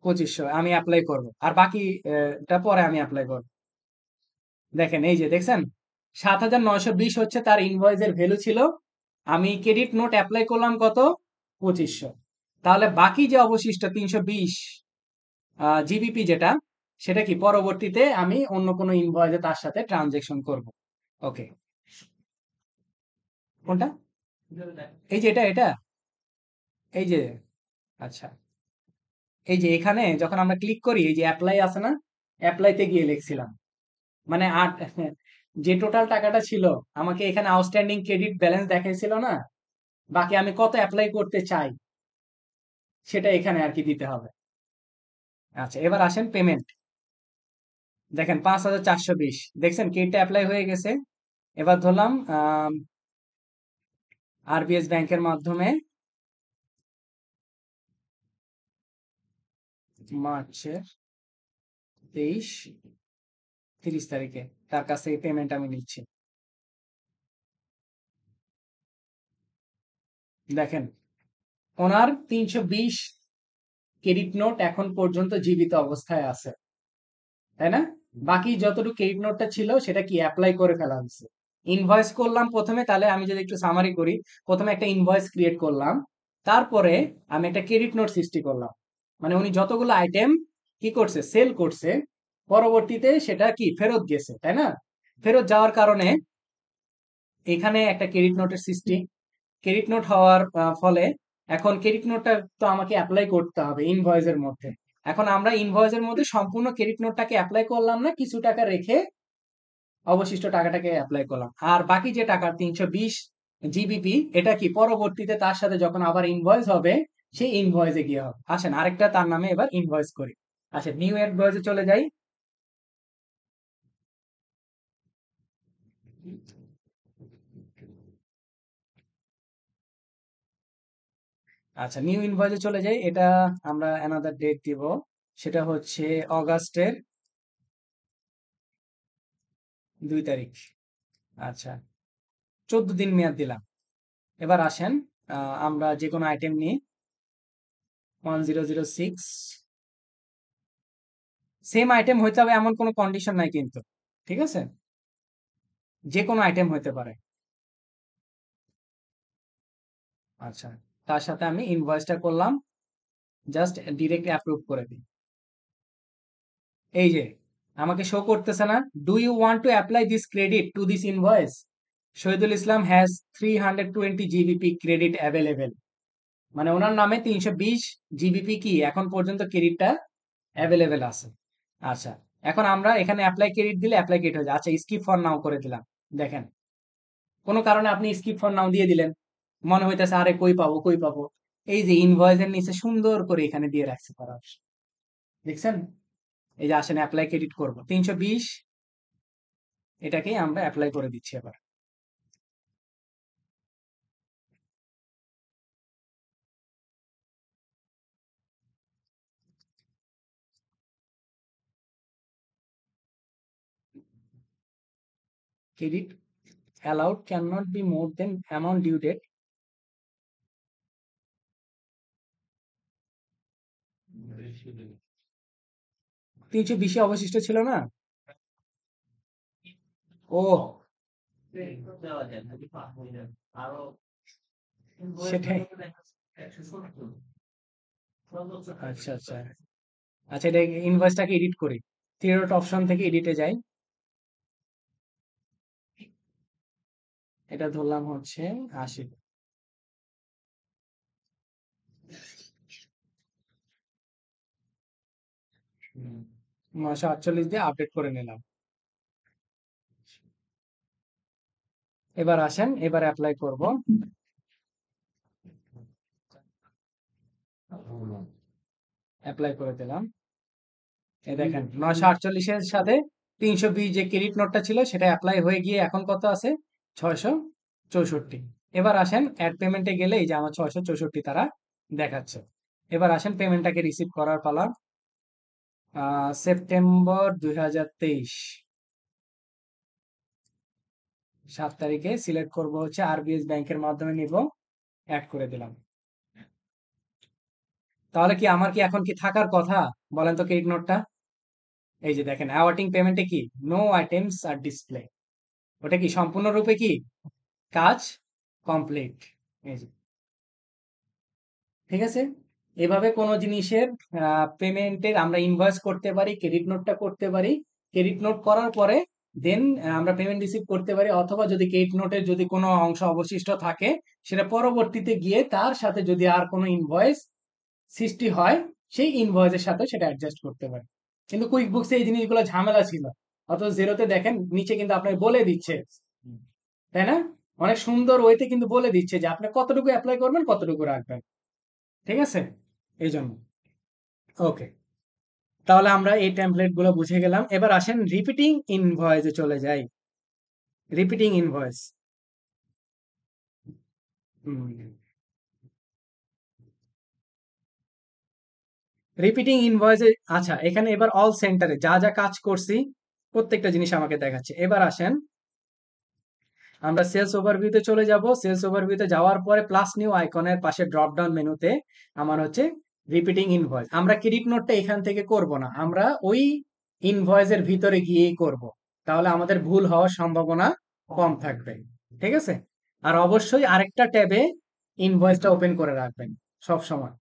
2500 আমি অ্যাপ্লাই করব, আর বাকি টা পরে আমি অ্যাপ্লাই করব। দেখেন এই যে দেখছেন 7920 হচ্ছে তার ইনভয়েসের ভ্যালু ছিল। আমি ক্রেডিট নোট অ্যাপ্লাই করলাম কত, 2500। তাহলে বাকি যে অবশিষ্ট 320 জিবিপি যেটা, সেটা কি পরবর্তীতে আমি অন্য কোনো ইনভয়েসে তার সাথে ট্রানজেকশন করব। ওকে, কোনটা? এই যে এটা এই যে, আচ্ছা এই যে এখানে যখন আমরা ক্লিক করি, এই যে অ্যাপ্লাই আছে না, অ্যাপ্লাইতে গিয়ে লিখছিলাম মানে যে টোটাল টাকাটা ছিল, আমাকে এখানে আউটস্ট্যান্ডিং ক্রেডিট ব্যালেন্স দেখাইছিল না, বাকি আমি কত অ্যাপ্লাই করতে চাই সেটা এখানে আর কি দিতে হবে। আচ্ছা এবার আসেন পেমেন্ট। দেখেন 5420, দেখছেন ক্রেডিটটা অ্যাপ্লাই হয়ে গেছে। এবার ধরলাম আরবিএস ব্যাংকের মাধ্যমে মার্চের 30 তারিখে তার কাছ থেকে পেমেন্ট আমি নিচ্ছি। দেখেন ওনার 320 ক্রেডিট নোট এখন পর্যন্ত জীবিত অবস্থায় আছে, তাই না? বাকি যতটুকু ক্রেডিট নোটটা ছিল সেটা কি অ্যাপ্লাই করে ফেলা হয়েছে। ইনভয়েস করলাম প্রথমে, তাহলে আমি যদি একটু সামারি করি, প্রথমে একটা ইনভয়েস ক্রিয়েট করলাম, তারপরে আমি একটা ক্রেডিট নোট সৃষ্টি করলাম। মানে উনি যতগুলো আইটেম কি করছে, সেল করছে, পরবর্তীতে সেটা কি ফেরত গেছে, তাই না? ফেরত যাওয়ার কারণে এখানে একটা ক্রেডিট নোটের সৃষ্টি। ক্রেডিট নোট হওয়ার ফলে এখন ক্রেডিট নোটটা তো আমাকে অ্যাপ্লাই করতে হবে ইনভয়েসের মধ্যে। এখন আমরা ইনভয়েসের মধ্যে সম্পূর্ণ ক্রেডিট নোটটাকে অ্যাপ্লাই করলাম না, কিছু টাকা রেখে অবশিষ্ট টাকাটাকে অ্যাপ্লাই করলাম। আর বাকি যে টাকা 320 জিবিপি, এটা কি পরবর্তীতে তার সাথে যখন আবার ইনভয়েস হবে, সেই ইনভয়েসে গিয়ে হবে। আসেন আরেকটা তার নামে এবার ইনভয়েস করি। আচ্ছা নিউ ইনভয়েসে চলে যাই। আচ্ছা নিউ ইনভয়েসে চলে যাই, এটা আমরা অ্যানাদার ডেট দিব, সেটা হচ্ছে অগাস্টের 2 তারিখ। আচ্ছা 14 দিন মেয়াদ দিলাম। এবার আসেন আমরা যে কোনো আইটেম নিই, 1006, সেম আইটেম হইতে হবে এমন কোনো কন্ডিশন নাই কিন্তু, ঠিক আছে? যে কোনো আইটেম হইতে পারে। আচ্ছা তার সাথে আমি ইনভয়েসটা করলাম, জাস্ট ডিরেক্ট অ্যাপ্রুভ করে দিই। এই যে আমাকে শো করতেছে না, do you want to apply this credit to this invoice, Shahidul Islam has 320 GBP credit available. মানে ওনার নামে 320 জিবিপি কি এখন পর্যন্ত ক্রেডিটটা অ্যাভেলেবেল আছে। আচ্ছা এখন আমরা এখানে অ্যাপ্লাই ক্রেডিট দিলে অ্যাপ্লাই ক্রেডিট হয়ে যায়। আচ্ছা স্কিপ ফর নাও করে দিলাম। দেখেন কোনো কারণে আপনি স্কিপ ফর নাও দিয়ে দিলেন, মনে হইতেছে আরে কই পাবো কই পাবো, এই যে ইনভয়েসের নিচে সুন্দর করে এখানে দিয়ে রাখছে পরামর্শ, দেখছেন? এই যে আসেন অ্যাপ্লাই ক্রেডিট করব 320, এটাকেই আমরা অ্যাপ্লাই করে দিচ্ছি। এবার credit allowed cannot be more than amount due date। 320 অবশিষ্ট ছিল না? ও সেটাই। আচ্ছা আচ্ছা আচ্ছা, এটা ইনভয়েসটাকে এডিট করি, থ্রি ডট অপশন থেকে এডিটে যাই। এটা ধরলাম হচ্ছে 80। 948 দিয়ে আপডেট করে নিলাম। এবার আসেন, এবার অ্যাপ্লাই করব। অ্যাপ্লাই করে দিলাম। এই দেখেন 948 এর সাথে 320 যে ক্রেডিট নোটটা ছিল সেটা অ্যাপ্লাই হয়ে গিয়ে এখন কত আছে? 664। এবার আসেন অ্যাড পেমেন্টে গেলে এই যে আমার 664 তারা দেখাচ্ছে। এবার আসেন পেমেন্টটাকে রিসিভ করার পালা। সেপ্টেম্বর 2023 7 তারিখে সিলেক্ট করব হচ্ছে আরবিএস ব্যাংকের মাধ্যমে নিব, অ্যাড করে দিলাম। তাহলে কি আমার কি এখন কি থাকার কথা বলেন তো ক্রেডিট নোটটা? এই যে দেখেন অ্যাওয়ার্টিং পেমেন্টে কি নো আইটেমস আর ডিসপ্লে, ওটা কি সম্পূর্ণরূপে কি কাজ কমপ্লিট। এই যে ঠিক আছে। এভাবে কোনো জিনিসের পেমেন্টের আমরা ইনভয়েস করতে পারি, ক্রেডিট নোটটা করতে পারি। ক্রেডিট নোট করার পরে দেন আমরা পেমেন্ট রিসিভ করতে পারি, অথবা যদি ক্রেডিট নোটের যদি কোনো অংশ অবশিষ্ট থাকে সেটা পরবর্তীতে গিয়ে তার সাথে যদি আর কোনো ইনভয়েস সৃষ্টি হয় সেই ইনভয়েসের সাথে সেটা অ্যাডজাস্ট করতে পারি। কিন্তু কুইক বুকসে এই জিনিসগুলো ঝামেলা ছিল, অথচ জেরোতে দেখেন নিচে কিন্তু আপনাকে বলে দিচ্ছে, তাই না? অনেক সুন্দর ওয়েতে কিন্তু বলে দিচ্ছে যে আপনি কতটুকু অ্যাপ্লাই করবেন কতটুকু রাখবেন। ঠিক আছে, এই জন্য। ওকে, তাহলে আমরা এই টেমপ্লেট গুলো বুঝে গেলাম। এবার আসেন রিপিটিং ইনভয়েসে চলে যাই। রিপিটিং ইনভয়েস, রিপিটিং ইনভয়েসে আচ্ছা, এখানে এবার অল সেন্টারে যা যা কাজ করছি প্রত্যেকটা জিনিস আমাকে দেখাচ্ছে। এবার আসেন আমরা সেলস ওভারভিউতে চলে যাব। সেলস ওভারভিউতে যাওয়ার পরে প্লাস নিউ আইকনের পাশে ড্রপ ডাউন মেনুতে আমার হচ্ছে রিপিটিং ইনভয়েস। আমরা ক্রেডিট নোটটা এখান থেকে করব না, আমরা ওই ইনভয়েসের ভিতরে গিয়েই করব, তাহলে আমাদের ভুল হওয়ার সম্ভাবনা কম থাকবে। ঠিক আছে। আর অবশ্যই আরেকটা ট্যাবে ইনভয়েসটা ওপেন করে রাখবেন সব সময়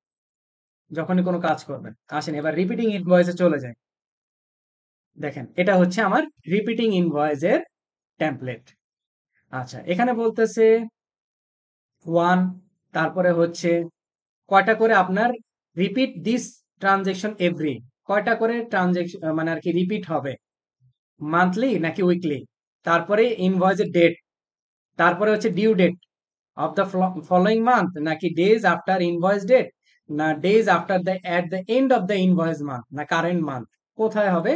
যখনই কোনো কাজ করবেন। আসেন এবার রিপিটিং ইনভয়েসে চলে যায়। দেখেন এটা হচ্ছে আমার রিপিটিং ইনভয়েসের টেমপ্লেট। আচ্ছা, এখানে বলতেছে ওয়ান, তারপরে হচ্ছে কয়টা করে আপনার রিপিট দিস ট্রানজেকশন এভরি, কয়টা করে ট্রানজেকশন মানে আর কি রিপিট হবে, মান্থলি নাকি উইকলি, তারপরে ইনভয়েসের ডেট, তারপরে হচ্ছে due date of the following month নাকি ডেজ আফটার ইনভয়েস ডেট, না days after the at the end of the invoice month, না কারেন্ট মান্থ, কোথায় হবে।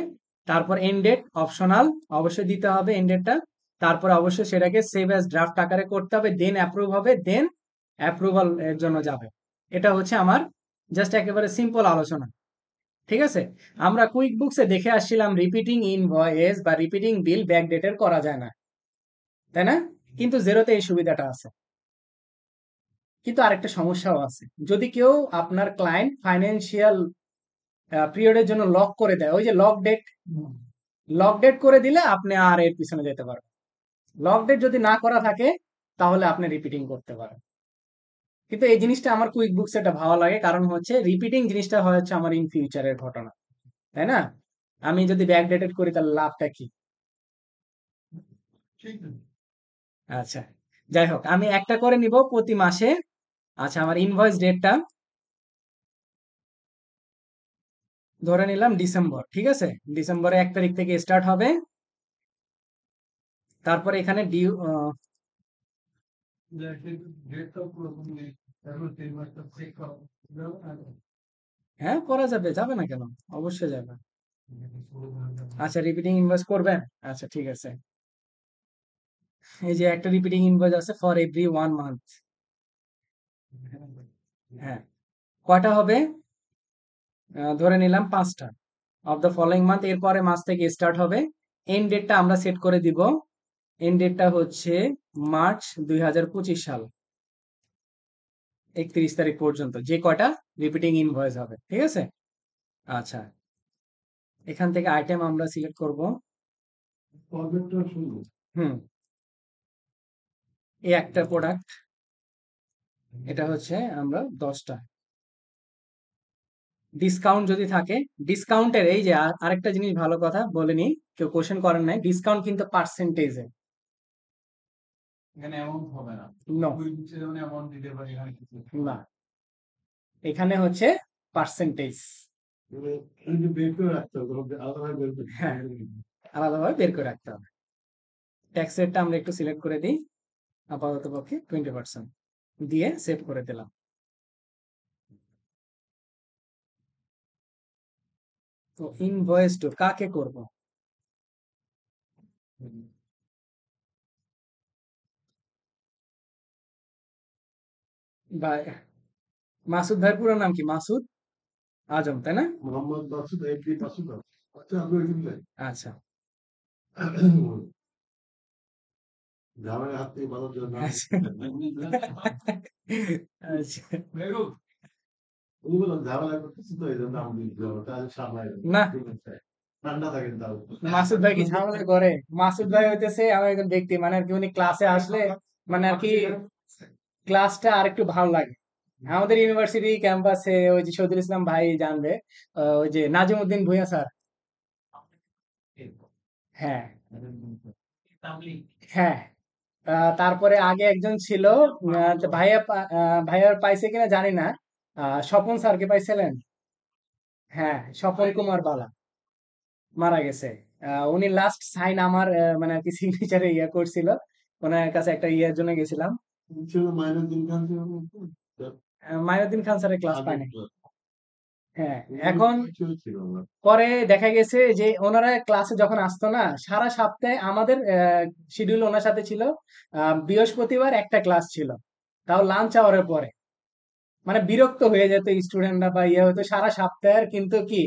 তারপর এন্ড ডেট অপশনাল, অবশ্যই দিতে হবে এন্ড ডেটটা। তারপর অবশ্যই সেটাকে সেভ অ্যাজ ড্রাফট আকারে করতে হবে, দেন অ্যাপ্রুভ হবে, দেন অ্যাপ্রুভাল এর জন্য যাবে। এটা হচ্ছে আমার জাস্ট একেবারে সিম্পল আলোচনা। ঠিক আছে। আমরা কুইক বুকসে দেখে আসছিলাম রিপিটিং ইনভয়েস বা রিপিটিং বিল ব্যাকডেটের করা যায় না, তাই না? কিন্তু জেরোতে এই সুবিধাটা আছে। কিন্তু আরেকটা সমস্যাও আছে, যদি কেউ আপনার ক্লায়েন্ট ফাইন্যান্সিয়াল পিরিয়ডের জন্য লক করে দেয়, ওই যে লক ডেট করে দিলে আপনি আর এর পিছনে যেতে পারবেন। লক ডেট যদি না করা থাকে তাহলে আপনি রিপিটিং করতে পারেন। কিন্তু এই জিনিসটা আমার কুইক বুকস এটা ভালো লাগে, কারণ হচ্ছে রিপিটিং জিনিসটা হচ্ছে আমার ইন ফিউচারের ঘটনা, তাই না? আমি যদি ব্যাক ডেটেড করি তাহলে লাভটা কি? ঠিক না? আচ্ছা, যাই হোক আমি একটা করে নিব প্রতি মাসে। আচ্ছা, আমার ইনভয়েস ডেটটা ধরে নিলাম ডিসেম্বর। ঠিক আছে, ডিসেম্বরে 1 তারিখ থেকে স্টার্ট হবে। তারপরে এখানে ডিউ যে কিন্তু ডেটটা পুরোপুরি নেই। এখন 3 মাস তো চেক করা যাবে না। হ্যাঁ করা যাবে, যাবে না কেন? অবশ্যই যাবে। আচ্ছা, রিপিটিং ইনভয়েস করবেন? আচ্ছা ঠিক আছে। এই যে একটা রিপিটিং ইনভয়েস আছে ফর এভরি 1 মান্থ। হ্যাঁ, কয়টা হবে? ধরে নিলাম 5টা অফ দ্য ফলোইং মান্থ, এরপরে মাস থেকে স্টার্ট হবে। এন্ড ডেটটা আমরা সেট করে দিব, এন্ড ডেটটা হচ্ছে মার্চ 2025 সাল 31 তারিখ পর্যন্ত যে কয়টা রিপিটিং ইনভয়েস হবে। ঠিক আছে। আচ্ছা, এখান থেকে আইটেম আমরা সিলেক্ট করব। ফরম্যাটটা শুনুন। হুম, এই একটা প্রোডাক্ট, এটা হচ্ছে আমরা 10টা। ডিসকাউন্ট যদি থাকে, ডিসকাউন্টের এই যে আরেকটা জিনিস ভালো কথা বলে নি, কেউ কোশ্চেন করেন নাই, ডিসকাউন্ট কিন্তু পার্সেন্টেজে। এখানে অ্যামাউন্ট হবে না। নো, ওই নিচে যেমন অ্যামাউন্ট দিতে পারি এখানে কিছু না, এখানে হচ্ছে পার্সেন্টেজ। মানে কিন্তু বের করে রাখতে হবে, আলাদাভাবে বের করতে হ্যাঁ, হবে। আলাদাভাবে বের করে রাখতে হবে। ট্যাক্স রেটটা আমরা একটু সিলেক্ট করে দিই, আপাতত পক্ষে 20% দিয়ে সেভ করে দিলাম। তো ইনভয়েস টু কাকে করব? বা মাসুদ ভাইয়ের পুরো নাম কি? মাসুদ আজম, তাই না? মোহাম্মদ মাসুদ এমপি মাসুদ। আচ্ছা, আপনি ওইখানে আচ্ছা, ঝামেলা হাত থেকে বাঁচার জন্য নাম আচ্ছা, আচ্ছা। বেরোক। উনি বললাম ঝামেলা করতেছি তো এই জন্য নাম দিতে হবে, তাহলে সামলাই না, ঠান্ডা থাকেন তাও। মাসুদ ভাই কি ঝামেলা করে? মাসুদ ভাই হইতেছে আমার একজন ব্যক্তি, মানে আর কি উনি ক্লাসে আসলে মানে আর কি ক্লাসটা আর একটু ভালো লাগে। আমাদের ইউনিভার্সিটি ক্যাম্পাসে ওই যে শহীদুল ইসলাম ভাই জানবে, ওই যে নাজিমউদ্দিন ভূঁইয়া স্যার। হ্যাঁ, হ্যাঁ। তারপরে আগে একজন ছিল, তো ভাইয়া পাইছে কিনা জানি না। স্বপন স্যারকে পাইছিলেন? হ্যাঁ, স্বপন কুমার বালা মারা গেছে। উনি লাস্ট সাইন আমার মানে আর কি সিগনেচারে ইয়ে করছিল, ওনার কাছে একটা ইয়ের জন্য গেছিলাম। ছিল মাইনুদ্দিন খান ছিল মাইনুদ্দিন খান স্যারের ক্লাস আগে, পাইনি। হ্যাঁ, উনি এখন পরিচয় ছিল না। পরে দেখা গেছে যে ওনারা ক্লাসে যখন আসতো না, সারা সপ্তাহে আমাদের শিডিউল ওনার সাথে ছিল। বৃহস্পতিবার একটা ক্লাস ছিল, তাও লাঞ্চ আওয়ারের পরে। মানে বিরক্ত হয়ে যেত স্টুডেন্টরা বা ইয়ে হতো সারা সপ্তাহের, কিন্তু কি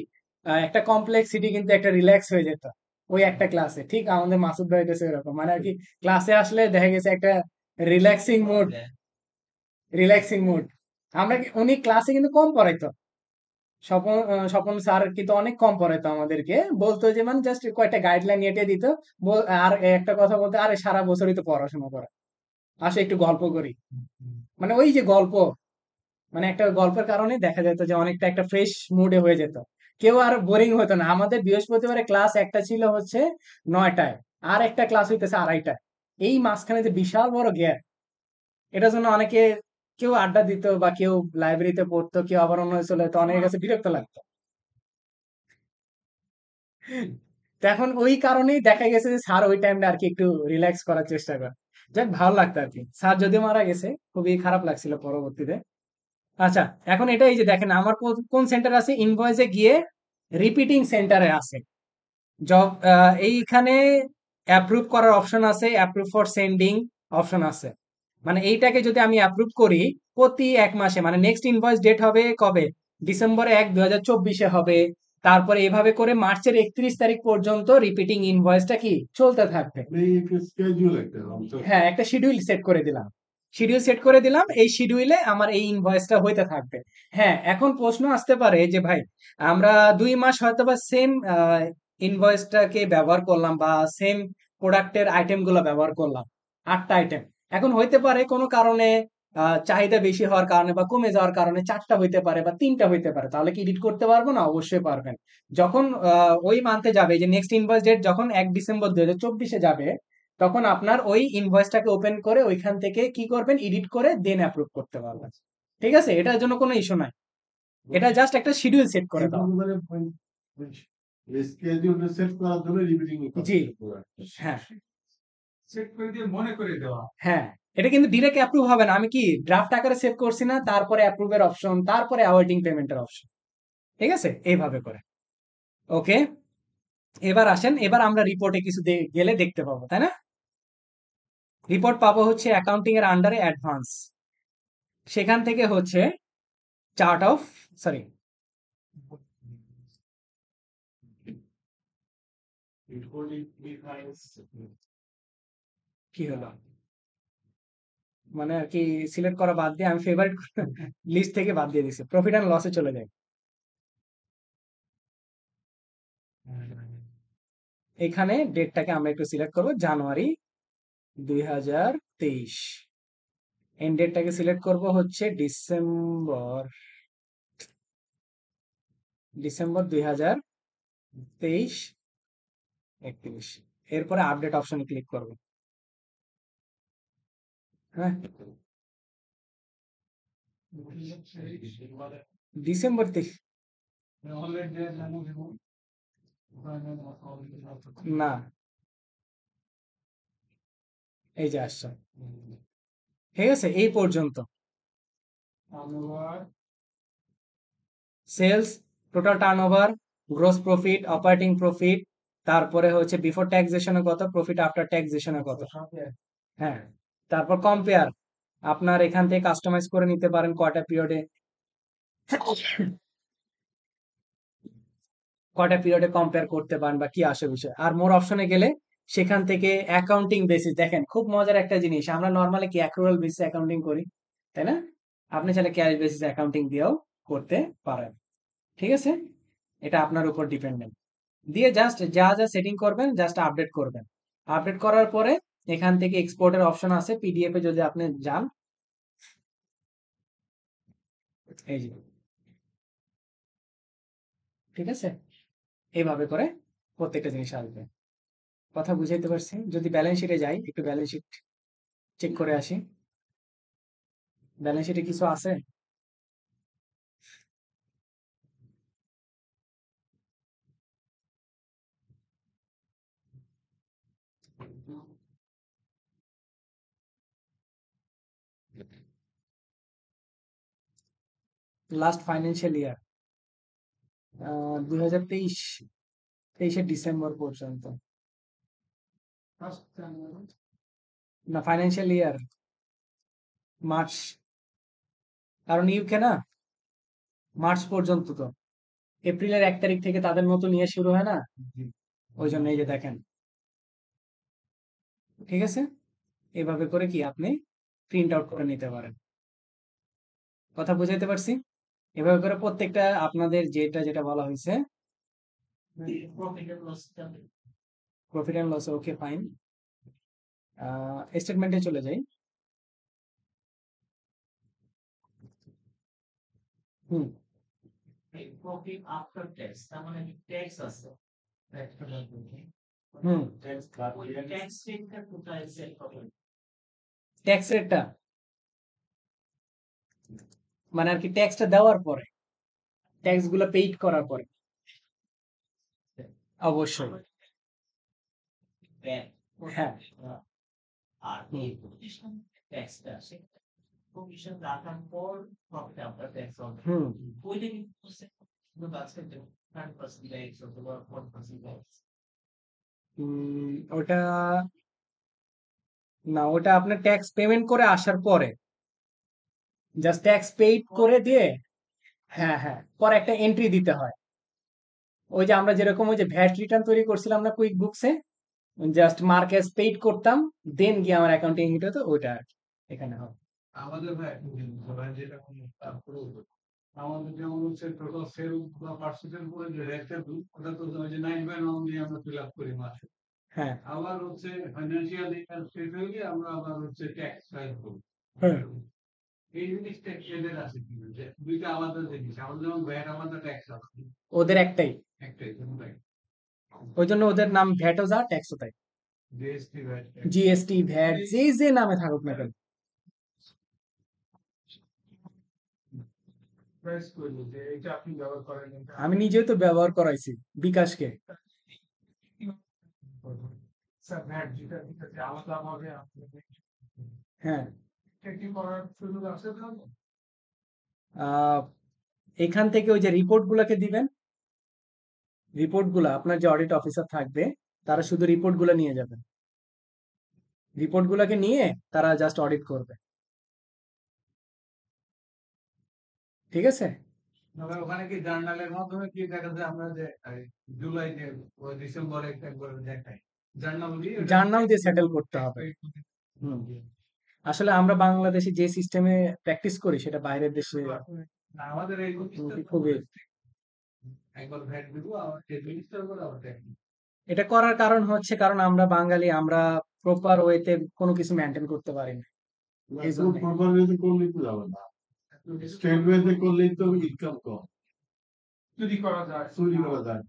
একটা কমপ্লেক্সিটি কিন্তু একটা রিল্যাক্স হয়ে যেত ওই একটা ক্লাসে। ঠিক আমাদের মাসুদ ভাই কাছে এরকম, মানে আর কি ক্লাসে আসলে দেখা গেছে একটা রিল্যাক্সিং মুড, রিল্যাক্সিং মুড। উনি ক্লাসে কিন্তু কম পড়াইতো। স্বপন স্যার কিন্তু অনেক কম পড়াইতো আমাদেরকে, বলতো যে মানে জাস্ট কয়েকটা গাইডলাইন এঁটে দিত। আর একটা কথা বলতো, আরে সারা বছরই তো পড়াশোনা করা, আসে একটু গল্প করি। মানে ওই যে গল্প, মানে একটা গল্পের কারণে দেখা যেত যে অনেকটা একটা ফ্রেশ মুডে হয়ে যেত, কেউ আর বোরিং হতো না। আমাদের বৃহস্পতিবারে ক্লাস একটা ছিল হচ্ছে 9টায়, আর একটা ক্লাস হইতেছে 2:30টায়। এই মাঝখানে যে বিশাল বড় গ্যাপ, এটার জন্য অনেকে কেউ আড্ডা দিত বা কেউ লাইব্রেরিতে পড়তো, কেউ আবার অন্য চলে যেত, অনেকের কাছে বিরক্ত লাগতো। তো এখন ওই কারণেই দেখা গেছে যে স্যার ওই টাইমটা আর কি একটু রিল্যাক্স করার চেষ্টা করে। যাক, ভালো লাগতো আর কি। স্যার যদিও মারা গেছে, খুবই খারাপ লাগছিল পরবর্তীতে। আচ্ছা, এখন এটা এই যে দেখেন আমার কোন সেন্টার আছে, ইনভয়েসে গিয়ে রিপিটিং সেন্টারে আছে। জব এইখানে অ্যাপ্রুভ করার অপশন আছে, অ্যাপ্রুভ ফর সেন্ডিং অপশন আছে। মানে এইটাকে যদি আমি অ্যাপ্রুভ করি, প্রতি 1 মাসে মানে নেক্সট ইনভয়েস ডেট হবে কবে? ডিসেম্বর 1, 2024 হবে। তারপরে এভাবে করে মার্চের 31 তারিখ পর্যন্ত রিপিটিং ইনভয়েসটা কি চলতে থাকবে। এই একটা schedule একটা অংশ। হ্যাঁ, একটা শিডিউল সেট করে দিলাম। শিডিউল সেট করে দিলাম, এই শিডিউলে আমার এই ইনভয়েসটা হইতে থাকবে। হ্যাঁ, এখন প্রশ্ন আসতে পারে যে ভাই, আমরা 2 মাস হয়তো বা সেম ইনভয়েসটাকে ব্যবহার করলাম বা সেম প্রোডাক্টের আইটেম গুলো ব্যবহার করলাম, 8টা আইটেম। এখন হইতে পারে কোনো কারণে চাহিদা বেশি হওয়ার কারণে বা কমে যাওয়ার কারণে 4টা হইতে পারে বা 3টা হইতে পারে, তাহলে কি এডিট করতে পারবো না? অবশ্যই পারবেন। যখন ওই মান্থে যাবে, যে নেক্সট ইনভয়েস ডেট যখন 1 ডিসেম্বর 2024 যাবে, তখন আপনার ওই ইনভয়েসটাকে ওপেন করে ওইখান থেকে কি করবেন, এডিট করে দেন অ্যাপ্রুভ করতে পারবেন। ঠিক আছে, এটার জন্য কোনো ইস্যু নাই। এটা জাস্ট একটা শিডিউল সেট করে দাও। কিন্তু মানে schedule set করার জন্য রিপিটিং জি, করা। হ্যাঁ, চেক করে দিয়ে মনে করে দেওয়া। হ্যাঁ। এটা কিন্তু ডিরেক্ট অ্যাপ্রুভ হবে না, আমি কি ড্রাফট আকারে সেভ করছি না, তারপরে অ্যাপ্রুভের অপশন, তারপরে অ্যাওয়েটিং পেমেন্টের অপশন। ঠিক আছে, এইভাবে করে। ওকে, এবার আসেন, এবার আমরা রিপোর্টে কিছু গেলে দেখতে পাবো, তাই না? রিপোর্ট পাবো হচ্ছে অ্যাকাউন্টিং এর আন্ডারে অ্যাডভান্স, সেখান থেকে হচ্ছে chart of, sorry, It only defines কি হলো, মানে আর কি সিলেক্ট করা বাদ দিয়ে আমি ফেভারিট লিস্ট থেকে বাদ দিয়ে দিছি, প্রফিট অ্যান্ড লসে চলে যায়। এখানে ডেটটাকে আমরা একটু সিলেক্ট করবো, জানুয়ারি 2023। এন্ড ডেটটাকে সিলেক্ট করব হচ্ছে ডিসেম্বর 2023-31। এরপরে আপডেট অপশনে ক্লিক করব। হ্যাঁ, ডিসেম্বর 23। না, এই যে আসছে। ঠিক আছে, এই পর্যন্ত sales, total turnover, gross profit, operating profit, তারপরে হচ্ছে বিফোর ট্যাক্সেশনে কত, প্রফিট আফটার ট্যাক্সেশনে কত। হ্যাঁ, তারপর কম্পেয়ার, আপনার এখান থেকে কাস্টমাইজ করে নিতে পারেন কয়টা পিরিয়ডে কম্পেয়ার করতে পারেন বা কি আসে বিষয়। আর মোর অপশনে গেলে সেখান থেকে অ্যাকাউন্টিং বেসিস, দেখেন খুব মজার একটা জিনিস, আমরা নর্মালি কি অ্যাক্রুয়াল বেসিস অ্যাকাউন্টিং করি, তাই না? আপনি চাইলে ক্যাশ বেসিস অ্যাকাউন্টিং দিয়েও করতে পারেন। ঠিক আছে, এটা আপনার উপর ডিপেন্ডেন্ট। দিয়ে জাস্ট যা যা সেটিং করবেন জাস্ট আপডেট করবেন। আপডেট করার পরে এখান থেকে এক্সপোর্টের অপশন আছে, পিডিএফ এ যদি আপনি যান, এই যে, ঠিক আছে, এইভাবে করে প্রত্যেকটা জিনিস আসবে। কথা বুঝাইতে পারছি? যদি ব্যালেন্স শিটে যাই, একটু ব্যালেন্স শিট চেক করে আসি। ব্যালেন্স শিটে কিছু আছে? লাস্ট ফাইন্যান্সিয়াল ইয়ার 2023 ডিসেম্বর পর্যন্ত। না, ফাইন্যান্সিয়াল ইয়ার মার্চ, কারণ ইউকে না, মার্চ পর্যন্ত তো। এপ্রিলের 1 তারিখ থেকে তাদের নতুন ইয়ে শুরু হয় না, ওই জন্য এই যে দেখেন। ঠিক আছে, এভাবে করে কি আপনি প্রিন্ট আউট করে নিতে পারেন। কথা বুঝাইতে পারছি? এভাবে করে প্রত্যেকটা আপনাদের যেটা যেটা বলা হয়েছে, profit and loss, okay fine. স্টেটমেন্টে চলে যাই। হুম, প্রফিট আফটার ট্যাক্স, তার মানে ট্যাক্স আছে, হুম, ওই ট্যাক্স রেটটা কোথায় সেট হবে? ট্যাক্স রেটটা মানে আর কি ট্যাক্সটা দেওয়ার পরে, ট্যাক্স গুলো পেইড করার পরে অবশ্যই। হ্যাঁ, আর এই প্রতিষ্ঠান ট্যাক্সটা আছে, কমিশন রাখার পর প্রফিট আফটার ট্যাক্স হবে, হুম, ওইটা কিন্তু শুধু আছে যে 10% ট্যাক্স অথবা 4% ট্যাক্স। ওটা না, ওটা আপনার ট্যাক্স পেমেন্ট করে আসার পরে, জাস্ট ট্যাক্স পেইড করে দিয়ে, হ্যাঁ হ্যাঁ, পরে একটা এন্ট্রি দিতে হয়। ওই যে আমরা যেরকম ওই যে ভ্যাট রিটার্ন তৈরি করছিলাম না কুইক বুকসে, জাস্ট মার্ক অ্যাজ পেইড করতাম, দেন গিয়ে আমার অ্যাকাউন্টিং হিট হতো, ওইটা আর কি এখানে হবে। আমাদের ভাই ভাই যেটা তারপরে আমাদের যেমন হচ্ছে টোটাল সেল বা পার্সেন্টের উপরে যে রেটের ওটা তো ওই যে 9/1 দিয়ে আমরা ফিল আপ করি মাসে। হ্যাঁ, আবার হচ্ছে ফাইন্যান্সিয়াল ইয়ার শেষ হয়ে গিয়ে আমরা আবার হচ্ছে ট্যাক্স ফাইল করি। হ্যাঁ, এই জিনিসটা এদের আছে কি যে দুইটা আলাদা জিনিস, আমাদের যেমন ভ্যাট আলাদা ট্যাক্স আছে, ওদের একটাই, একটাই দুটাই ওই জন্য ওদের নাম ভ্যাটও যা ট্যাক্সও তাই। জিএসটি ভ্যাট জিএসটি, ভ্যাট, যে যে নামে থাকুক না কেন। প্রাইস করলো যে এটা আপনি ব্যবহার করেন এটা আমি নিজেও তো ব্যবহার করাইছি বিকাশকে। স্যার ভ্যাট যেটা দিতে আলাদা ভাবে আপনি হ্যাঁ, কি করার সুযোগ আছে তাহলে? আহ, এখান থেকে ওই যে রিপোর্ট গুলাকে দিবেন, রিপোর্ট গুলা আপনার যে অডিট অফিসার থাকবে, তারা শুধু রিপোর্ট গুলা নিয়ে যাবেন, রিপোর্ট গুলাকে নিয়ে তারা জাস্ট অডিট করবে। ঠিক আছে, তবে ওখানে কি জার্নালের মাধ্যমে কি দেখা যায় আমরা যে জুলাই যে ডিসেম্বরে একবার দেখাই জার্নাল দিয়ে জার্নাল দিয়ে সেটেল করতে হবে। হুম, আসলে আমরা বাংলাদেশে যে সিস্টেমে প্র্যাকটিস করি সেটা বাইরের দেশে আমাদের এই খুবই, একবার ভ্যাট দিব আবার রেজিস্টার করে আবার ট্যাক্স। এটা করার কারণ হচ্ছে কারণ আমরা বাঙালি, আমরা প্রপার ওয়েতে কোনো কিছু মেনটেন করতে পারি না। এই জন্য প্রপার ওয়েতে করলেই তো যাবে না, স্ট্রেট ওয়েতে করলেই তো ইনকাম কম চুরি করা যায় চুরি করা যায়